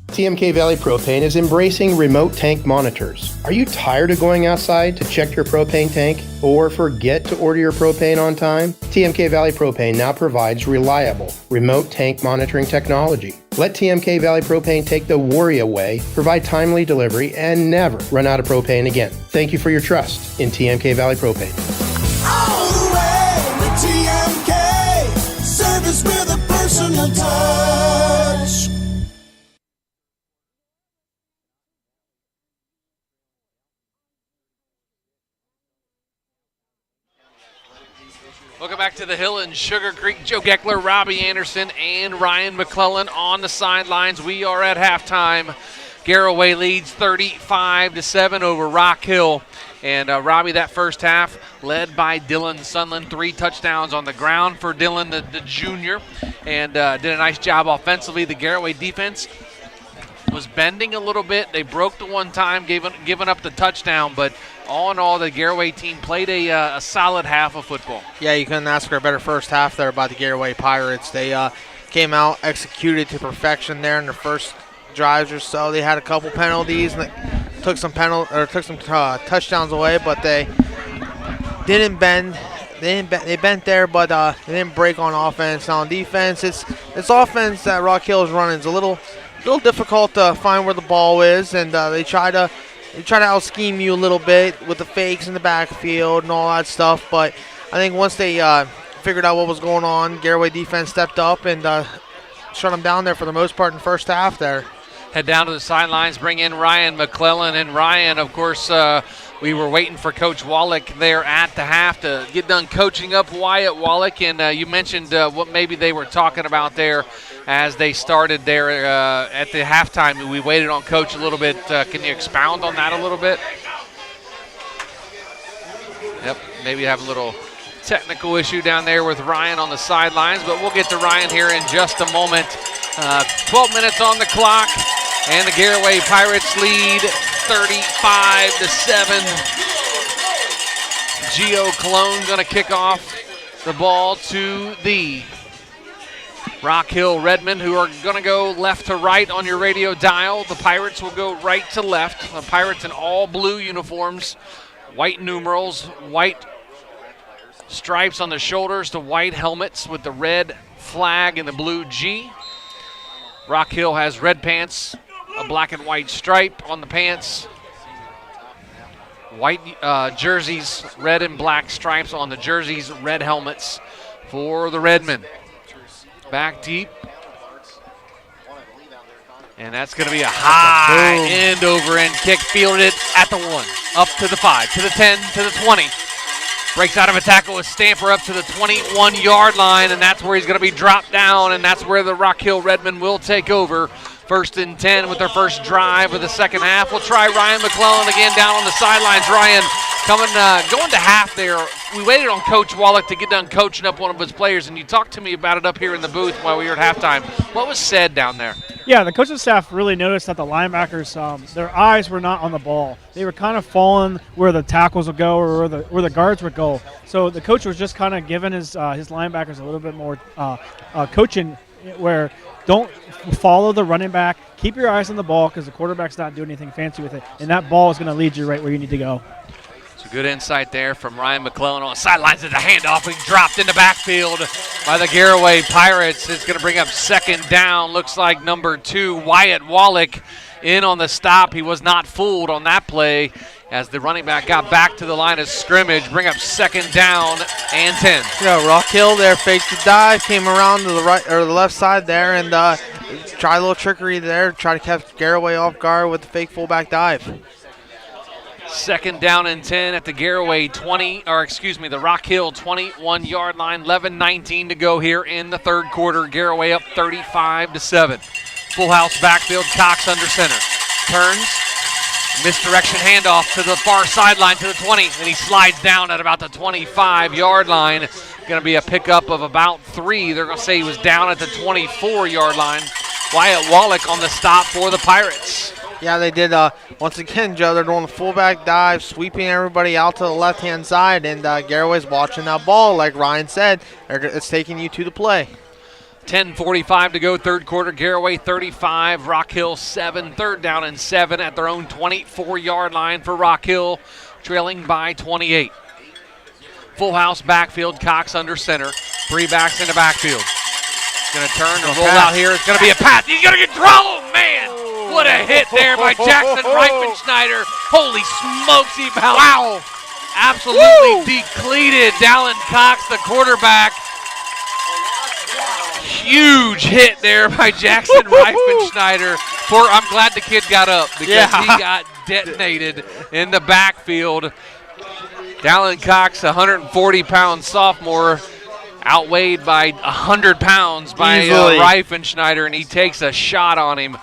TMK Valley Propane is embracing remote tank monitors. Are you tired of going outside to check your propane tank or forget to order your propane on time? TMK Valley Propane now provides reliable remote tank monitoring technology. Let TMK Valley Propane take the worry away, provide timely delivery, and never run out of propane again. Thank you for your trust in TMK Valley Propane. All the way with TMK, service with a personal touch. Welcome back to the Hill in Sugarcreek. Joe Geckler, Robbie Anderson, and Ryan McClellan on the sidelines. We are at halftime. Garaway leads 35-7 over Rock Hill. And Robbie, that first half led by Dylan Sunland. 3 touchdowns on the ground for Dylan, the junior, and did a nice job offensively. The Garaway defense was bending a little bit. They broke the one time, giving up the touchdown, but all in all, the Garaway team played a solid half of football. Yeah, you couldn't ask for a better first half there by the Garaway Pirates. They came out, executed to perfection there in their first drives or so. They had a couple penalties and took some touchdowns away, but they didn't bend. They bent there, but they didn't break on offense. On defense, it's offense that Rock Hill is running. It's a little difficult to find where the ball is, and they try to out-scheme you a little bit with the fakes in the backfield and all that stuff. But I think once they figured out what was going on, Garaway defense stepped up and shut them down there for the most part in the first half there. Head down to the sidelines, bring in Ryan McClellan. And Ryan, of course, we were waiting for Coach Wallach there at the half to get done coaching up Wyatt Wallach. And you mentioned what maybe they were talking about there as they started there at the halftime. We waited on Coach a little bit. Can you expound on that a little bit? Yep, maybe have a little technical issue down there with Ryan on the sidelines, but we'll get to Ryan here in just a moment. 12 minutes on the clock, and the Garaway Pirates lead 35-7. Gio Cologne going to kick off the ball to the Rock Hill Redmen, who are going to go left to right on your radio dial. The Pirates will go right to left. The Pirates in all blue uniforms, white numerals, white stripes on the shoulders, the white helmets with the red flag and the blue G. Rock Hill has red pants, a black and white stripe on the pants, white jerseys, red and black stripes on the jerseys, red helmets for the Redmen. Back deep. And that's going to be a high end-over-end kick, fielded at the 1, up to the 5, to the 10, to the 20. Breaks out of a tackle with Stamper up to the 21-yard line, and that's where he's going to be dropped down, and that's where the Rock Hill Redmen will take over. 1st and 10 with their first drive of the second half. We'll try Ryan McClellan again down on the sidelines. Ryan going to half there. We waited on Coach Wallach to get done coaching up one of his players, and you talked to me about it up here in the booth while we were at halftime. What was said down there? Yeah, the coaching staff really noticed that the linebackers, their eyes were not on the ball. They were kind of falling where the tackles would go or where the guards would go. So the coach was just kind of giving his linebackers a little bit more coaching, where don't follow the running back. Keep your eyes on the ball because the quarterback's not doing anything fancy with it, and that ball is going to lead you right where you need to go. So So good insight there from Ryan McClellan on the sidelines as the handoff being dropped in the backfield by the Garaway Pirates. It's going to bring up second down. Looks like number 2, Wyatt Wallach, in on the stop. He was not fooled on that play as the running back got back to the line of scrimmage. Bring up second down and 10. Yeah, Rock Hill there faked the dive, came around to the right or the left side there, and tried a little trickery there. Tried to catch Garaway off guard with the fake fullback dive. Second down and 10 at the Garaway the Rock Hill 21-yard line. 11:19 to go here in the third quarter. Garaway up 35-7. Full house backfield. Cox under center. Turns. Misdirection handoff to the far sideline to the 20, and he slides down at about the 25-yard line. Going to be a pickup of about 3. They're going to say he was down at the 24-yard line. Wyatt Wallach on the stop for the Pirates. Yeah, they did. Once again, Joe, they're doing the fullback dive, sweeping everybody out to the left-hand side, and Garaway's watching that ball. Like Ryan said, it's taking you to the play. 10:45 to go, third quarter. Garaway 35, Rock Hill 7. Third down and 7 at their own 24-yard line for Rock Hill, trailing by 28. Full house backfield, Cox under center. 3 backs in the backfield. Going to turn and roll out here. It's going to be a pass. He's going to get drawn. Oh, man. What a hit there by Jackson Reifenschneider. Holy smokes, he wow. Absolutely depleted Dallin Cox, the quarterback. Huge hit there by Jackson Reifenschneider. I'm glad the kid got up because he got detonated in the backfield. Dallin Cox, 140-pound sophomore, outweighed by 100 pounds by Reifenschneider, and he takes a shot on him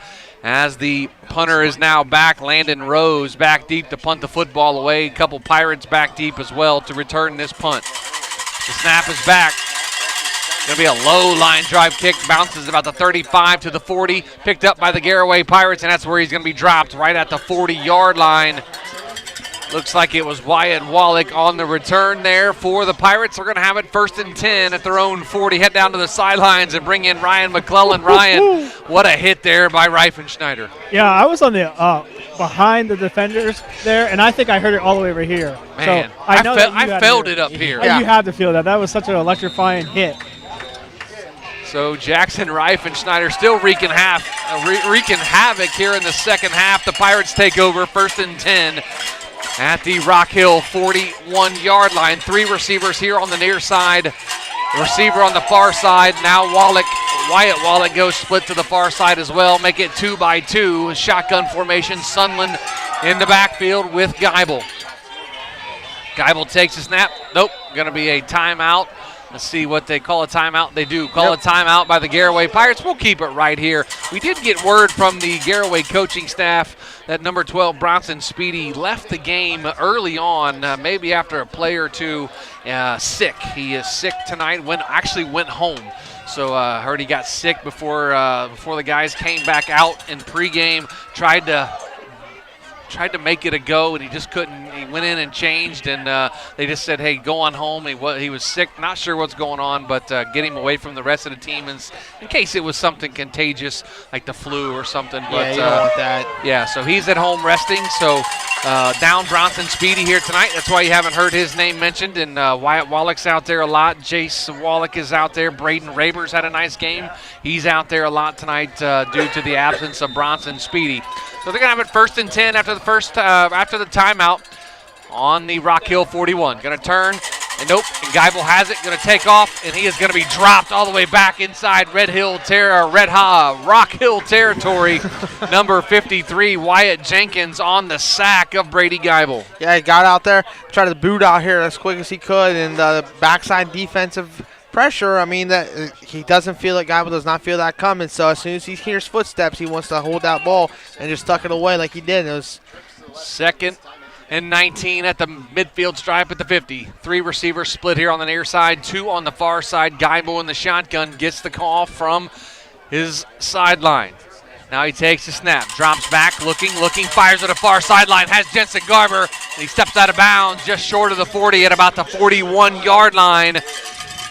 as the punter is now back. Landon Rose back deep to punt the football away. A couple Pirates back deep as well to return this punt. The snap is back. Going to be a low line drive kick. Bounces about the 35 to the 40. Picked up by the Garaway Pirates, and that's where he's going to be dropped, right at the 40-yard line. Looks like it was Wyatt Wallach on the return there for the Pirates. They're going to have it 1st and 10 at their own 40. Head down to the sidelines and bring in Ryan McClellan. Ryan, what a hit there by Reifenschneider. Yeah, I was on the behind the defenders there, and I think I heard it all the way over here. Man, so I felt it up here. Yeah. You had to feel that. That was such an electrifying hit. So Jackson Reifenschneider still wreaking havoc here in the second half. The Pirates take over 1st and 10 at the Rock Hill 41-yard line. 3 receivers here on the near side. Receiver on the far side. Now Wyatt Wallach goes split to the far side as well. Make it 2 by 2. Shotgun formation. Sunland in the backfield with Geibel. Geibel takes a snap. Nope. Going to be a timeout. Let's see what they call a timeout. They do call a timeout by the Garaway Pirates. We'll keep it right here. We did get word from the Garaway coaching staff that number 12, Bronson Speedy, left the game early on, maybe after a play or two, sick. He is sick tonight, actually went home. So I heard he got sick before the guys came back out in pregame, tried to make it a go, and he just couldn't. He went in and changed, and they just said, hey, go on home. He was sick, not sure what's going on, but get him away from the rest of the team in case it was something contagious like the flu or something. But, you don't want that. Yeah, so he's at home resting. So down Bronson Speedy here tonight. That's why you haven't heard his name mentioned, and Wyatt Wallach's out there a lot. Jace Wallach is out there. Braden Rabers had a nice game. He's out there a lot tonight due to the absence of Bronson Speedy. So they're going to have it 1st and 10 after the timeout on the Rock Hill 41. Going to turn, and nope, and Geibel has it. Going to take off, and he is going to be dropped all the way back inside Rock Hill territory. Number 53, Wyatt Jenkins on the sack of Brady Geibel. Yeah, he got out there, tried to boot out here as quick as he could, and the backside defensive pressure, I mean, that he doesn't feel it. Geibel does not feel that coming. So as soon as he hears footsteps, he wants to hold that ball and just tuck it away like he did. It was 2nd and 19 at the midfield stripe at the 50. 3 receivers split here on the near side, 2 on the far side. Geibel in the shotgun gets the call from his sideline. Now he takes the snap, drops back, looking, fires at the far sideline, has Jensen Garber, and he steps out of bounds just short of the 40 at about the 41-yard line.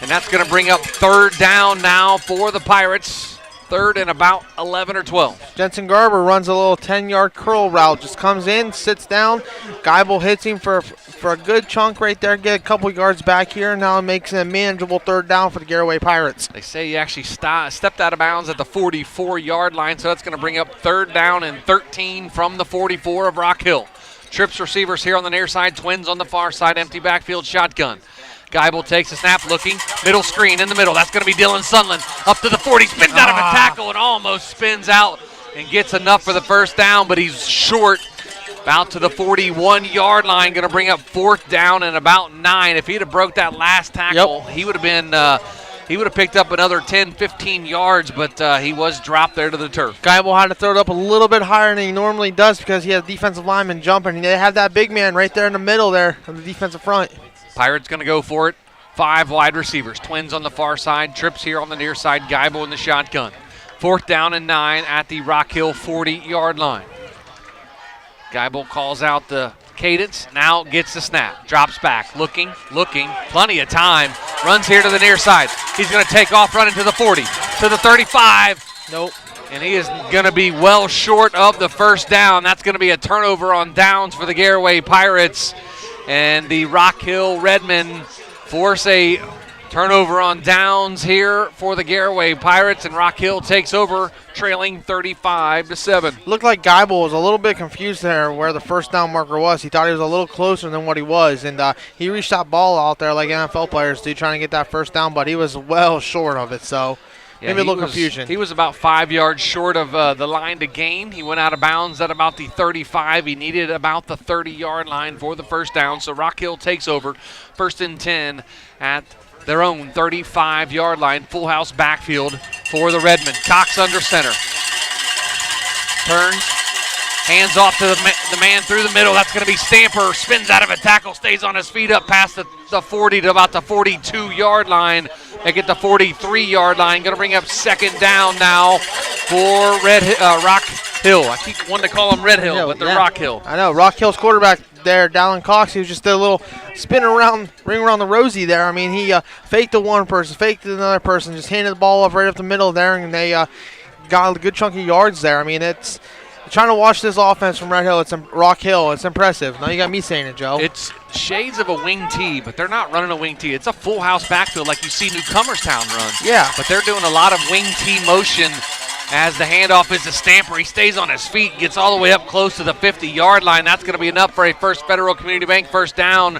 And that's going to bring up 3rd down now for the Pirates. 3rd and about 11 or 12. Jensen Garber runs a little 10-yard curl route. Just comes in, sits down. Geibel hits him for for a good chunk right there, get a couple yards back here. Now it makes it a manageable third down for the Garaway Pirates. They say he actually stepped out of bounds at the 44-yard line, so that's going to bring up third down and 13 from the 44 of Rock Hill. Trips receivers here on the near side, Twins on the far side, empty backfield shotgun. Geibel takes a snap, looking, middle screen in the middle. That's going to be Dylan Sunland up to the 40, spins out of a tackle and almost spins out and gets enough for the first down, but he's short. About to the 41-yard line, going to bring up fourth down and about 9. If he'd have broke that last tackle, he would have been he would have picked up another 10, 15 yards, but he was dropped there to the turf. Geibel had to throw it up a little bit higher than he normally does because he has defensive lineman jumping. They have that big man right there in the middle there on the defensive front. Pirates going to go for it. 5 wide receivers. Twins on the far side. Trips here on the near side. Geibel in the shotgun. Fourth down and 9 at the Rock Hill 40-yard line. Geibel calls out the cadence, now gets the snap, drops back, looking, plenty of time, runs here to the near side. He's going to take off running to the 40, to the 35. Nope. And he is going to be well short of the first down. That's going to be a turnover on downs for the Garaway Pirates. And the Rock Hill Redmen force a turnover on downs here for the Garaway Pirates, and Rock Hill takes over, trailing 35-7. Looked like Geibel was a little bit confused there where the first down marker was. He thought he was a little closer than what he was, and he reached that ball out there like NFL players do, trying to get that first down, but he was well short of it, so maybe a little confusion. He was about 5 yards short of the line to gain. He went out of bounds at about the 35. He needed about the 30-yard line for the first down, so Rock Hill takes over, first and 10 at their own 35-yard line. Full house backfield for the Redmen. Cox under center. Turns. Hands off to the man through the middle. That's going to be Stamper. Spins out of a tackle. Stays on his feet up past the 40 to about the 42-yard line. They get the 43-yard line. Going to bring up second down now for Rock Hill. I keep wanting to call them Red Hill, but they're Rock Hill. I know. Rock Hill's quarterback there, Dallin Cox, he was just a little spin around, ring around the rosy there. I mean, he faked the one person, faked another person, just handed the ball up right up the middle there, and they got a good chunk of yards there. I mean, it's trying to watch this offense from Red Hill. It's Rock Hill. It's impressive. Now you got me saying it, Joe. It's shades of a wing tee, but they're not running a wing tee. It's a full house backfield like you see Newcomerstown run. Yeah. But they're doing a lot of wing tee motion as the handoff is to Stamper. He stays on his feet, gets all the way up close to the 50-yard line. That's going to be enough for a First Federal Community Bank first down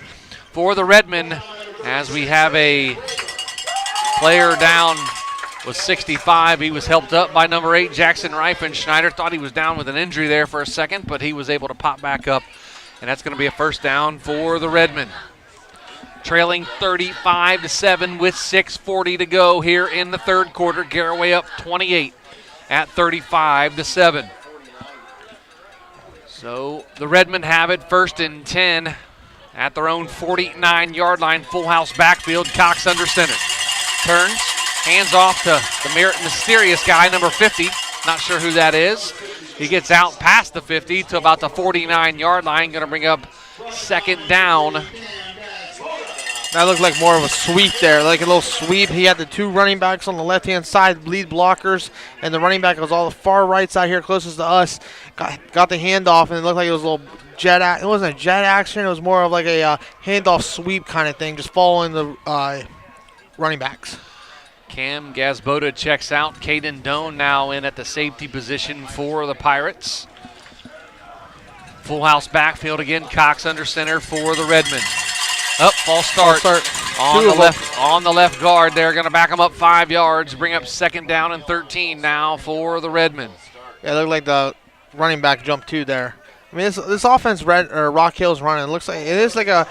for the Redmen, as we have a player down with 65. He was helped up by number 8, Jackson Reifenschneider. Thought he was down with an injury there for a second, but he was able to pop back up, and that's going to be a first down for the Redmen. Trailing 35-7 with 6:40 to go here in the third quarter. Garaway up 28 at 35-7. So the Redmen have it first and 10 at their own 49-yard line. Full house backfield. Cox under center. Turns. Hands off to the mysterious guy, number 50. Not sure who that is. He gets out past the 50 to about the 49-yard line. Going to bring up second down. That looked like more of a sweep there, like a little sweep. He had the 2 running backs on the left-hand side, lead blockers, and the running back was all the far right side here, closest to us. Got the handoff, and it looked like it was a little it wasn't a jet action. It was more of like a handoff sweep kind of thing, just following the running backs. Cam Gazboda checks out. Caden Doan now in at the safety position for the Pirates. Full house backfield again. Cox under center for the Redmen. False start. On the left guard. They're going to back him up 5 yards. Bring up second down and 13 now for the Redmen. Yeah, it looked like the running back jumped 2 there. I mean, this offense Rock Hill's running. It looks like it is like a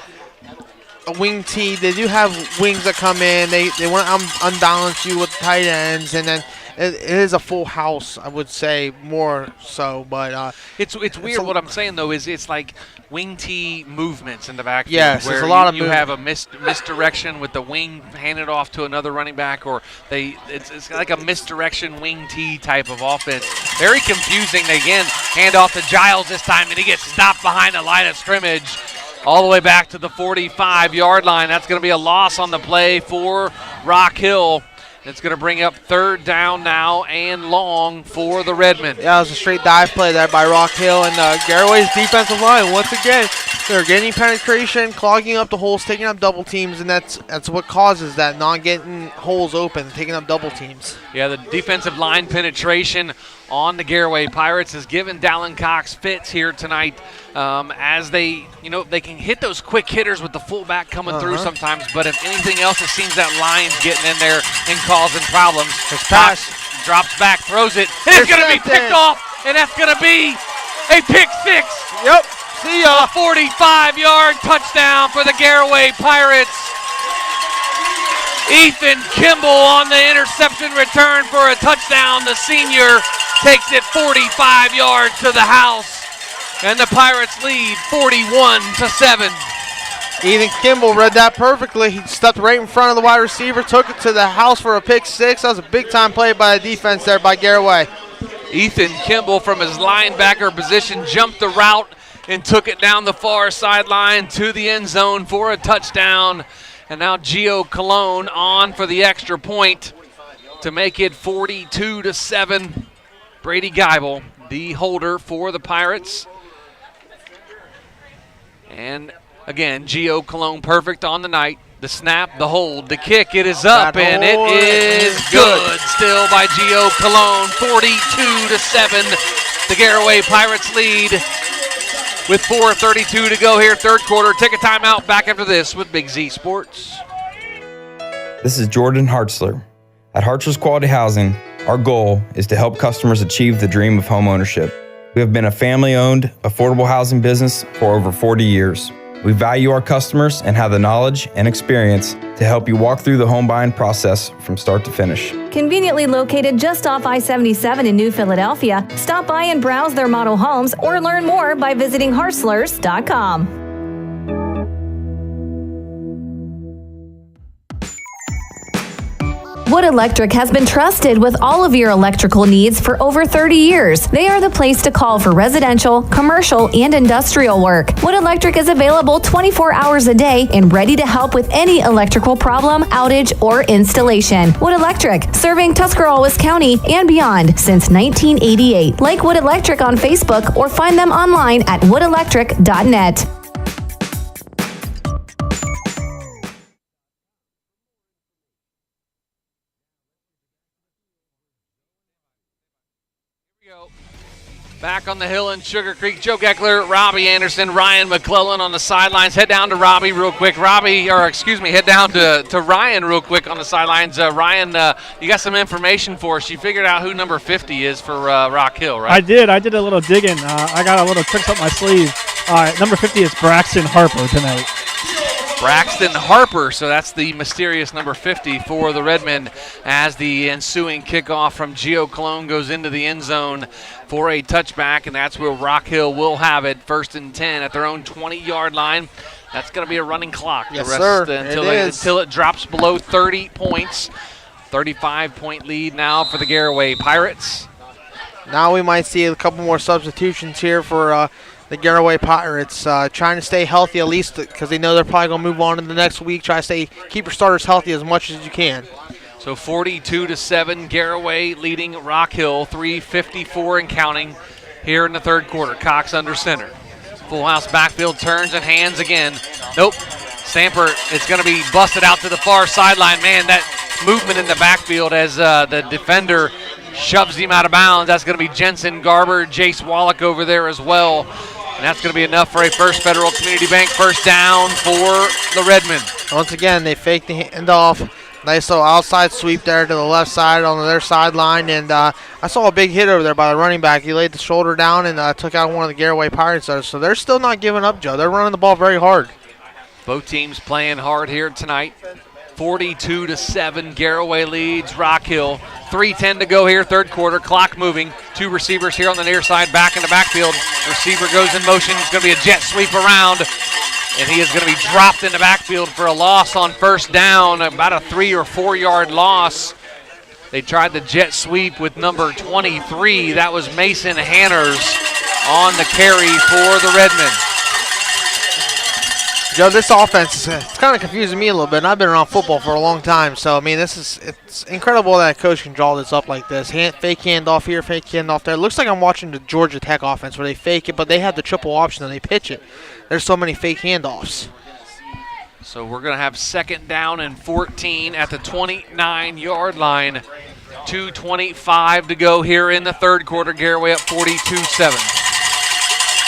wing tee. They do have wings that come in. They want to unbalance you with tight ends, and then it is a full house, I would say, more so. But it's weird. What I'm saying though is it's like wing tee movements in the backfield. Yes, where there's a lot of you have a misdirection with the wing handed off to another running back, or it's like a misdirection wing tee type of offense. Very confusing. They again hand off to Giles this time, and he gets stopped behind the line of scrimmage. All the way back to the 45-yard line. That's going to be a loss on the play for Rock Hill. It's going to bring up 3rd down now and long for the Redmen. Yeah, it was a straight dive play there by Rock Hill, and Garaway's defensive line, once again, they're getting penetration, clogging up the holes, taking up double teams, and that's what causes that, not getting holes open, taking up double teams. Yeah, the defensive line penetration on the Garaway Pirates has given Dallin Cox fits here tonight as they can hit those quick hitters with the fullback coming through sometimes, but if anything else, it seems that line's getting in there and causing problems. Cox drops back, throws it, and it's going to be picked off, and that's going to be a pick 6. Yep, see ya. A 45-yard touchdown for the Garaway Pirates. Ethan Kimball on the interception return for a touchdown. The senior takes it 45 yards to the house, and the Pirates lead 41-7. Ethan Kimball read that perfectly. He stepped right in front of the wide receiver, took it to the house for a pick 6. That was a big-time play by the defense there by Garaway. Ethan Kimball from his linebacker position jumped the route and took it down the far sideline to the end zone for a touchdown. And now Gio Colon on for the extra point to make it 42-7. Brady Geibel, the holder for the Pirates. And again, Gio Colon perfect on the night. The snap, the hold, the kick, it is up, and it is good. Still by Gio Colon, 42-7. The Garaway Pirates lead with 4:32 to go here, 3rd quarter. Take a timeout, back after this with Big Z Sports. This is Jordan Hartzler. At Hartzler's Quality Housing, our goal is to help customers achieve the dream of home ownership. We have been a family-owned, affordable housing business for over 40 years. We value our customers and have the knowledge and experience to help you walk through the home buying process from start to finish. Conveniently located just off I-77 in New Philadelphia, stop by and browse their model homes or learn more by visiting Hartzlers.com. Wood Electric has been trusted with all of your electrical needs for over 30 years. They are the place to call for residential, commercial, and industrial work. Wood Electric is available 24 hours a day and ready to help with any electrical problem, outage, or installation. Wood Electric, serving Tuscarawas County and beyond since 1988. Like Wood Electric on Facebook or find them online at woodelectric.net. Back on the hill in Sugarcreek, Joe Geckler, Robbie Anderson, Ryan McClellan on the sidelines. Head down to Robbie real quick. Head down to Ryan real quick on the sidelines. Ryan, you got some information for us. You figured out who number 50 is for Rock Hill, right? I did a little digging. I got a little tricks up my sleeve. Number 50 is Braxton Harper tonight. Braxton Harper, so that's the mysterious number 50 for the Redmen as the ensuing kickoff from Gio Colon goes into the end zone for a touchback, and that's where Rock Hill will have it, 1st and 10 at their own 20-yard line. That's going to be a running clock until it drops below 30 points. 35-point lead now for the Garaway Pirates. Now we might see a couple more substitutions here for the Garaway Pirates, trying to stay healthy at least because they know they're probably going to move on in the next week. Try to keep your starters healthy as much as you can. So 42-7, Garaway leading Rock Hill, 3:54 and counting here in the 3rd quarter. Cox under center. Full house backfield, turns and hands again. Nope. Stamper is going to be busted out to the far sideline. Man, that movement in the backfield as the defender shoves him out of bounds. That's going to be Jensen Garber, Jace Wallach over there as well. And that's going to be enough for a First Federal Community Bank first down for the Redmen. Once again, they fake the handoff. Nice little outside sweep there to the left side on their sideline. And I saw a big hit over there by the running back. He laid the shoulder down and took out one of the Garaway Pirates. So they're still not giving up, Joe. They're running the ball very hard. Both teams playing hard here tonight. 42-7, Garaway leads Rock Hill. 3:10 to go here, 3rd quarter. Clock moving. 2 receivers here on the near side, back in the backfield. Receiver goes in motion. It's going to be a jet sweep around, and he is going to be dropped in the backfield for a loss on first down, about a 3 or 4 yard loss. They tried the jet sweep with number 23. That was Mason Hanners on the carry for the Redmen. Joe, this offense, it's kind of confusing me a little bit, and I've been around football for a long time. So, I mean, it's incredible that a coach can draw this up like this. Fake handoff here, fake handoff there. It looks like I'm watching the Georgia Tech offense where they fake it, but they have the triple option and they pitch it. There's so many fake handoffs. So we're going to have 2nd down and 14 at the 29-yard line. 2:25 to go here in the third quarter. Garaway up 42-7.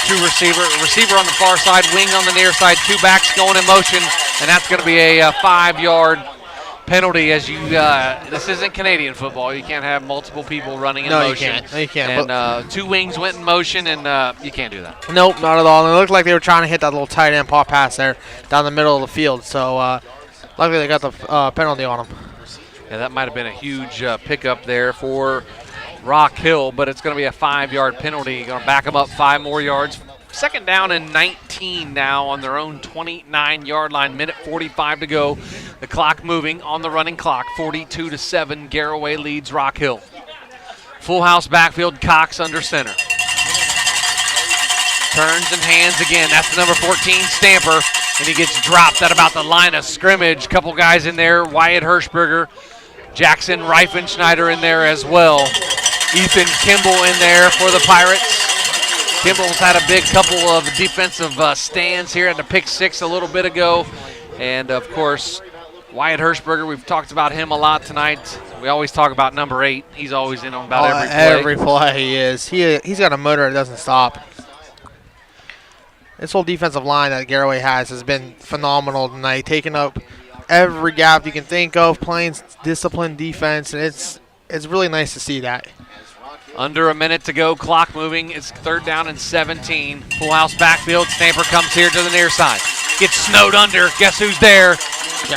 Receiver on the far side, wing on the near side, 2 backs going in motion, and that's going to be a 5-yard penalty. As you, this isn't Canadian football. You can't have multiple people running in motion. No, you can't. And 2 wings went in motion, and you can't do that. Nope, not at all. And it looked like they were trying to hit that little tight end pop pass there down the middle of the field. So luckily they got the penalty on them. Yeah, that might have been a huge pickup there for Rock Hill, but it's going to be a 5-yard penalty. Going to back them up 5 more yards. 2nd down and 19 now on their own 29-yard line. 1:45 to go. The clock moving on the running clock. 42-7. Garaway leads Rock Hill. Full house backfield. Cox under center. Turns and hands again. That's the number 14 Stamper, and he gets dropped at about the line of scrimmage. Couple guys in there. Wyatt Hirschberger, Jackson Reifenschneider in there as well. Ethan Kimball in there for the Pirates. Kimball's had a big couple of defensive stands here at the pick 6 a little bit ago. And, of course, Wyatt Hirschberger, we've talked about him a lot tonight. We always talk about number 8. He's always in on about every play. Every play he is. He's got a motor that doesn't stop. This whole defensive line that Garaway has been phenomenal tonight, taking up every gap you can think of, playing disciplined defense, and it's really nice to see that. Under a minute to go, clock moving. It's 3rd down and 17. Full house backfield. Stamper comes here to the near side. Gets snowed under. Guess who's there?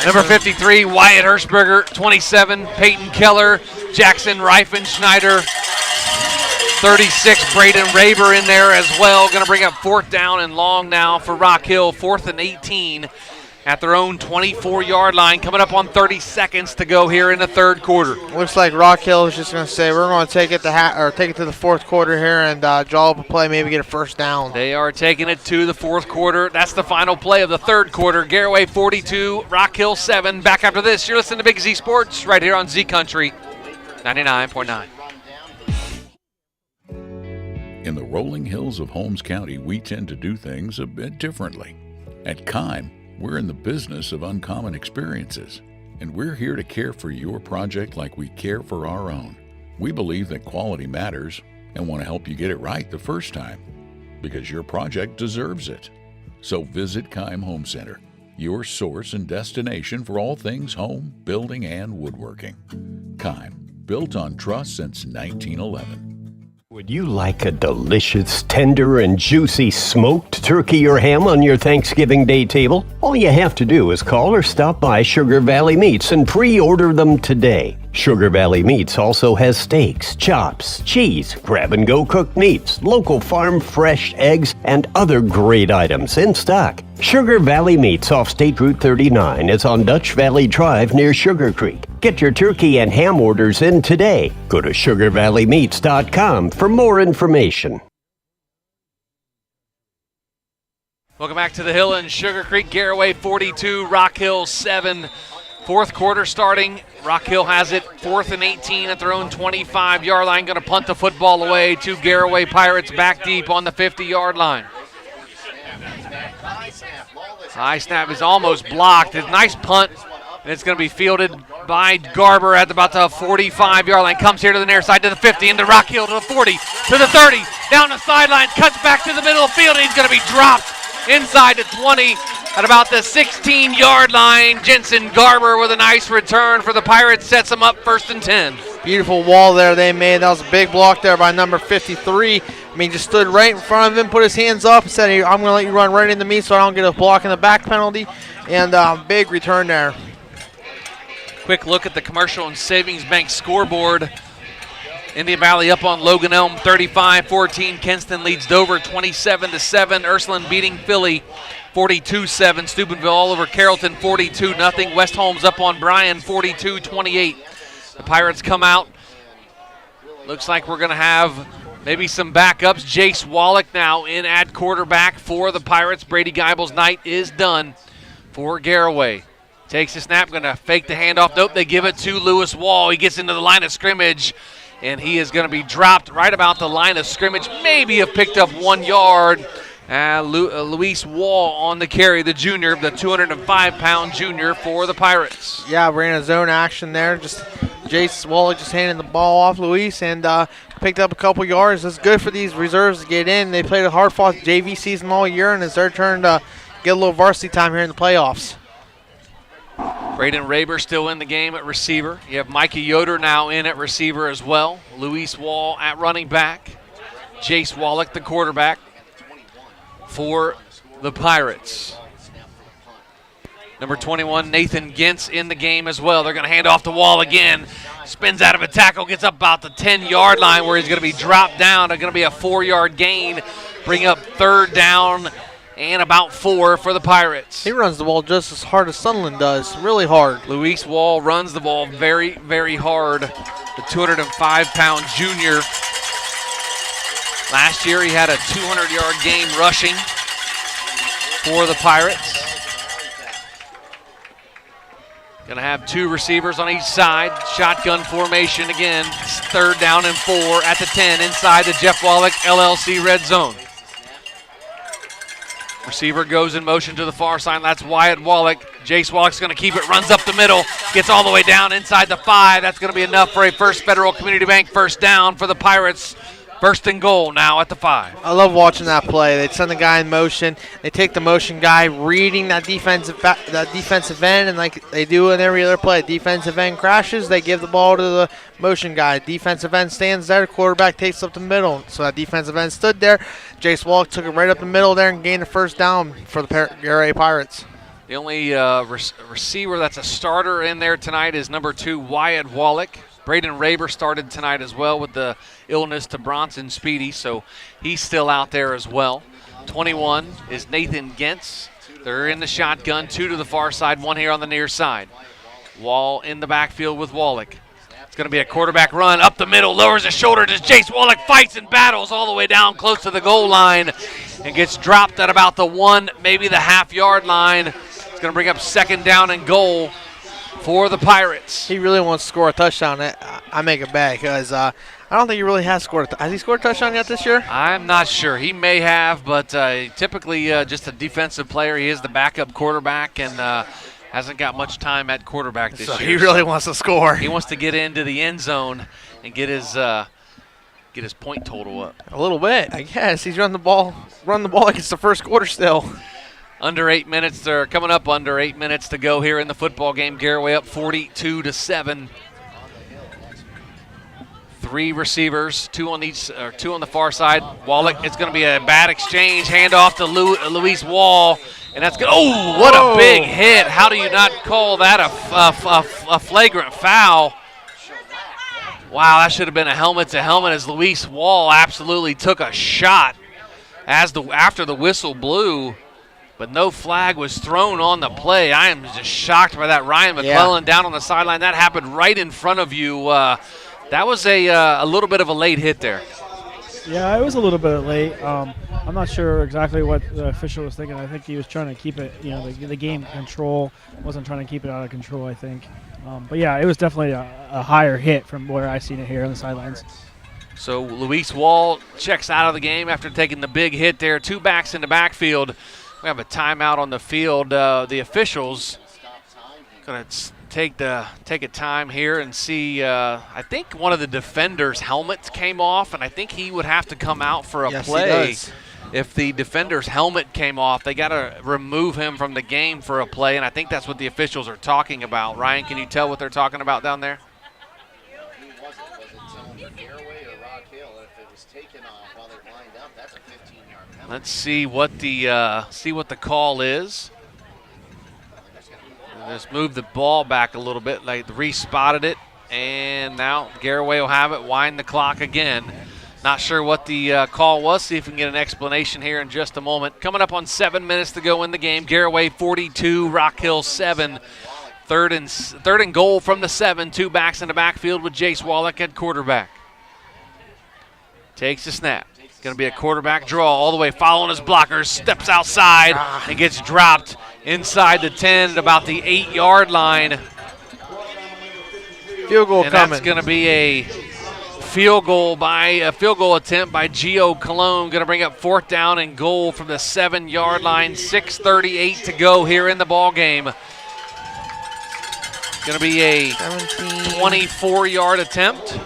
Number 53, Wyatt Hirschberger. 27, Peyton Keller. Jackson Reifenschneider. 36, Braden Raber in there as well. Going to bring up 4th down and long now for Rock Hill. 4th and 18 at their own 24-yard line. Coming up on 30 seconds to go here in the third quarter. Looks like Rock Hill is just going to say we're going to take it to the fourth quarter here and draw up a play, maybe get a first down. They are taking it to the fourth quarter. That's the final play of the third quarter. Garaway 42, Rock Hill 7. Back after this, you're listening to Big Z Sports right here on Z Country 99.9. In the rolling hills of Holmes County, we tend to do things a bit differently. At Kime, we're in the business of uncommon experiences, and we're here to care for your project like we care for our own. We believe that quality matters and want to help you get it right the first time, because your project deserves it. So visit Kime Home Center, your source and destination for all things home, building, and woodworking. Kime, built on trust since 1911. Would you like a delicious, tender, and juicy smoked turkey or ham on your Thanksgiving Day table? All you have to do is call or stop by Sugar Valley Meats and pre-order them today. Sugar Valley Meats also has steaks, chops, cheese, grab-and-go cooked meats, local farm fresh eggs, and other great items in stock. Sugar Valley Meats off State Route 39 is on Dutch Valley Drive near Sugarcreek. Get your turkey and ham orders in today. Go to sugarvalleymeats.com for more information. Welcome back to the Hill in Sugarcreek. Garaway 42, Rock Hill 7. Fourth quarter starting. Rock Hill has it 4th and 18 at their own 25-yard line. Going to punt the football away to Garaway Pirates back deep on the 50-yard line. High snap is almost blocked. It's a nice punt, and it's going to be fielded by Garber at about the 45-yard line. Comes here to the near side to the 50, into Rock Hill to the 40, to the 30, down the sideline, cuts back to the middle of the field, and he's going to be dropped inside the 20 at about the 16-yard line. Jensen Garber with a nice return for the Pirates, sets them up 1st and 10. Beautiful wall there they made. That was a big block there by number 53. I mean, just stood right in front of him, put his hands up, and said, I'm going to let you run right into me so I don't get a block in the back penalty. And big return there. Quick look at the Commercial and Savings Bank scoreboard. Indian Valley up on Logan Elm 35-14. Kenston leads Dover 27-7. Ursuline beating Philly 42-7. Steubenville all over Carrollton 42-0. West Holmes up on Bryan 42-28. The Pirates come out. Looks like we're going to have Maybe some backups. Jace Wallach now in at quarterback for the Pirates. Brady Geibel's night is done for Garaway. Takes the snap, going to fake the handoff. Nope, they give it to Lewis Wall. He gets into the line of scrimmage, and he is going to be dropped right about the line of scrimmage. Maybe have picked up 1 yard. Luis Wall on the carry, the junior, the 205-pound junior for the Pirates. Yeah, ran a zone action there. Just Jace Wallach just handing the ball off Luis and picked up a couple yards. It's good for these reserves to get in. They played a hard-fought JV season all year, and it's their turn to get a little varsity time here in the playoffs. Braden Raber still in the game at receiver. You have Mikey Yoder now in at receiver as well. Luis Wall at running back. Jace Wallach, the quarterback for the Pirates. Number 21, Nathan Gintz in the game as well. They're going to hand off the Wall again. Spins out of a tackle, gets up about the 10-yard line where he's going to be dropped down. It's going to be a 4-yard gain. Bring up 3rd down and about 4 for the Pirates. He runs the ball just as hard as Sunderland does, really hard. Luis Wall runs the ball very, very hard. The 205-pound junior. Last year he had a 200-yard game rushing for the Pirates. Going to have 2 receivers on each side. Shotgun formation again. 3rd down and 4 at the 10 inside the Jeff Wallach LLC red zone. Receiver goes in motion to the far side. That's Wyatt Wallach. Jace Wallach's going to keep it, runs up the middle, gets all the way down inside the 5. That's going to be enough for a First Federal Community Bank first down for the Pirates. 1st and goal now at the 5. I love watching that play. They send the guy in motion. They take the motion guy, reading that defensive end, and like they do in every other play, defensive end crashes, they give the ball to the motion guy. Defensive end stands there. Quarterback takes up the middle. So that defensive end stood there. Jace Wallach took it right up the middle there and gained a first down for the Garaway Pirates. The only receiver that's a starter in there tonight is number 2, Wyatt Wallach. Braden Raber started tonight as well with the illness to Bronson Speedy, so he's still out there as well. 21 is Nathan Gintz. They're in the shotgun, 2 to the far side, 1 here on the near side. Wall in the backfield with Wallach. It's going to be a quarterback run up the middle, lowers his shoulder. Does Jace Wallach fights and battles all the way down close to the goal line and gets dropped at about the 1, maybe the half-yard line. It's going to bring up 2nd down and goal for the Pirates. He really wants to score a touchdown. I make it bad because I don't think he really has scored. Has he scored a touchdown yet this year? I'm not sure. He may have, but typically just a defensive player. He is the backup quarterback and hasn't got much time at quarterback this year. He really wants to score. He wants to get into the end zone and get his point total up. A little bit, I guess. He's running the ball like it's the first quarter still. Under 8 minutes. They're coming up under 8 minutes to go here in the football game. Garaway up 42-7. 3 receivers, 2 on the far side. Wallach, it's going to be a bad exchange. Hand off to Luis Wall, and that's good. Oh, what a big hit! How do you not call that a flagrant foul? Wow, that should have been a helmet-to-helmet as Luis Wall absolutely took a shot after the whistle blew. But no flag was thrown on the play. I am just shocked by that. Ryan McClellan down on the sideline. That happened right in front of you. That was a little bit of a late hit there. Yeah, it was a little bit late. I'm not sure exactly what the official was thinking. I think he was trying to keep it, the game control. Wasn't trying to keep it out of control, I think. But yeah, it was definitely a higher hit from where I seen it here on the sidelines. So Luis Wall checks out of the game after taking the big hit there. 2 backs in the backfield. We have a timeout on the field. The officials going to take a time here and see. I think one of the defenders' helmets came off, and I think he would have to come out for a play. He does. If the defender's helmet came off, they got to remove him from the game for a play, and I think that's what the officials are talking about. Ryan, can you tell what they're talking about down there? Let's see what the call is. Just move the ball back a little bit. Like re-spotted it, and now Garaway will have it. Wind the clock again. Not sure what the call was. See if we can get an explanation here in just a moment. Coming up on 7 minutes to go in the game. Garaway 42, Rock Hill 7. Third and goal from the 7. 2 backs in the backfield with Jace Wallach at quarterback. Takes the snap. Going to be a quarterback draw all the way, following his blockers, steps outside and gets dropped inside the 10 at about the 8-yard line. Field goal and coming. That's going to be a field goal attempt by Gio Cologne. Going to bring up 4th down and goal from the 7-yard line. 6:38 to go here in the ball game. Going to be a 24-yard attempt.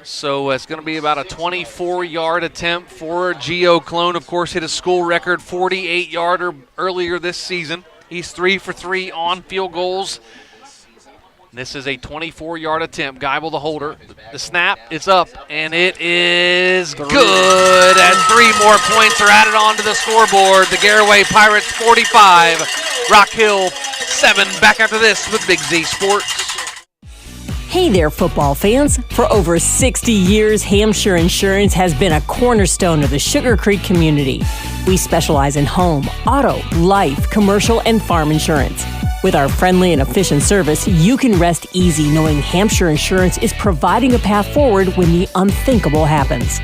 So it's going to be about a 24-yard attempt for Gio Cologne. Of course, hit a school record 48-yarder earlier this season. He's 3 for 3 on field goals. This is a 24-yard attempt. Geibel, the holder. The snap, it's up, and it is good. As 3 more points are added onto the scoreboard. The Garaway Pirates 45, Rock Hill 7. Back after this with Big Z Sports. Hey there, football fans. For over 60 years, Hampshire Insurance has been a cornerstone of the Sugarcreek community. We specialize in home, auto, life, commercial, and farm insurance. With our friendly and efficient service, you can rest easy knowing Hampshire Insurance is providing a path forward when the unthinkable happens.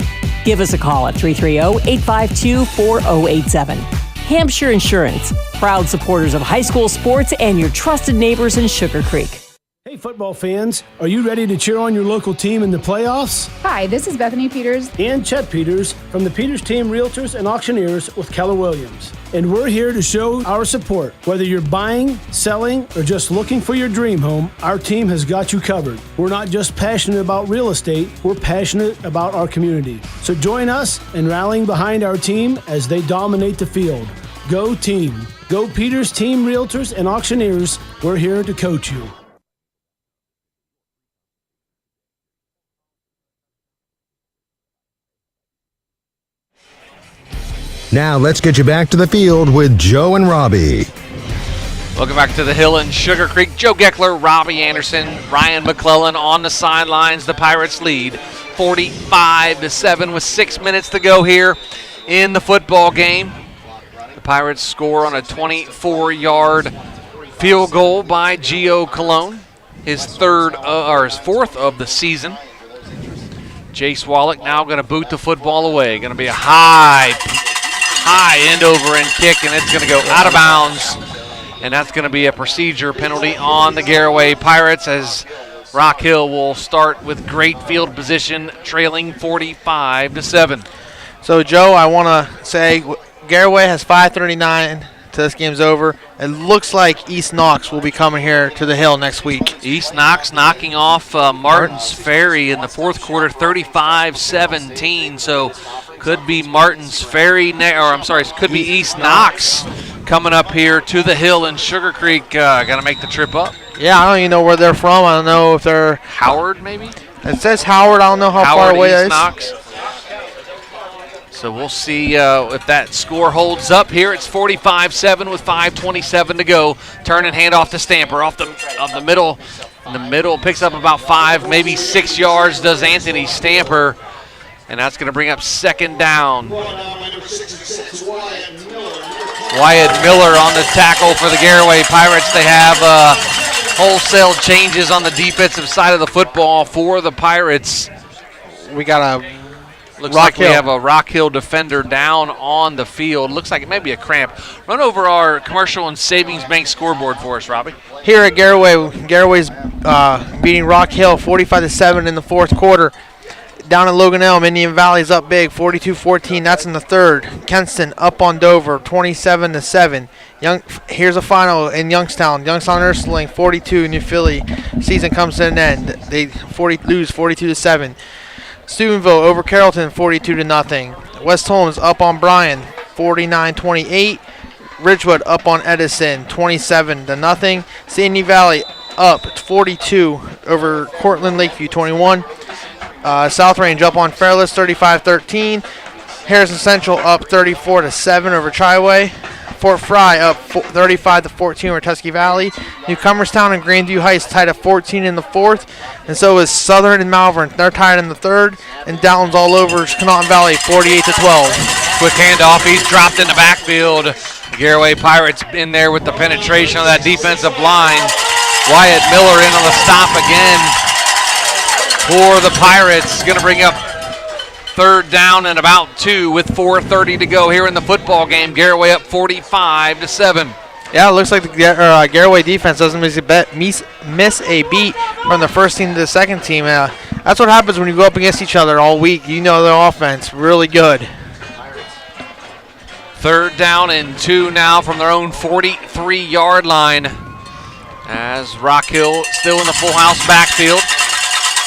Give us a call at 330-852-4087. Hampshire Insurance, proud supporters of high school sports and your trusted neighbors in Sugarcreek. Hey football fans, are you ready to cheer on your local team in the playoffs? Hi, this is Bethany Peters and Chet Peters from the Peters Team Realtors and Auctioneers with Keller Williams. And we're here to show our support. Whether you're buying, selling, or just looking for your dream home, our team has got you covered. We're not just passionate about real estate, we're passionate about our community. So join us in rallying behind our team as they dominate the field. Go team. Go Peters Team Realtors and Auctioneers. We're here to coach you. Now let's get you back to the field with Joe and Robbie. Welcome back to the Hill in Sugarcreek. Joe Geckler, Robbie Anderson, Ryan McClellan on the sidelines. The Pirates lead 45-7 with 6 minutes to go here in the football game. The Pirates score on a 24-yard field goal by Gio Cologne, his 4th of the season. Jace Wallach now going to boot the football away. Going to be a high end over end kick, and it's going to go out of bounds. And that's going to be a procedure penalty on the Garaway Pirates as Rock Hill will start with great field position, trailing 45-7. So, Joe, I want to say Garaway has 5:39 till this game's over. It looks like East Knox will be coming here to the Hill next week. East Knox knocking off Martin's Ferry in the 4th quarter, 35-17. So could be Martin's Ferry, could be East Knox coming up here to the Hill in Sugarcreek. Got to make the trip up. Yeah, I don't even know where they're from. I don't know if they're Howard, maybe. It says Howard. I don't know how far away it is. Knox. So we'll see if that score holds up here. It's 45-7 with 5:27 to go. Turn and hand off to Stamper off the middle. In the middle, picks up about 5, maybe 6 yards. Does Anthony Stamper, and that's going to bring up 2nd down. Wyatt Miller on the tackle for the Garaway Pirates. They have wholesale changes on the defensive side of the football for the Pirates. We got a Looks like we have a Rock Hill defender down on the field. Looks like it may be a cramp. Run over our commercial and savings bank scoreboard for us, Robbie. Here at Garaway, Garaway's beating Rock Hill 45-7 in the 4th quarter. Down in Logan Elm, Indian Valley's up big, 42-14. That's in the 3rd. Kenston up on Dover, 27-7. Here's a final in Youngstown. Youngstown Ursuline, 42. New Philly. Season comes to an end. They lose 42-7. Steubenville over Carrollton, 42-0. West Holmes up on Bryan, 49-28. Ridgewood up on Edison, 27-0. Sandy Valley up 42 over Cortland Lakeview, 21. South Range up on Fairless, 35-13. Harrison Central up 34-7 over Chiway. Fort Fry up 35-14 over Tusky Valley. Newcomerstown and Grandview Heights tied at 14 in the 4th, and so is Southern and Malvern. They're tied in the 3rd, and Down's all over Connaughton Valley, 48-12. Quick handoff. He's dropped in the backfield. The Garaway Pirates in there with the penetration of that defensive line. Wyatt Miller in on the stop again. for the Pirates. Going to bring up third down and about 2 with 4:30 to go here in the football game. Garaway up 45-7. Yeah, it looks like the Garaway defense doesn't miss a beat from the first team to the second team. That's what happens when you go up against each other all week. You know their offense really good. Third down and 2 now from their own 43-yard line. As Rock Hill still in the full house backfield.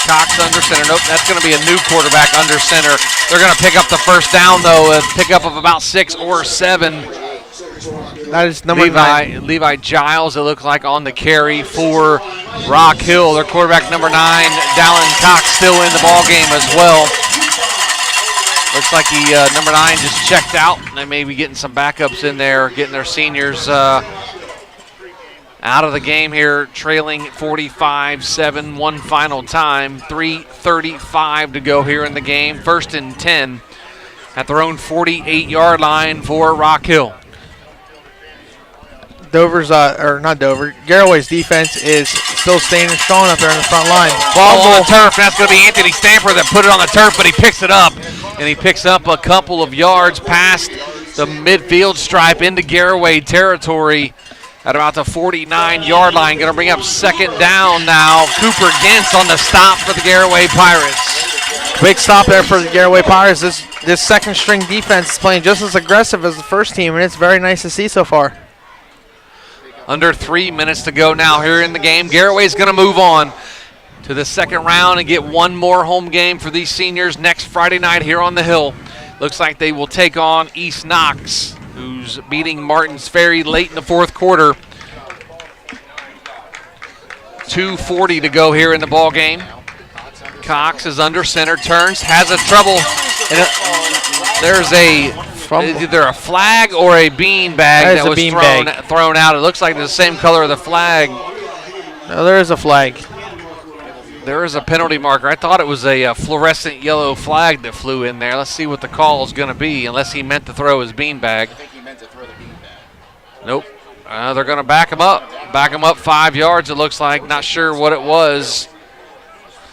Cox under center. Nope, that's going to be a new quarterback under center. They're going to pick up the first down, though, a pickup of about 6 or 7. That is number 9. Levi Giles, it looks like, on the carry for Rock Hill. Their quarterback, number 9, Dallin Cox, still in the ball game as well. Looks like he, number 9, just checked out. They may be getting some backups in there, getting their seniors out of the game here, trailing 45-7 one final time. 3:35 to go here in the game. 1st and 10 at their own 48-yard line for Rock Hill. Garaway's defense is still staying strong up there in the front line. Ball on the turf. That's going to be Anthony Stamper that put it on the turf, but he picks it up. And he picks up a couple of yards past the midfield stripe into Garaway territory at about the 49-yard line. Going to bring up second down now. Cooper Gintz on the stop for the Garaway Pirates. Big stop there for the Garaway Pirates. This second-string defense is playing just as aggressive as the first team, and it's very nice to see so far. Under 3 minutes to go now here in the game. Garaway's going to move on to the second round and get one more home game for these seniors next Friday night here on the Hill. Looks like they will take on East Knox, who's beating Martins Ferry late in the fourth quarter. 2:40 to go here in the ball game. Cox is under center, turns, has a trouble. And there's either a flag or a bean bag that was thrown out. It looks like the same color of the flag. No, there is a flag. There is a penalty marker. I thought it was a fluorescent yellow flag that flew in there. Let's see what the call is going to be, unless he meant to throw his bean bag. I think he meant to throw the bean bag. Nope. They're going to back him up. Back him up 5 yards, it looks like. Not sure what it was.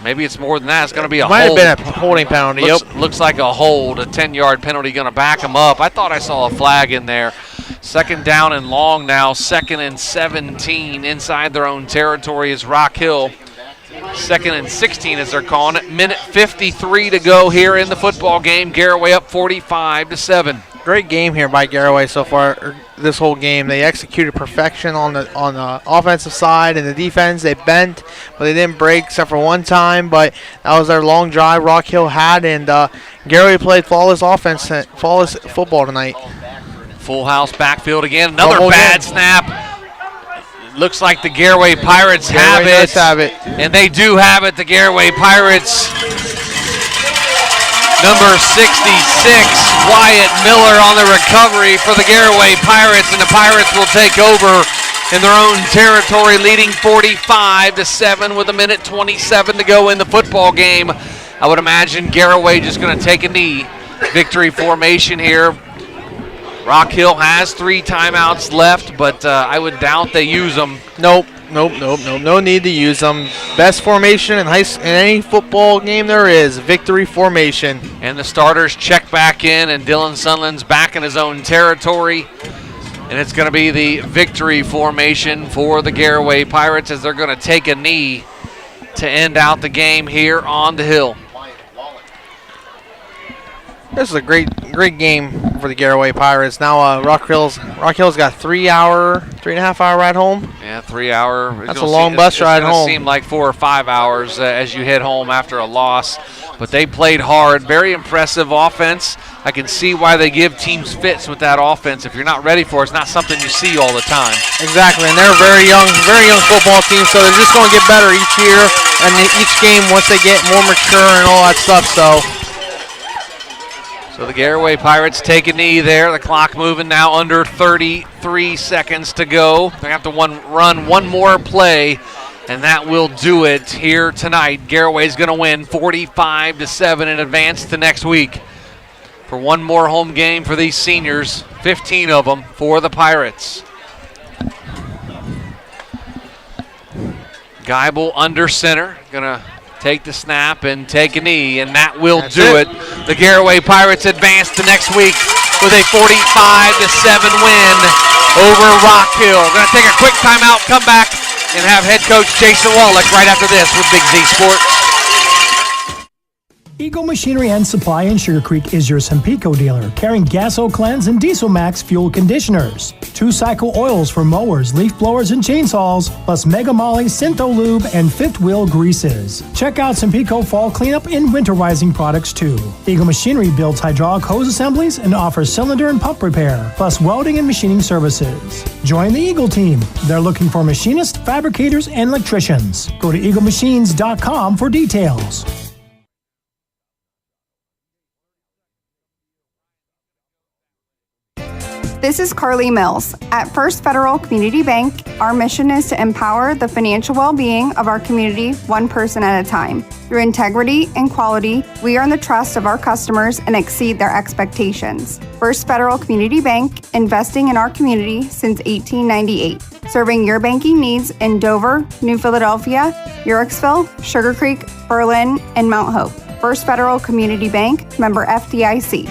Maybe it's more than that. It's going to be a hold. Might have been a holding penalty. Looks like a hold, a 10-yard penalty going to back him up. I thought I saw a flag in there. Second down and long now. 2nd and 17 inside their own territory is Rock Hill. 2nd and 16 as they're calling it. Minute 53 to go here in the football game. Garaway up 45-7. Great game here by Garaway so far. This whole game, they executed perfection on the offensive side, and the defense they bent, but they didn't break except for one time. But that was their long drive Rock Hill had, and Garaway played flawless football tonight. Full house backfield again. Another bad snap. Looks like the Garaway Pirates have it. And they do have it, the Garaway Pirates. Number 66, Wyatt Miller on the recovery for the Garaway Pirates, and the Pirates will take over in their own territory, leading 45-7 with 1:27 to go in the football game. I would imagine Garaway just going to take a knee. Victory formation here. Rock Hill has 3 timeouts left, but I would doubt they use them. Nope. No need to use them. Best formation in any football game there is, victory formation. And the starters check back in, and Dylan Sunland's back in his own territory. And it's going to be the victory formation for the Garaway Pirates as they're going to take a knee to end out the game here on the Hill. This is a great game for the Garaway Pirates. Now Rock Hill's got 3.5 hour ride home. Yeah, 3 hour. That's a long bus ride home. It's going to seem like 4 or 5 hours as you head home after a loss. But they played hard. Very impressive offense. I can see why they give teams fits with that offense. If you're not ready for it, it's not something you see all the time. Exactly, and they're a very young football team, so they're just going to get better each year and each game once they get more mature and all that stuff. So the Garaway Pirates take a knee there. The clock moving now, under 33 seconds to go. They have to run one more play, and that will do it here tonight. Garaway's going to win 45-7 in advance to next week. For one more home game for these seniors, 15 of them for the Pirates. Geibel under center, going to take the snap and take a knee, and that will do it. The Garaway Pirates advance to next week with a 45-7 win over Rock Hill. Going to take a quick timeout, come back, and have head coach Jason Wallach right after this with Big Z Sports. Eagle Machinery and Supply in Sugarcreek is your Sempico dealer, carrying Gaso Cleanse and Diesel Max fuel conditioners, 2-cycle oils for mowers, leaf blowers, and chainsaws, plus Mega Molly, Syntho Lube, and fifth wheel greases. Check out Sempico fall cleanup and winterizing products too. Eagle Machinery builds hydraulic hose assemblies and offers cylinder and pump repair, plus welding and machining services. Join the Eagle team. They're looking for machinists, fabricators, and electricians. Go to eaglemachines.com for details. This is Carly Mills. At First Federal Community Bank, our mission is to empower the financial well-being of our community one person at a time. Through integrity and quality, we earn the trust of our customers and exceed their expectations. First Federal Community Bank, investing in our community since 1898. Serving your banking needs in Dover, New Philadelphia, Yorksville, Sugarcreek, Berlin, and Mount Hope. First Federal Community Bank, member FDIC.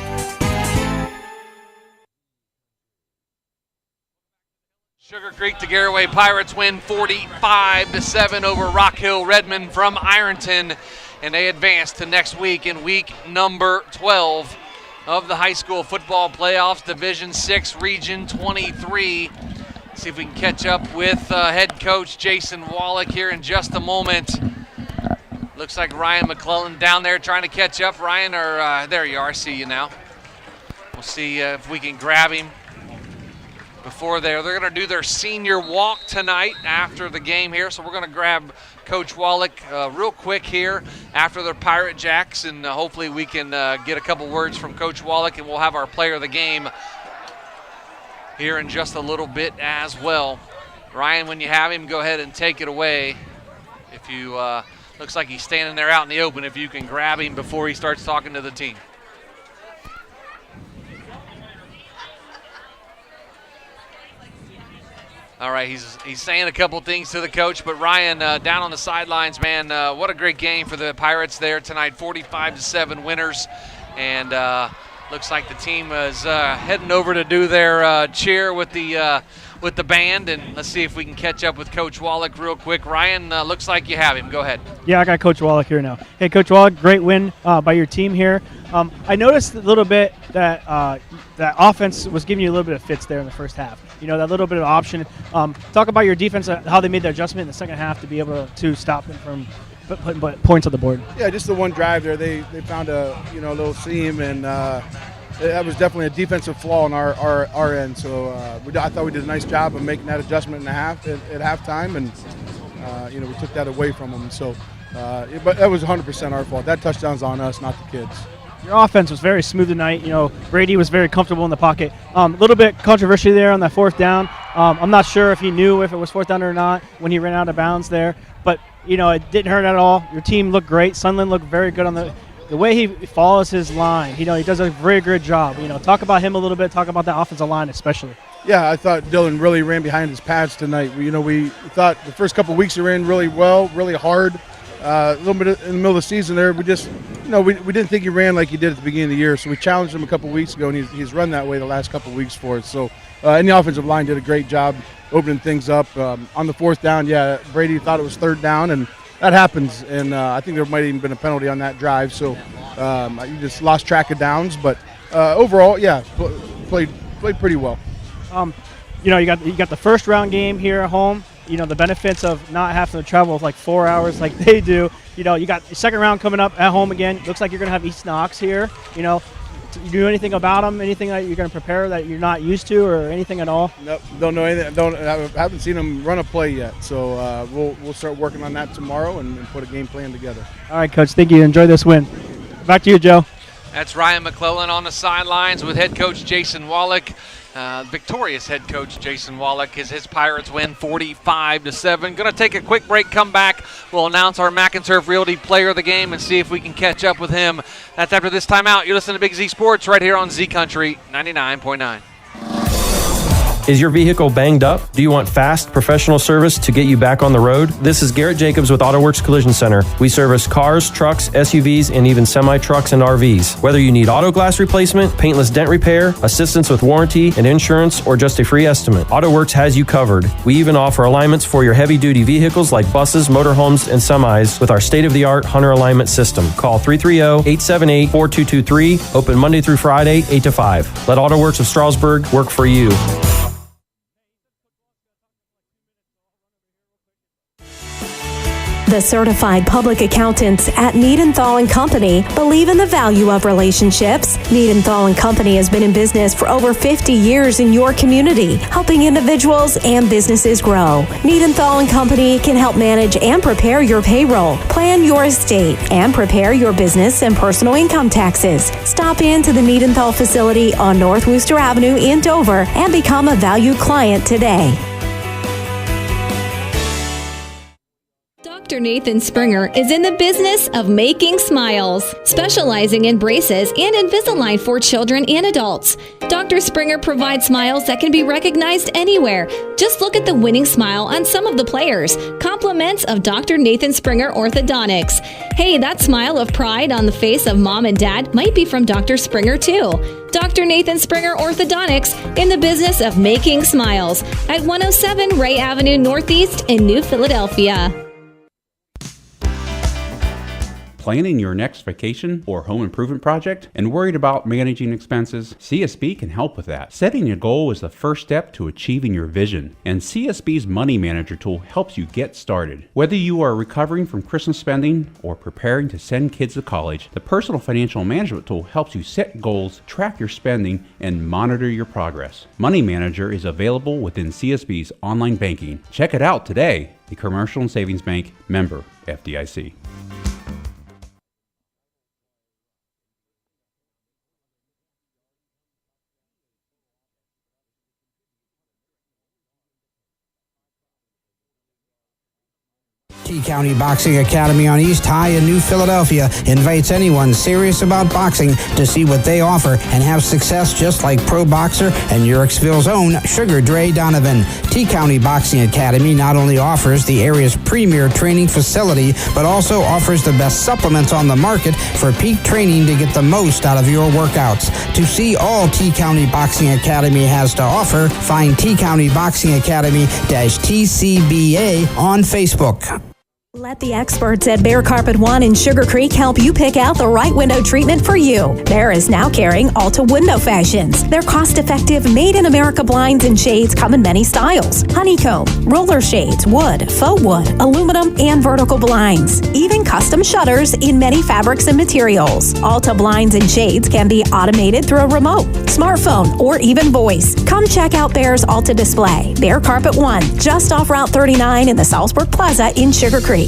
Sugarcreek, the Garaway Pirates win 45-7 over Rock Hill Redmen from Ironton, and they advance to next week in week number 12 of the high school football playoffs, Division 6, Region 23. See if we can catch up with head coach Jason Wallach here in just a moment. Looks like Ryan McClellan down there trying to catch up. Ryan, or there you are, I see you now. We'll see if we can grab him. Before they're going to do their senior walk tonight after the game here, so we're going to grab Coach Wallach real quick here after the Pirate Jacks, and hopefully we can get a couple words from Coach Wallach, and we'll have our player of the game here in just a little bit as well. Ryan, when you have him, go ahead and take it away. If you looks like he's standing there out in the open, if you can grab him before he starts talking to the team. All right, he's saying a couple things to the coach, but Ryan, down on the sidelines, man, what a great game for the Pirates there tonight, 45-7 winners, and looks like the team is heading over to do their cheer with the band, and let's see if we can catch up with Coach Wallach real quick. Ryan, looks like you have him. Go ahead. Yeah, I got Coach Wallach here now. Hey, Coach Wallach, great win by your team here. I noticed a little bit that that offense was giving you a little bit of fits there in the first half. You know, that little bit of option. Talk about your defense, how they made the adjustment in the second half to be able to stop them from putting points on the board. Yeah, just the one drive there. They found a little seam, and that was definitely a defensive flaw on our end. So I thought we did a nice job of making that adjustment in the half at halftime, and we took that away from them. So, but that was 100% our fault. That touchdown's on us, not the kids. Your offense was very smooth tonight. You know, Brady was very comfortable in the pocket. A little bit controversial there on that fourth down. I'm not sure if he knew if it was fourth down or not when he ran out of bounds there. But, it didn't hurt at all. Your team looked great. Sunland looked very good on the way he follows his line. He does a very good job. Talk about him a little bit. Talk about the offensive line especially. Yeah, I thought Dylan really ran behind his pads tonight. We thought the first couple of weeks he ran really well, really hard. A little bit in the middle of the season there, we just, we didn't think he ran like he did at the beginning of the year. So we challenged him a couple of weeks ago, and he's run that way the last couple of weeks for us. So, and the offensive line did a great job opening things up. On the fourth down, yeah, Brady thought it was third down, and that happens. And I think there might have even been a penalty on that drive. So you just lost track of downs. But overall, yeah, played pretty well. You got the first round game here at home. The benefits of not having to travel like 4 hours like they do. You got your second round coming up at home again. Looks like you're going to have East Knox here. Do you do anything about them? Anything that you're going to prepare that you're not used to, or anything at all? Nope, don't know anything. Haven't seen them run a play yet. So we'll start working on that tomorrow and put a game plan together. All right, Coach. Thank you. Enjoy this win. Back to you, Joe. That's Ryan McClellan on the sidelines with head coach Jason Wallach. Victorious head coach Jason Wallach as his Pirates win 45-7. Going to take a quick break, come back. We'll announce our Mac and Surf Realty player of the game and see if we can catch up with him. That's after this timeout. You listen to Big Z Sports right here on Z Country 99.9. Is your vehicle banged up? Do you want fast, professional service to get you back on the road? This is Garrett Jacobs with AutoWorks Collision Center. We service cars, trucks, SUVs, and even semi-trucks and RVs. Whether you need auto glass replacement, paintless dent repair, assistance with warranty and insurance, or just a free estimate, AutoWorks has you covered. We even offer alignments for your heavy-duty vehicles like buses, motorhomes, and semis with our state-of-the-art Hunter alignment system. Call 330-878-4223. Open Monday through Friday, 8 to 5. Let AutoWorks of Strasburg work for you. The certified public accountants at Niedenthal & Company believe in the value of relationships. Niedenthal & Company has been in business for over 50 years in your community, helping individuals and businesses grow. Niedenthal & Company can help manage and prepare your payroll, plan your estate, and prepare your business and personal income taxes. Stop into the Niedenthal facility on North Worcester Avenue in Dover and become a valued client today. Dr. Nathan Springer is in the business of making smiles, specializing in braces and Invisalign for children and adults. Dr. Springer provides smiles that can be recognized anywhere. Just look at the winning smile on some of the players. Compliments of Dr. Nathan Springer Orthodontics. Hey, that smile of pride on the face of mom and dad might be from Dr. Springer too. Dr. Nathan Springer Orthodontics, in the business of making smiles, at 107 Ray Avenue Northeast in New Philadelphia. Planning your next vacation or home improvement project and worried about managing expenses? CSB can help with that. Setting a goal is the first step to achieving your vision, and CSB's Money Manager tool helps you get started. Whether you are recovering from Christmas spending or preparing to send kids to college, the Personal Financial Management tool helps you set goals, track your spending, and monitor your progress. Money Manager is available within CSB's online banking. Check it out today. The Commercial and Savings Bank, member FDIC. T-County Boxing Academy on East High in New Philadelphia invites anyone serious about boxing to see what they offer and have success just like pro boxer and Yorksville's own Sugar Dre Donovan. T-County Boxing Academy not only offers the area's premier training facility, but also offers the best supplements on the market for peak training to get the most out of your workouts. To see all T-County Boxing Academy has to offer, find T-County Boxing Academy-TCBA on Facebook. Let the experts at Bear Carpet One in Sugarcreek help you pick out the right window treatment for you. Bear is now carrying Alta window fashions. Their cost-effective, made-in-America blinds and shades come in many styles. Honeycomb, roller shades, wood, faux wood, aluminum, and vertical blinds. Even custom shutters in many fabrics and materials. Alta blinds and shades can be automated through a remote, smartphone, or even voice. Come check out Bear's Alta display. Bear Carpet One, just off Route 39 in the Salzburg Plaza in Sugarcreek.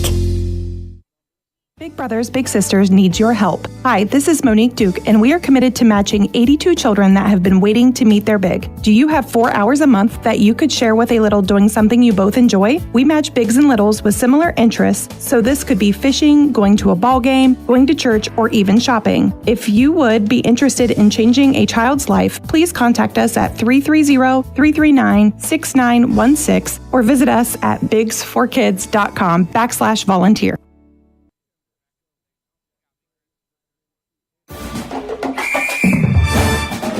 Big Brothers Big Sisters needs your help. Hi, this is Monique Duke, and we are committed to matching 82 children that have been waiting to meet their big. Do you have 4 hours a month that you could share with a little doing something you both enjoy? We match bigs and littles with similar interests, so this could be fishing, going to a ball game, going to church, or even shopping. If you would be interested in changing a child's life, please contact us at 330-339-6916 or visit us at bigsforkids.com/volunteer.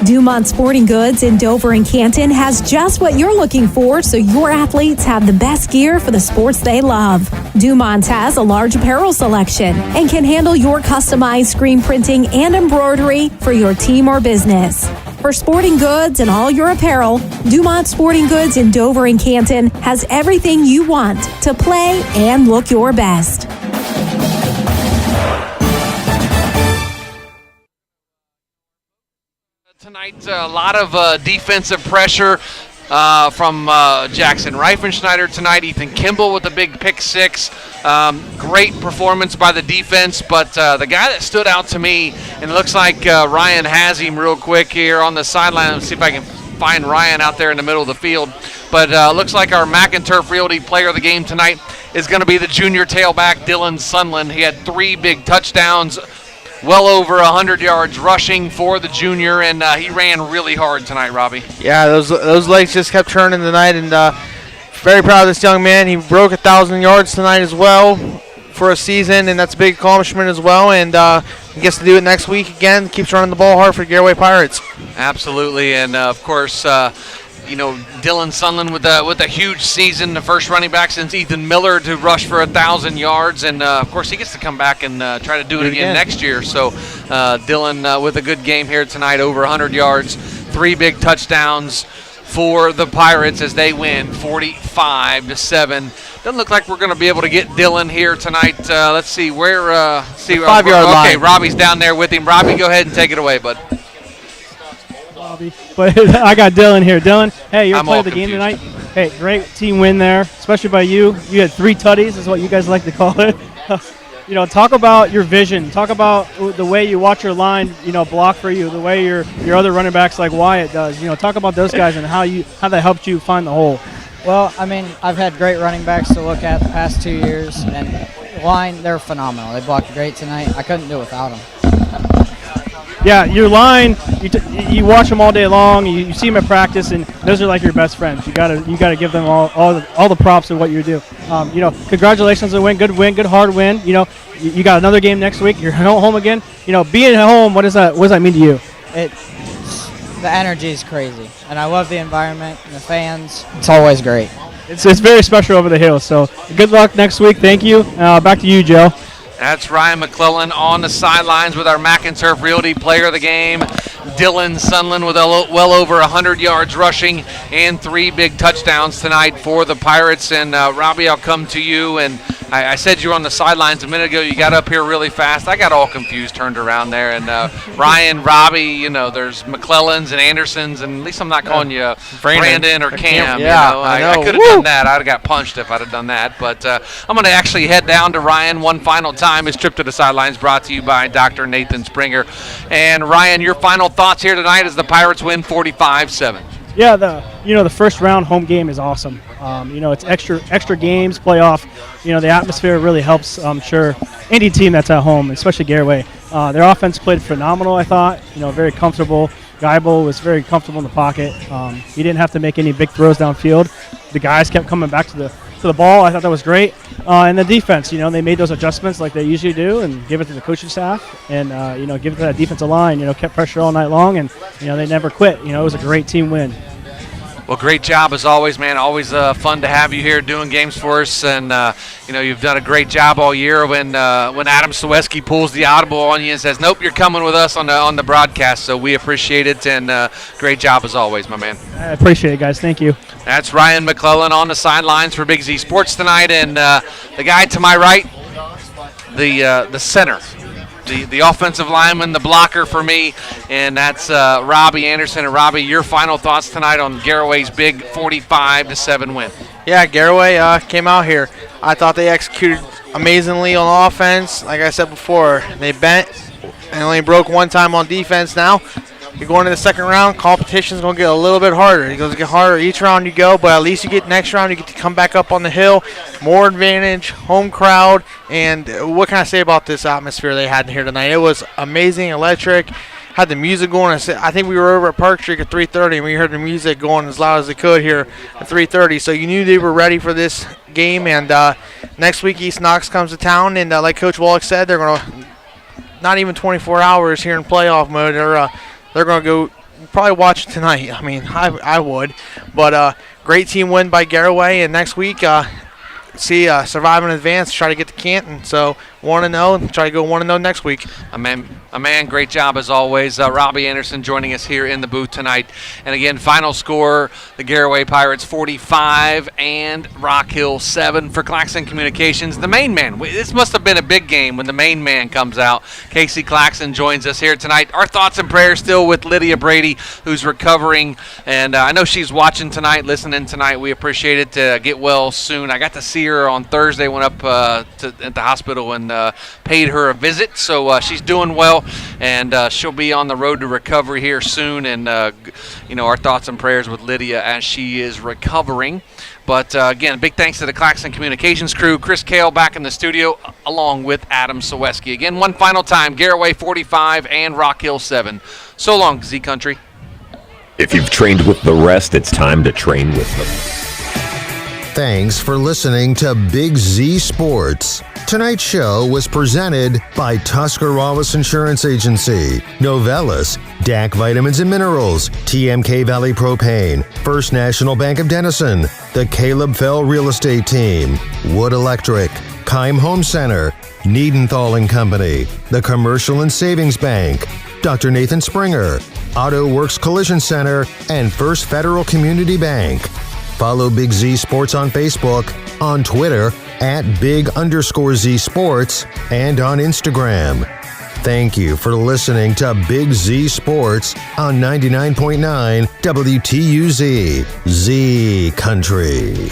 Dumont Sporting Goods in Dover and Canton has just what you're looking for, so your athletes have the best gear for the sports they love. Dumont has a large apparel selection and can handle your customized screen printing and embroidery for your team or business. For sporting goods and all your apparel, Dumont Sporting Goods in Dover and Canton has everything you want to play and look your best. Tonight, a lot of defensive pressure from Jackson Reifenschneider tonight. Ethan Kimball with the big pick six. Great performance by the defense, but the guy that stood out to me, and it looks like Ryan has him real quick here on the sideline. Let's see if I can find Ryan out there in the middle of the field. But looks like our McInturf Realty player of the game tonight is going to be the junior tailback, Dylan Sunland. He had 3 big touchdowns. well over 100 yards rushing for the junior, and he ran really hard tonight, Robbie. Yeah, those legs just kept turning tonight, and very proud of this young man. He broke 1,000 yards tonight as well for a season, and that's a big accomplishment as well, and he gets to do it next week again. Keeps running the ball hard for Garaway Pirates. Absolutely, and of course, Dylan Sunland with a huge season, the first running back since Ethan Miller to rush for 1,000 yards, and of course he gets to come back and try to do it again next year. So Dylan with a good game here tonight, over 100 yards, 3 big touchdowns for the Pirates as they win 45-7. Doesn't look like we're going to be able to get Dylan here tonight. Let's see where. 5-yard line. Okay, Robbie's down there with him. Robbie, go ahead and take it away, bud. But I got Dylan here. Dylan, hey, you're playing the game confused. tonight. Hey, great team win there, especially by you. You had 3 tutties, is what you guys like to call it. Talk about your vision. Talk about the way you watch your line, block for you, the way your other running backs like Wyatt does. Talk about those guys and how that helped you find the hole. Well, I mean, I've had great running backs to look at the past 2 years, and the line, they're phenomenal. They blocked great tonight. I couldn't do it without them. Yeah, your line, you watch them all day long. You see them at practice, and those are like your best friends. You gotta give them all the props of what you do. Congratulations on the win, good hard win. You got another game next week. You're home again. Being at home, what does that mean to you? The energy is crazy, and I love the environment and the fans. It's always great. It's very special over the hill. So good luck next week. Thank you. Back to you, Joe. That's Ryan McClellan on the sidelines with our Mac and Surf Realty player of the game, Dylan Sunland, with well over 100 yards rushing and 3 big touchdowns tonight for the Pirates. And Robbie, I'll come to you. And I said you were on the sidelines a minute ago. You got up here really fast. I got all confused, turned around there. And Ryan, Robbie, there's McClellans and Andersons, and at least I'm not calling you Brandon or Cam. Yeah, I could have done that. I would have got punched if I'd have done that. But I'm going to actually head down to Ryan one final time. His trip to the sidelines brought to you by Dr. Nathan Springer. And Ryan, your final thoughts here tonight as the Pirates win 45-7. Yeah, the first round home game is awesome. It's extra games, playoff. The atmosphere really helps. I'm sure any team that's at home, especially Garaway. Their offense played phenomenal. I thought. Very comfortable. Geibel was very comfortable in the pocket. He didn't have to make any big throws downfield. The guys kept coming back to the ball. I thought that was great. And the defense, they made those adjustments like they usually do, and give it to the coaching staff, and give it to that defensive line. Kept pressure all night long, and they never quit. It was a great team win. Well, great job as always, man. Always fun to have you here doing games for us, and you've done a great job all year. When Adam Sawecki pulls the audible on you and says, "Nope, you're coming with us on the broadcast," so we appreciate it, and great job as always, my man. I appreciate it, guys. Thank you. That's Ryan McClellan on the sidelines for Big Z Sports tonight, and the guy to my right, the center. The offensive lineman, the blocker for me, and that's Robbie Anderson. And Robbie, your final thoughts tonight on Garaway's big 45-7 win. Yeah, Garaway came out here. I thought they executed amazingly on offense. Like I said before, they bent and only broke one time on defense. Now you're going to the second round. Competition's going to get a little bit harder. It's going to get harder each round you go, but at least you get next round. You get to come back up on the hill. More advantage, home crowd. And what can I say about this atmosphere they had here tonight? It was amazing, electric. Had the music going. I think we were over at Park Street at 3:30, and we heard the music going as loud as it could here at 3:30. So you knew they were ready for this game. And next week, East Knox comes to town, and like Coach Wallach said, they're going to not even 24 hours here in playoff mode. They're going to go probably watch tonight. I mean, I would. But great team win by Garaway. And next week, survive in advance, try to get to Canton. So 1-0 and try to go 1-0 next week. A man, great job as always. Robbie Anderson joining us here in the booth tonight. And again, final score, the Garaway Pirates 45 and Rock Hill 7 for Claxon Communications. The main man, this must have been a big game when the main man comes out. Casey Claxon joins us here tonight. Our thoughts and prayers still with Lydia Brady, who's recovering. And I know she's watching tonight, listening tonight. We appreciate it. To get well soon. I got to see her on Thursday, went up at the hospital and paid her a visit. So she's doing well. And she'll be on the road to recovery here soon. And, our thoughts and prayers with Lydia as she is recovering. But again, big thanks to the Claxon Communications crew. Chris Kale back in the studio along with Adam Soweski. Again, one final time, Garaway 45 and Rock Hill 7. So long, Z Country. If you've trained with the rest, it's time to train with them. Thanks for listening to Big Z Sports. Tonight's show was presented by Tuscarawas Insurance Agency, Novellus, DAC Vitamins and Minerals, TMK Valley Propane, First National Bank of Denison, the Caleb Fell Real Estate Team, Wood Electric, Keim Home Center, Niedenthal and Company, the Commercial and Savings Bank, Dr. Nathan Springer, Auto Works Collision Center, and First Federal Community Bank. Follow Big Z Sports on Facebook, on Twitter, @Big_Z Sports, and on Instagram. Thank you for listening to Big Z Sports on 99.9 WTUZ, Z Country.